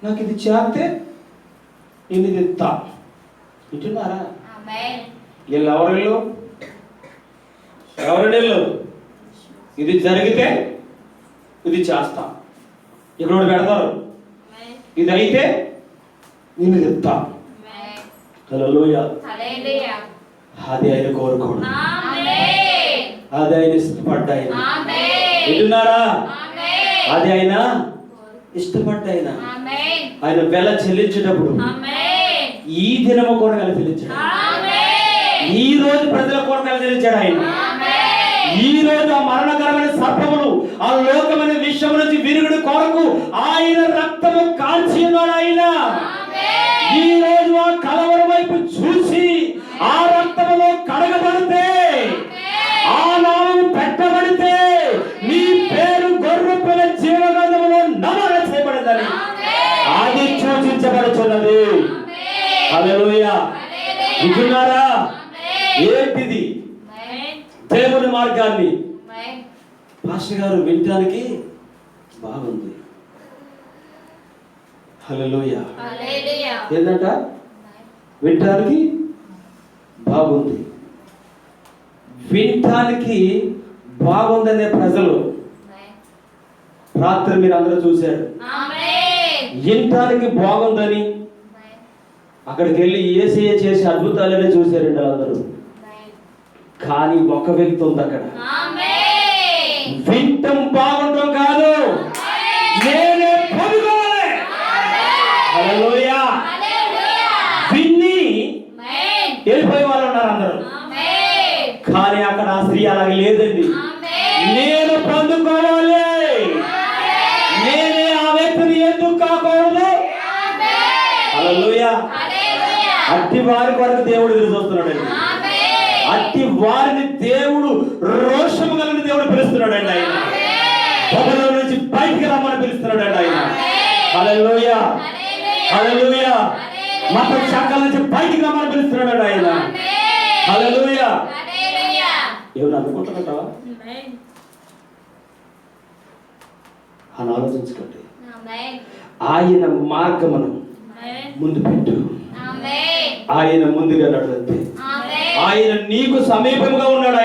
నాకు ఇది చేస్తే నేను ఇది ఇస్తా. వింటున్నారా? వీళ్ళు ఎవరు ఇది జరిగితే ఇది చేస్తా, ఇక్కడ పెడతారు, ఇది అయితే నేను ఇది ఇస్తా. హల్లెలూయా. అది ఆయన కోరుకోడు, అది ఆయన ఇష్టపడ్డ ఆయన. వింటున్నారా? అది ఆయన ఇష్టపడ్డ ఆయన. ఆయన వెల చెల్లించేటప్పుడు ఈ దినము కూడా వెల చెల్లించాడు. ఈ రోజు ప్రజల కూడా వెల చెల్లించాడు ఆయన. ఈ రోజు ఆ మరణకరమైన సర్పములు, ఆ లోకమైన విషయం నుంచి విరుగుడు కొరకు ఆయన రక్తము కాల్చి ఉన్నాడు ఆయన. ఈ రోజు ఆ కలవరం వైపు చూసి ఆ రక్తములో కడగబడితే, ఆ నామము పెట్టబడితే నీ పేరు గొర్రెపిల్ల జీవగ్రంథములో నమోదు చేయబడిందని అది సూచించబడుతున్నది. హల్లెలూయా. వింటున్నారా? ఏంటిది? దేవుని మార్గాన్ని పాస్టర్ గారు వినడానికి బాగుంది. హల్లెలూయా. ఏంటంట? వినటానికి బాగుంది. వినటానికి బాగుందనే ప్రజలు రాత్రి మీరు అందరూ చూశారు. వినటానికి బాగుందని అక్కడికి వెళ్ళి యేసయ్య చేసే అద్భుతాలనే చూశారండి అందరూ. కానీ ఒక వ్యక్తి ఉంది అక్కడ. వింటం బాగుండడం కాదు, నేనే పొందుకోవాలి. హల్లెలూయా. విన్ని వెళ్ళిపోయే వాళ్ళు ఉన్నారు అందరూ. కానీ అక్కడ ఆ స్త్రీ అలాగే లేదండి. నేను పొందుకోవాలి, నేనే ఆ వ్యక్తిని ఎందుకు కాకూడదు. హల్లెలూయా. అట్టి వారి కొరకు దేవుడు ఎదురు చూస్తున్నాడండి. అట్టి వారిని దేవుడు రోషము కలిగిన దేవుడు పిలుస్తున్నాడండి. ఆయన పొగలో నుంచి బయటికి రమ్మని పిలుస్తున్నాడండి ఆయన. హల్లెలూయా. హల్లెలూయా. మత శాఖల నుంచి బయటికి రమ్మని పిలుస్తున్నాడండి ఆయన. హల్లెలూయా. ఏమన్నా అనుకుంటున్నావా అని ఆలోచించుకోండి. ఆయన మార్గమును ముందు పెట్టు. ఆయన ముందుగా నడువంతే. ఆయన నీకు సమీపంగా ఉన్నాడు.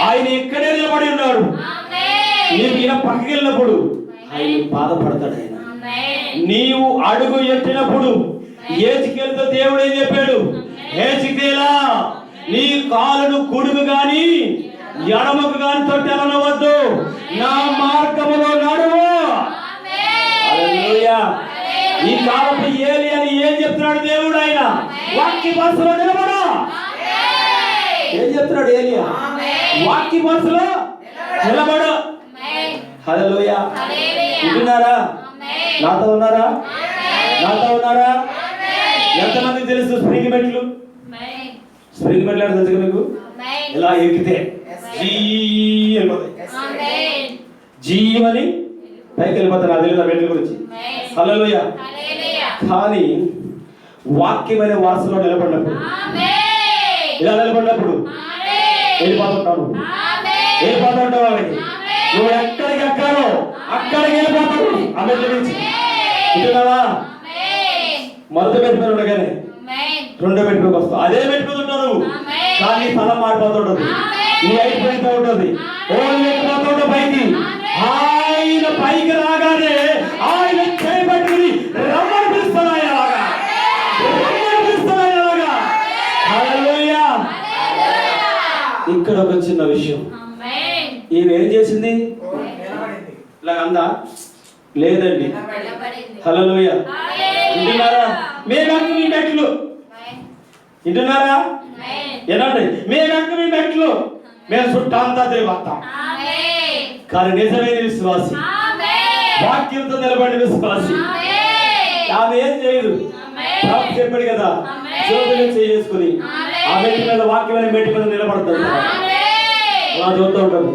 ఆయన ఇక్కడే నిలబడి ఉన్నాడు. నీకు ఇలా పక్కకి వెళ్ళినప్పుడు ఆయన బాధపడతాడు. ఆయన నీవు అడుగు ఎట్టినప్పుడు ఏజికేలుతో దేవుడు ఏం చెప్పాడు? ఏజికేలా, నీ కాలును కుడుగు గాని ఎడమకు గాని తొట్టెలనవద్దు, నా మార్గములో నడువు. హల్లెలూయా. ఈ కాలపు ఏలి అని ఏం చెప్తున్నాడు దేవుడు? ఆయన వాక్య భాషలో నిలబడు. ఏం చెప్తున్నాడు ఏలియా? వాక్య భాషలో నిలబడు. హల్లెలూయా. వింటున్నారా? నాతో ఉన్నారా? నాతో ఉన్నారా? ఎంతమంది తెలుసు స్ప్రింగ్ మెట్లు? స్ప్రింగ్ మెట్లు అంటే తెలుసు మీకు? ఇలా ఎక్కితే జీవని పైకి వెళ్ళిపోతారు. అది లేదా మెట్ల గురించి. హల్లెలూయా. కానీ వాక్యమైన వాసలో నిలబడినప్పుడు, ఇలా నిలబడినప్పుడు వెళ్ళిపోతుంటావు. వెళ్ళిపోతుంటావు. వాళ్ళకి నువ్వు ఎక్కడికి ఎక్కాలో అక్కడికి వెళ్ళిపోతావు. ఆ మెట్ల నుంచి వింటున్నావా? మొదటి మెట్టు మీద ఉండగానే రెండో మెట్టు మీద వస్తావు. అదే మెట్టు మీద ఉంటావు. కానీ స్థలం మారిపోతుంటది. నీ అయిపోయితే ఉంటుంది. ఎక్కిపోతుంటావు పైకి. ఆయన పైకి రాగానే ఆయన చేయబట్టుకుని రమ్మని పిలుస్తాడు. ఆయన అలాగా రమ్మని పిలుస్తాడు. ఆయన అలాగా. హల్లెలూయా. ఇక్కడ ఒక చిన్న విషయం. ఈమె ఏం చేసింది? ఇలా అందా? లేదండి. హల్లెలూయా. వింటున్నారా? మేమెక్కు మీ మెట్లు. వింటున్నారా? ఏనండి? మేమెక్కు మీ మెట్లు. మేము చుట్టంతా తిరిగి వస్తాం. కానీ నిజమైన విశ్వాసి, వాక్యంతో నిలబడిన విశ్వాసి, ఆమె ఏం చేయదు. చెప్పాడు కదా, జోబులు చేసుకుని ఆ మెట్టు మీద వాక్యం అనే మెట్టు మీద నిలబడుతుంది. అలా చూస్తూ ఉంటుంది.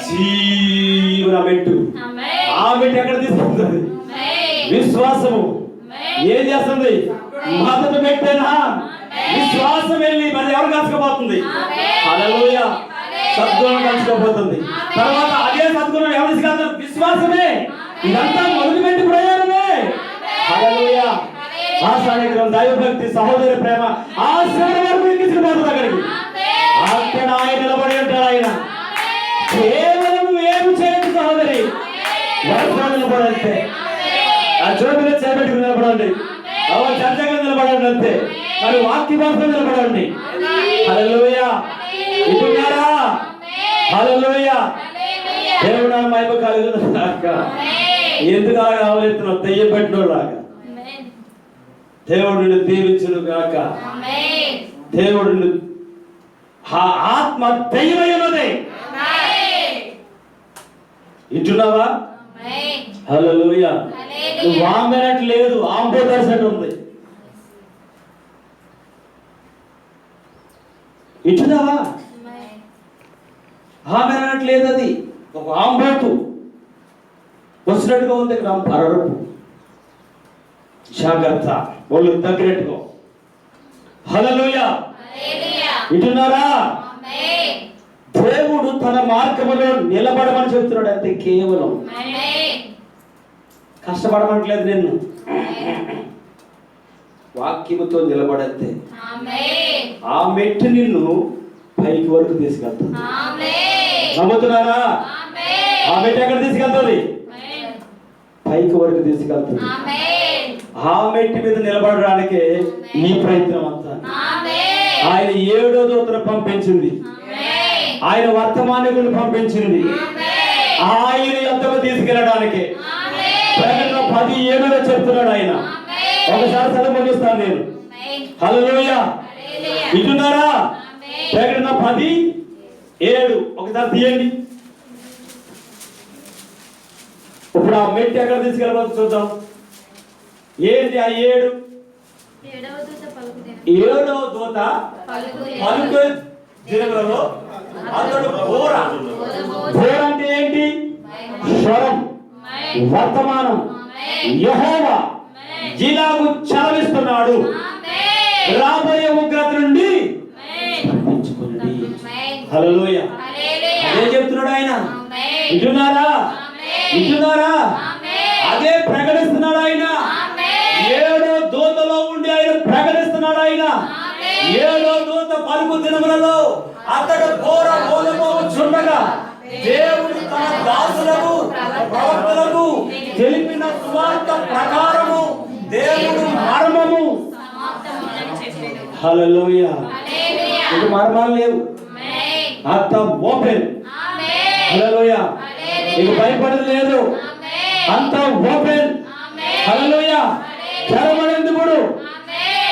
జీవన మెట్టు. ఆ మెట్టు ఎక్కడ తీసుకుంటుంది? విశ్వాసము ఏం చేస్తుంది? మొదటి మెట్టేనా? విశ్వాసం వెళ్ళి మరి ఎవరు కలుసుకోబోతుంది? హల్లెలూయా. సద్గుణం కలుసుకోబోతుంది. తర్వాత అదే సద్గుణం ఎవరు తీసుకెళ్తారు? విశ్వాసమే. ఇదంతా మొదటి మెట్టు ప్రయాణమే. హల్లెలూయా. ఆశ్రయం, దైవభక్తి, సహోదరి ప్రేమ ఆశ్రయం వరకు ఎక్కించుకుపోతుంది అక్కడికి. అక్కడ ఆయన నిలబడి ఉంటాడు. ఆయన కేవలం ఏమి చేయదు సహోదరి, వర్షం నిలబడంతే, ఆ చోటులో చేపెట్టుకుని నిలబడండి, చర్చగా నిలబడండి అంతే. మరి వాక్య భాషలో నిలబడండి. హల్లెలూయా. ఇటున్నారా? హల్లెలూయా. దేవుడు మహిమ కలుగునుగాక. ఎందుకు అలా కావాలెత్తున్నావు? దెయ్యం పెట్టినోళ్ళలాగా. దేవుడు నిన్ను దీవించును గాక. దేవుడు ఆత్మ దెయ్యమై ఉన్నది. ఇంటున్నావా? హల్లెలూయా. నువ్వు ఆమెనట్టు లేదు, ఆంబోదర్శనం ఉంది. ఇంటున్నావా? ఆమెనట్టు లేదు, అది ఒక ఆంబోతు వచ్చినట్టుగా ఉంది. ఇక్కడ పరరపు జాగ్రత్త, వాళ్ళు దగ్గరట్టుకో. హల్లెలూయా. ఇంటున్నారా? దేవుడు తన మార్గములో నిలబడమని చెప్తున్నాడు అంతే. కేవలం కష్టపడమట్లేదు నిన్ను, వాక్యముతో నిలబడంతే. ఆ మెట్టు నిన్ను పైకి వరకు తీసుకెళ్తుంది. నమ్ముతున్నారా? ఆ మెట్టు ఎక్కడ తీసుకెళ్తుంది? పైకి వరకు తీసుకెళ్తుంది. ఆ మెట్టు మీద నిలబడడానికి నీ ప్రయత్నం అంతా. ఆయన 7వ దూతను పంపించింది, ఆయన వర్తమానికులు పంపించింది ఆయన ఎంతకు తీసుకెళ్ళడానికి. ప్రకటన 10:7 చెప్తున్నాడు ఆయన. ఒకసారి చదువు ముగిస్తాను నేను. హల్లెలూయా. వింటున్నారా? ప్రకటన 10:7 ఒకసారి తీయండి. ఇప్పుడు ఆ మెట్టు ఎక్కడ తీసుకెళ్ళబోతుంది చూద్దాం. ఏంటి ఆ 7? 7వ దూత పలుకు దినములలో అతడు బోర. బోర అంటే ఏంటి? స్వరం, వర్తమానం. యెహోవా ఇలాగు చలవిస్తున్నాడు, రాబోయే ఉగ్రత నుండి తప్పించుకోండి. హల్లెలూయా. అదే చెప్తున్నాడు ఆయన. వింటున్నారా? వింటున్నారా? అదే ప్రకటిస్తున్నాడు ఆయన. 7వ దూతలో ఉండి ఆయన ప్రకటిస్తున్నాడు ఆయన. 7వ దూత పలుకు దినములలో అతడు బోర బోలబోచుండగా దేవుడు తన దాసులకు ప్రవక్తలకు తెలిపిన సువార్త ప్రకారము దేవుడు మర్మము. హల్లెలూయా. ఇది మర్మాలు లేవు, అంత ఓపెన్. హల్లెలూయా. నీకు భయపడేది లేదు, అంత ఓపెన్. హల్లెలూయా. తెరవబడింది.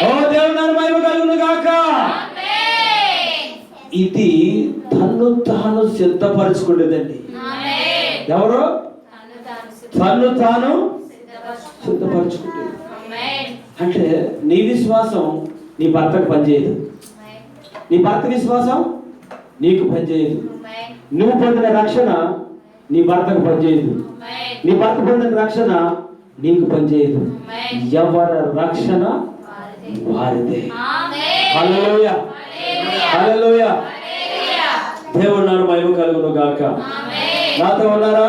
ఓ దేవుని నామమున మహిమ కలుగును గాక. ఇది తన్ను తాను సిద్ధపరచుకునేదండి. ఎవరు? తన్ను తాను సిద్ధపరచుకుంటుంది. అంటే నీ విశ్వాసం నీ భర్తకు పనిచేయదు, నీ భర్త విశ్వాసం నీకు పనిచేయదు. నువ్వు పొందిన రక్షణ నీ భర్తకు పనిచేయదు, నీ భర్త పొందిన రక్షణ నీకు పనిచేయదు. ఎవరి రక్షణ వారిదే. హల్లెలూయా. హల్లెలూయా. దేవుని నామమున మహిమ కలుగును గాక. నాతో ఉన్నారా?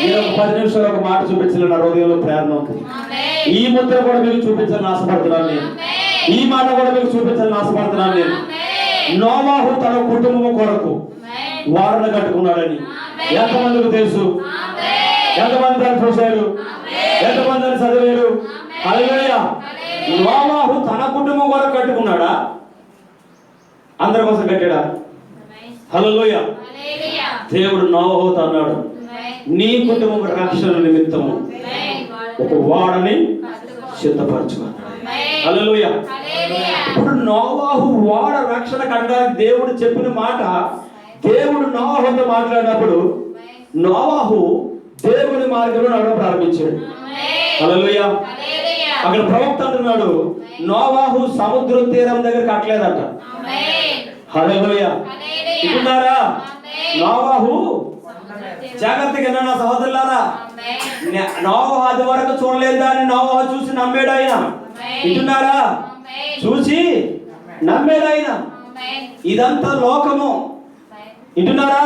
నేను ఒక 10 నిమిషాలు ఒక మాట చూపించాలని నా హృదయంలో ప్రేరణ ఉంది. ఈ ముద్ర కూడా మీకు చూపించాలని ఆశపడుతున్నాను నేను. ఈ మాట కూడా మీకు చూపించాలని ఆశపడుతున్నాను నేను. నోవాహు తన కుటుంబం కొరకు వారణ కట్టుకున్నాడని ఎంతమందికి తెలుసు? ఎంతమంది దాన్ని చూశారు? ఎంతమంది దాన్ని చదివారు? హల్లెలూయా. నోవాహు తన కుటుంబం కొరకు కట్టుకున్నాడా? అందరి కోసం కట్టాడా? హల్లెలూయా. దేవుడు నోవాహుతో అన్నాడు, నీ కుటుంబం రక్షణ నిమిత్తము ఒక వాడని సిద్ధపరచుకున్నాడు. హల్లెలూయా. ఇప్పుడు నోవాహు వాడ రక్షణ కట్టడానికి దేవుడు చెప్పిన మాట, దేవుడు నోవాహుతో మాట్లాడినప్పుడు నోవాహు దేవుని మార్గంలో నడవడం ప్రారంభించాడు. హల్లెలూయా. అక్కడ ప్రవక్త అంటున్నాడు, నోవాహు సముద్ర తీరం దగ్గర కట్టలేదట. హల్లెలూయా. వింటున్నారా? నోవాహు జాగ్రత్తగా వినండి నా సహోదరులారా. నోవాహు అది వరకు చూడలేదు దాన్ని నోవాహు చూసి నమ్మాడు ఆయన. వింటున్నారా? చూసి నమ్మాడు ఆయన. ఇదంతా లోకము. వింటున్నారా?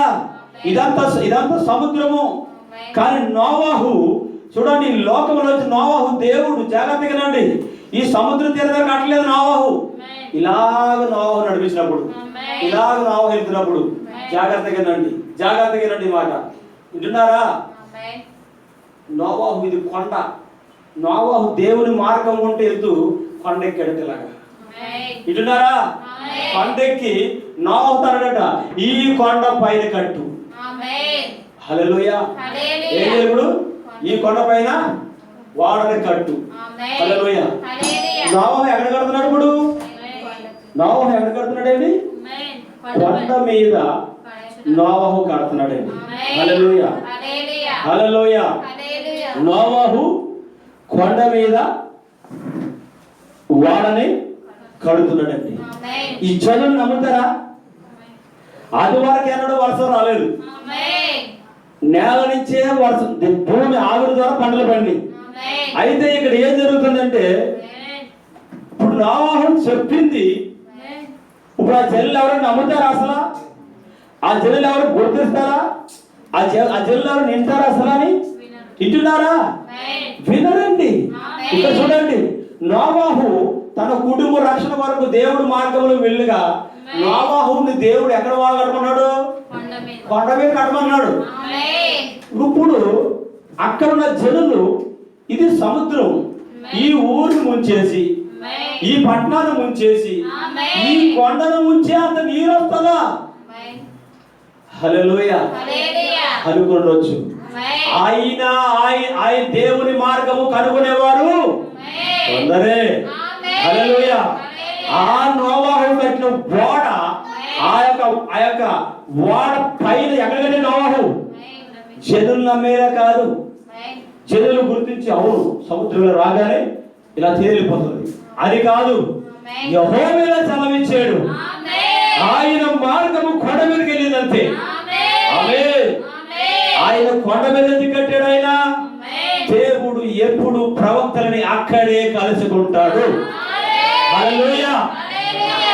ఇదంతా సముద్రము. కానీ నోవాహు చూడండి, లోకంలో నోవాహు దేవుడు జాగ్రత్తగా నండి ఈ సముద్ర తీరం దగ్గర కట్టలేదు నోవాహు. ఇలాగ నోవాహు నడిపించినప్పుడు, ఇలాగ నోవాహు వెళ్తున్నప్పుడు జాగ్రత్తగా నండి మాట. వింటున్నారా? నోవాహు ఇది కొండ. నోవాహు దేవుని మార్గం ఉంటే వెళ్తూ కొండెక్కాడు ఇలాగా. వింటున్నారా? కొండెక్కి నోవాహు తనడట, ఈ కొండ పైన కట్టు. హల్లెలూయా. ఏం ఇప్పుడు ఈ కొండ పైన వాడని కట్టు. హల్లెలూయా. నోవాహు ఎక్కడ కడుతున్నాడు ఇప్పుడు? నోవాహు ఎక్కడ కడుతున్నాడండి? కొండ మీద నోవాహు కడుతున్నాడండి. హల్లెలూయా. హల్లెలూయా. నోవాహు కొండ మీద వాడని కడుతున్నాడండి. ఈ చదువు నమ్ముతారా? అది వరకు ఎన్నడూ వర్షం రాలేదు. నేల నుంచే వర్షం, భూమి ఆవిరి ద్వారా పంటలు పండి. అయితే ఇక్కడ ఏం జరుగుతుందంటే, ఇప్పుడు నోవాహు చెప్పింది ఇప్పుడు ఆ జల్లు ఎవరు నమ్ముతారా? అసలు ఆ జల్లు ఎవరు గుర్తిస్తారా? ఆ జల్లు ఎవరు నింటారా అసలు అని? వింటున్నారా? వినరండి. ఇక్కడ చూడండి, నోవాహు తన కుటుంబ రక్షణ వరకు దేవుడు మార్గంలో వెళ్ళగా నోవాహుని దేవుడు ఎక్కడ కట్టమన్నాడు? కొండ మీద కట్టమన్నాడు. ఇప్పుడు అక్కడ ఉన్న జనులు ఇది సముద్రం, ఈ ఊరిని ముంచేసి, ఈ పట్టణాన్ని ముంచేసి, ఈ కొండను ముంచే అంత నీరు వస్తుందా? హల్లెలూయా అనుకోవచ్చు. ఆయన దేవుని మార్గము కనుగొనేవారు కొందరే. హల్లెలూయా. ఆ నోవాహు కట్టిన ఓడ, ఆ యొక్క ఓడ పైన ఎక్కడికంటే నోవాహు జనులు నమ్మేలా కాదు, జనులు గుర్తించి అవును సముద్రంలో రాగానే ఇలా తేలిపోతుంది అది కాదు. యెహోవా సెలవిచ్చాడు, ఆయన మార్గము కొండ మీదకి వెళ్ళిందంతే. ఆమేన్. ఆయన కొండ మీద ఎందుకు కట్టాడు? ఆయన దేవుడు ఎప్పుడు ప్రవక్తలని అక్కడే కలుసుకుంటాడు. హల్లెలూయా.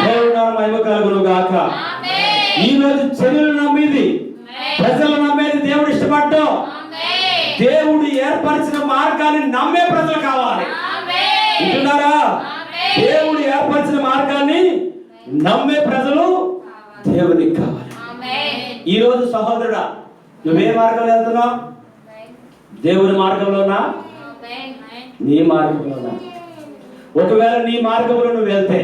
దేవుని నామమునకు మహిమ కలుగును గాక. ఈ రోజు జనులు నమ్మింది, ప్రజలు నమ్మేది దేవుడు ఇష్టపడ్డం. దేవుడు ఏర్పరిచిన మార్గాన్ని నమ్మే ప్రజలు కావాలి. వింటున్నారా? దేవుడు ఏర్పరిచిన మార్గాన్ని నమ్మే ప్రజలు దేవునికి కావాలి. ఈ రోజు సహోదరుడా, నువ్వే మార్గంలో వెళ్తున్నావు? దేవుని మార్గంలోనా, నీ మార్గంలోనా? ఒకవేళ నీ మార్గంలో నువ్వు వెళ్తే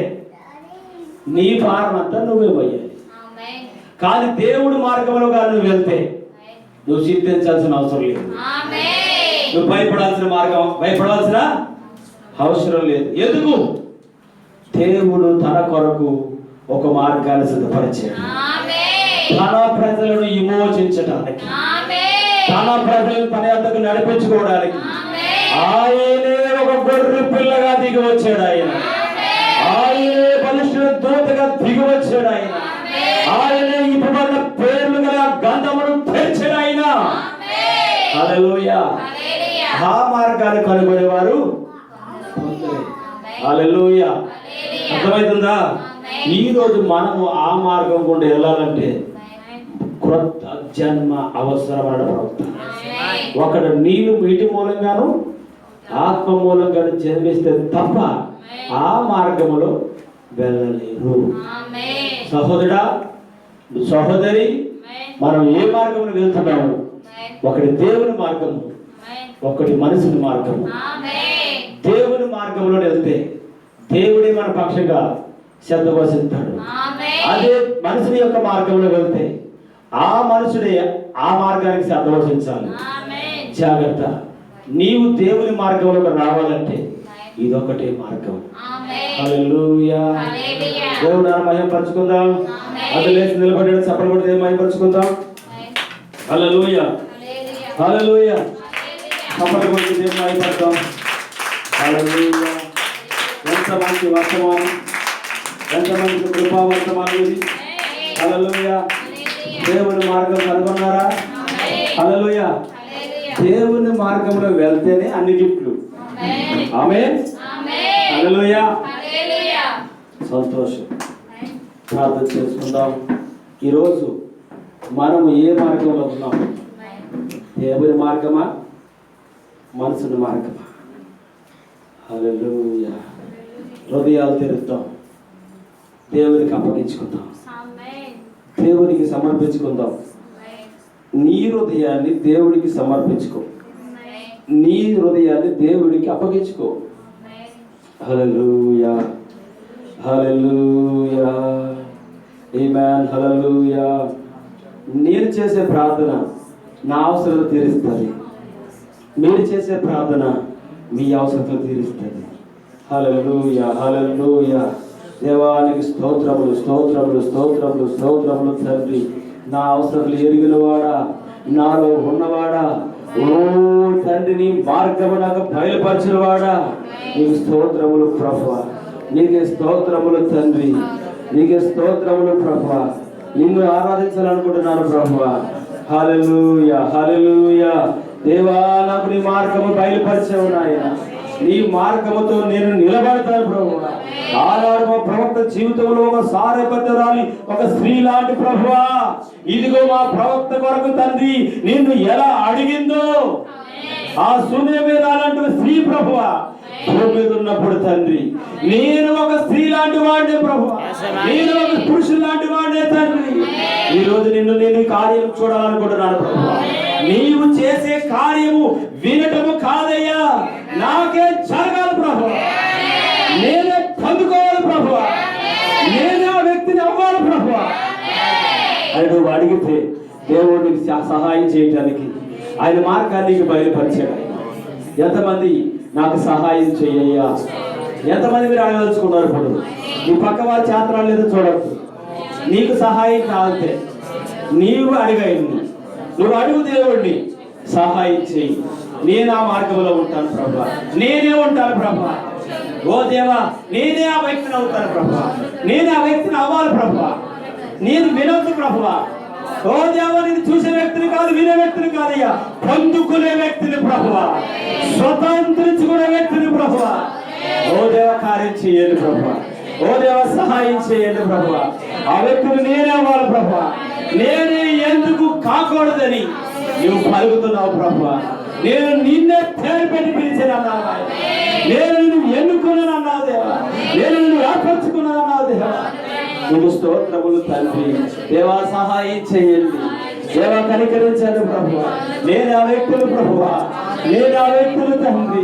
నీ భారం అంతా నువ్వే పోయాలి. కానీ దేవుడి మార్గంలో కానీ నువ్వు వెళ్తే నువ్వు చింతించాల్సిన అవసరం లేదు. నువ్వు భయపడాల్సిన అవసరం లేదు. ఎందుకు? దేవుడు తన కొరకు ఒక మార్గాన్ని సిద్ధపరిచాడు. తన ప్రజలను విమోచించడానికి, తన ప్రజలను తన యొద్దకు నడిపించుకోవడానికి ఆయనే ఒక గొర్రె పిల్లగా దిగి వచ్చాడు. ఆయనే బలిష్ఠుల దూతగా దిగి వచ్చాడు. ఆయనే ఇప్పుడున్న పేర్లు గల గంధమును తెరిచాడు. హల్లెలూయా. ఆ మార్గాన్ని కనుగొనేవారు. హల్లెలూయా. అర్థమవుతుందా? ఈ రోజు మనము ఆ మార్గం గుండా వెళ్ళాలంటే క్రొత్త జన్మ అవసరమైన ప్రవక్త. ఒకడు నీళ్ళు వీటి మూలంగాను ఆత్మ మూలంగాను జన్మిస్తే తప్ప ఆ మార్గములో వెళ్ళలేరు. సహోదరుడా, సహోదరి, మనం ఏ మార్గంలో వెళ్తున్నాము? ఒకటి దేవుని మార్గము, ఒకటి మనుషుని మార్గము. దేవుని మార్గంలో వెళ్తే దేవుడే మన పక్షంగా శ్రద్ధ వహిస్తాడు. అదే మనుషుని యొక్క మార్గంలో వెళ్తే ఆ మనుషుడే ఆ మార్గానికి శ్రద్ధ వహించాలి. జాగ్రత్త. నీవు దేవుని మార్గంలో రావాలంటే ఇదొకటే మార్గం. హల్లెలూయా. దేవుని నామమును మహిమపరచుకుందాం. అది లేచి నిలబడి చప్పట్లు కొట్టి దేవుని మహిమపరచుకుందాం. హల్లెలూయా. హల్లెలూయా. చప్పట్లు కొట్టి దేవుని మహిమపరచుకుందాం. హల్లెలూయా. ఎంత మంచి వర్తమానం, ఎంత మంచి కృపావర్తమానం ఇది. హల్లెలూయా. దేవుని మార్గం కనుగొన్నారా? హల్లెలూయా. దేవుని మార్గంలో వెళ్తేనే అన్ని గిఫ్ట్లు. ఆమేన్. హల్లెలూయా. సంతోషం. ప్రార్థన చేసుకుందాం. ఈరోజు మనం ఏ మార్గంలో ఉన్నాం? దేవుని మార్గమా, మనసుని మార్గమా? హల్లెలూయా. హృదయాలు తెరుద్దాం, దేవునికి అప్పగించుకుందాం, దేవునికి సమర్పించుకుందాం. నీ హృదయాన్ని దేవుడికి సమర్పించుకో, నీ హృదయాన్ని దేవుడికి అప్పగించుకో. హల్లెలూయా. హల్లెలూయా. ఆమేన్. హల్లెలూయా. నేను చేసే ప్రార్థన నా అవసరాలు తీరుస్తుంది, మీరు చేసే ప్రార్థన మీ అవసరాలు తీరుస్తుంది. హల్లెలూయా. హల్లెలూయా. దేవానికి స్తోత్రములు, స్తోత్రములు, స్తోత్రములు, స్తోత్రములు. తండ్రి, నా అవసరాలు ఎరిగినవాడా, నాలో ఉన్నవాడా, ఓ తండ్రి, నీ మార్గము నాకు బయలుపరిచినవాడా, నీకు స్తోత్రములు ప్రభువా, నీకే స్తోత్రములు తండ్రి, నీకే స్తోత్రములు ప్రభువా. నిన్ను ఆరాధించాలనుకుంటున్నాను ప్రభువా. హల్లెలూయా. హల్లెలూయా. దేవా, నాకు నీ మార్గము బయలుపరిచావు నాయన, నీ మార్గముతో నేను నిలబడతాను ప్రభువా. ఆనాడు మా ప్రవక్త జీవితంలో ఒక సారెపత్రాలి, ఒక స్త్రీ లాంటి ప్రభువా, ఇదిగో మా ప్రవక్త కొరకు తండ్రి నిన్ను ఎలా అడిగిందో, ఆ సునేమిరాలంటే స్త్రీ ప్రభువా భూమి మీద ఉన్నప్పుడు తండ్రి, నేను ఒక స్త్రీ లాంటి వాడినే ప్రభువా, నేను ఒక పురుషుడు లాంటి వాడినే తండ్రి. ఈ రోజు నిన్ను నేను కార్యం చూడాలనుకుంటున్నాను ప్రభువా. నీవు చేసే కార్యము వినటము కాదయ్యా, నాకే జరగాలి ప్రభువా, నేనే పొందుకోవాలి ప్రభువా, నేనే ఆ వ్యక్తిని అవ్వాలి ప్రభువా అని నువ్వు అడిగితే దేవుడికి సహాయం చేయటానికి ఆయన మార్గానికి బయలుపరిచాడు. ఎంతమంది నాకు సహాయం చెయ్యయ్యా? ఎంతమంది మీరు అడగదలుచుకున్నారు? ఇప్పుడు నీ పక్క వాళ్ళ చేతనాలు లేదో చూడద్దు, నీకు సహాయం కావాలంటే నీవు అడిగాయండి, నువ్వు అడుగు దేవుడిని సహాయం చెయ్యి. నేను ఆ మార్గంలో ఉంటాను ప్రభా, నేనే ఉంటాను ప్రభా. ఓ దేవా, నేనే ఆ వ్యక్తిని అవుతాను ప్రభా, నేను ఆ వ్యక్తిని అవ్వాలి ప్రభా, నేను వినొద్దు ప్రభా. ఓ దేవా, నేను చూసే వ్యక్తిని కాదు, వినే వ్యక్తిని కాదయ్యా, పొందుకునే వ్యక్తిని ప్రభువా, స్వతంత్రించుకునే వ్యక్తిని ప్రభువా. ఓ దేవ, కార్యం చేయండి ప్రభువా, ఓ దేవ, సహాయం చేయండి ప్రభువా. ఆ వ్యక్తిని నేనే అవ్వాలి ప్రభువా, నేనే ఎందుకు కాకూడదని నువ్వు పలుకుతున్నావు ప్రభువా. నేను నిన్నే పేరు పెట్టి పిలిచానన్నావా, నేను నిన్ను ఎన్నుకున్నాను అన్నావు దేవా, నేను నిన్ను ఏర్పరచుకున్నాను అన్నావు దేవా. నువ్వు స్తోత్రములు తండ్రి. దేవా, సహాయం చేయండి దేవా, కనికరించండి ప్రభువా. నేను ఆ వ్యక్తులు ప్రభువా, నేను ఆ వ్యక్తులు తండ్రి.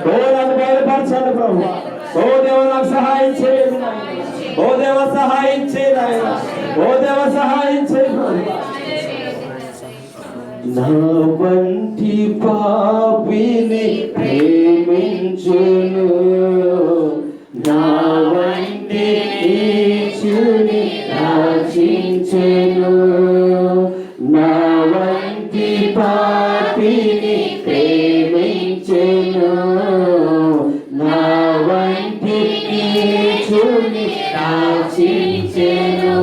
ఓ నాకు బయలుపరచండి ప్రభువా. ఓ దేవ, నాకు సహాయం చేయండి నాయన. ఓ దేవ, సహాయం చేయండి నాయన. ఓ దేవ, సహాయం చేయండి ప్రభువా. నా వంటి పాపిని ప్రేమించును, నా వంటి నీచుని రక్షించును, నా వంటి పాపిని ప్రేమించును, నా వంటి నీచుని రక్షించును.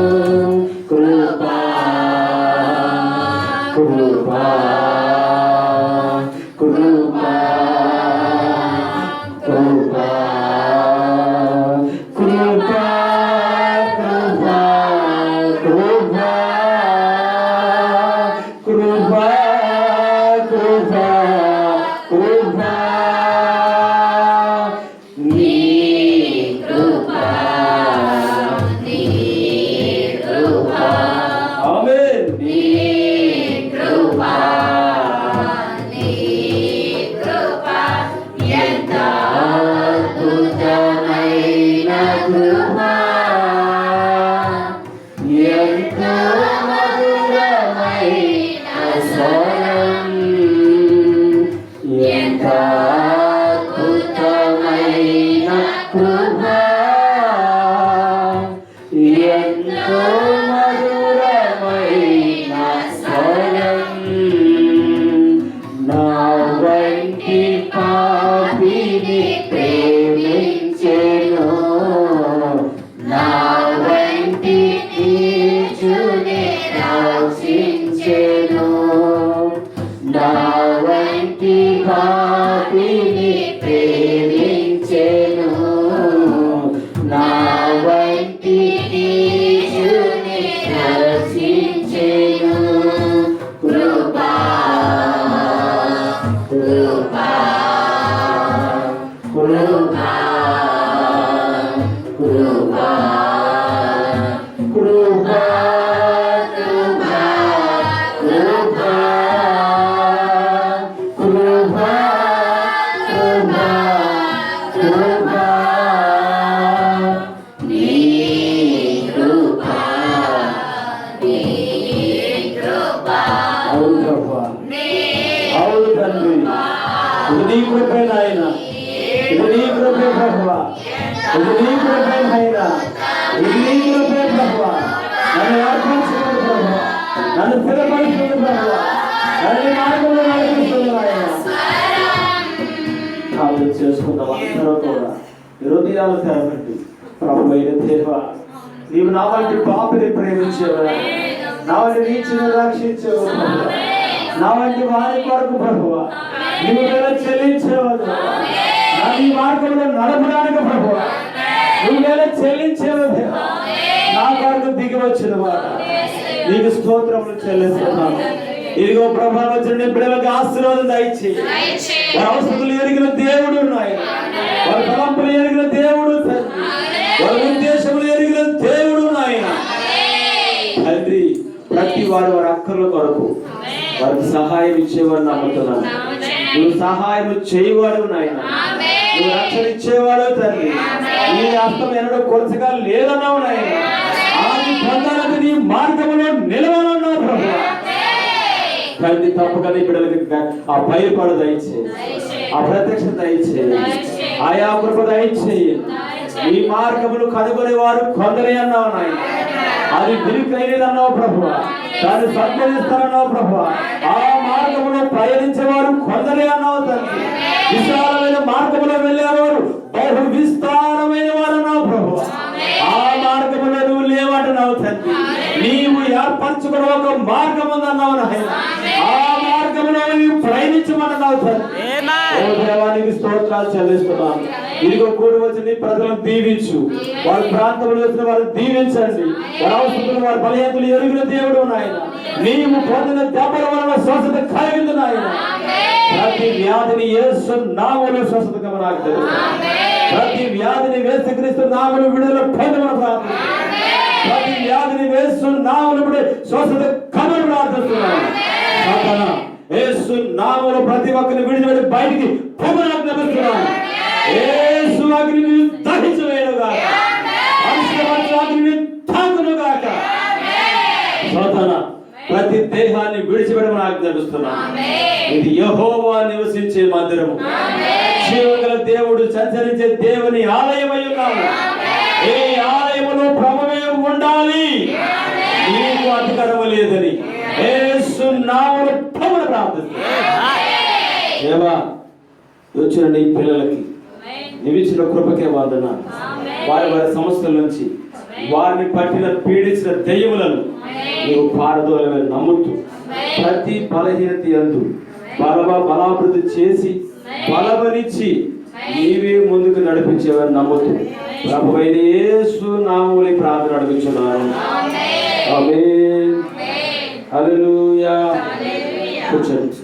కృపా కృపా కృపా కృపా కృపా కృపా కృపా కృపా కృపా కృపా నీ కృపా నీ కృపా. ఆమేన్. నీ కృపా నీ కృపే నాయన, ఇది నీ కృపే ప్రభువా, ఇది నీ కృపే నాయన, ఇది నీ కృపే ప్రభువా. నన్ను ఏర్పరచుకుని ప్రభువా, నన్ను స్థిరపరుచుకుని ప్రభువా, నన్ను మార్గంలో నడిపిస్తుంది నాయన. ప్రార్థన చేసుకుందాం అందరూ కూడా. హృదయాలు తెరవండి. ప్రభు అయిన దేవా, నీవు నా వంటి పాపిని ప్రేమించేవా, నా వంటి నీచుని రక్షించేవా ప్రభువా, నా వంటి వారి కొరకు ప్రభువా నీవు వేళ చెల్లించేవా, నా నీ మార్గంలో నడపడానికి ప్రభువా నువ్వు వేళ చెల్లించేవా దేవా, నా కొరకు దిగి వచ్చిన వాడు నీకు స్తోత్రములు చెల్లిస్తున్నాను. ఇదిగో ప్రభావం వచ్చిన బిడ్డలకు ఆశీర్వాదం దయచేయి. వారి అవసరతలు ఎరిగిన దేవుడు నాయన, వారి తలంపులు ఎరిగిన దేవుడు తండ్రి, వారి ఉద్దేశములు ఎరిగిన దేవుడు నాయన. తండ్రి ప్రతి వారు వారి అక్కర్ల కొరకు వారికి సహాయం ఇచ్చేవాడు నమ్ముతున్నాను. నువ్వు సహాయం చేయవాడు నాయన, నువ్వు రక్షణ ఇచ్చేవాడు తండ్రి. నీ హస్తం ఎన్నడూ కొరసగా లేదన్నావు నాయన. ఆది పొందాలని నీ మార్గంలో నిలవాలన్నావు ప్రభువా. తండ్రి తప్పక నీ బిడ్డలకి ఆ భయపడు దయచేయి, ఆ ప్రత్యక్ష దయచేయి, ఆయా కృప దయచేయి. ఈ మార్గములు కనుగొనే వారు కొందరే అన్నావు నాయన. అది బిరుకైనదన్నావు ప్రభువా, దాన్ని సత్కరిస్తారన్నావు ప్రభువా. ఆ మార్గములో ప్రయాణించేవారు కొందరే అన్నావు తండ్రి. విశాలమైన మార్గములో వెళ్ళేవారు బహు విస్తారమైన వారు అన్నావు ప్రభువా. ఆ మార్గములో నువ్వు లేవంటున్నావు తండ్రి. నీవు ఏర్పరచుకున్న ఒక మార్గం ఉందన్నావు నాయన. ఆ మార్గంలో నీవు ప్రయాణించమన్నావు తండ్రి. ఓ దేవానికి స్తోత్రాలు చెల్లిస్తున్నాను. ఇదిగో కూడి వచ్చిన నీ ప్రజలను దీవించు, వారి ప్రాంతంలో వచ్చిన వారు దీవించండి. వారి అవసరం వారి బలహీనతలు ఎరిగిన దేవుడు నాయన. నీవు పొందిన దెబ్బల వలన స్వస్థత కలిగింది నాయన. ప్రతి వ్యాధిని యేసు నామములో స్వస్థత నాకు తెలుసు. ప్రతి వ్యాధిని యేసుక్రీస్తు నామములో విడుదల పొందమని ప్రార్థిస్తున్నాను. ప్రతి వ్యాధిని యేసు నామములో స్వస్థత కమని ప్రార్థిస్తున్నాను. సాతానా యేసు నామములో ప్రతి ఒక్కరిని విడిచిపెట్టి బయటికి పొమ్మని ఆజ్ఞాపిస్తున్నాను. యేసు అగ్నిని దహించవేయుగాక, మనుషుల అగ్నిని తాకునుగాక. సాతానా ప్రతి దేహాన్ని విడిచిపెట్టమని ఆజ్ఞాపిస్తున్నాను. ఇది యెహోవా నివసించే మందిరము, జీవగల దేవుడు సంచరించే దేవుని ఆలయమై ఉన్నాము. ఏ ఆలయములో ప్రభువే ఉండాలి, నీకు అధికారము లేదని యేసు నామములో ప్రభువును ప్రార్థిస్తున్నాను. దేవా, వచ్చిన నీ పిల్లలకి నీవిచ్చిన కృపకే వందనాలు. వారి వారి సమస్యల నుంచి వారిని పట్టిన పీడించిన దెయ్యములను నీవు పారదోలమని నమ్ముతూ ప్రతి బలహీనత యందు బలాభివృద్ధి చేసి బలమనిచ్చి నీవే ముందుకు నడిపించేవని నమ్ముతూ ప్రభువైన యేసు నామములో ప్రార్థన అడుగుచున్నాను. ఆమేన్. హల్లెలూయా. కూర్చోండి.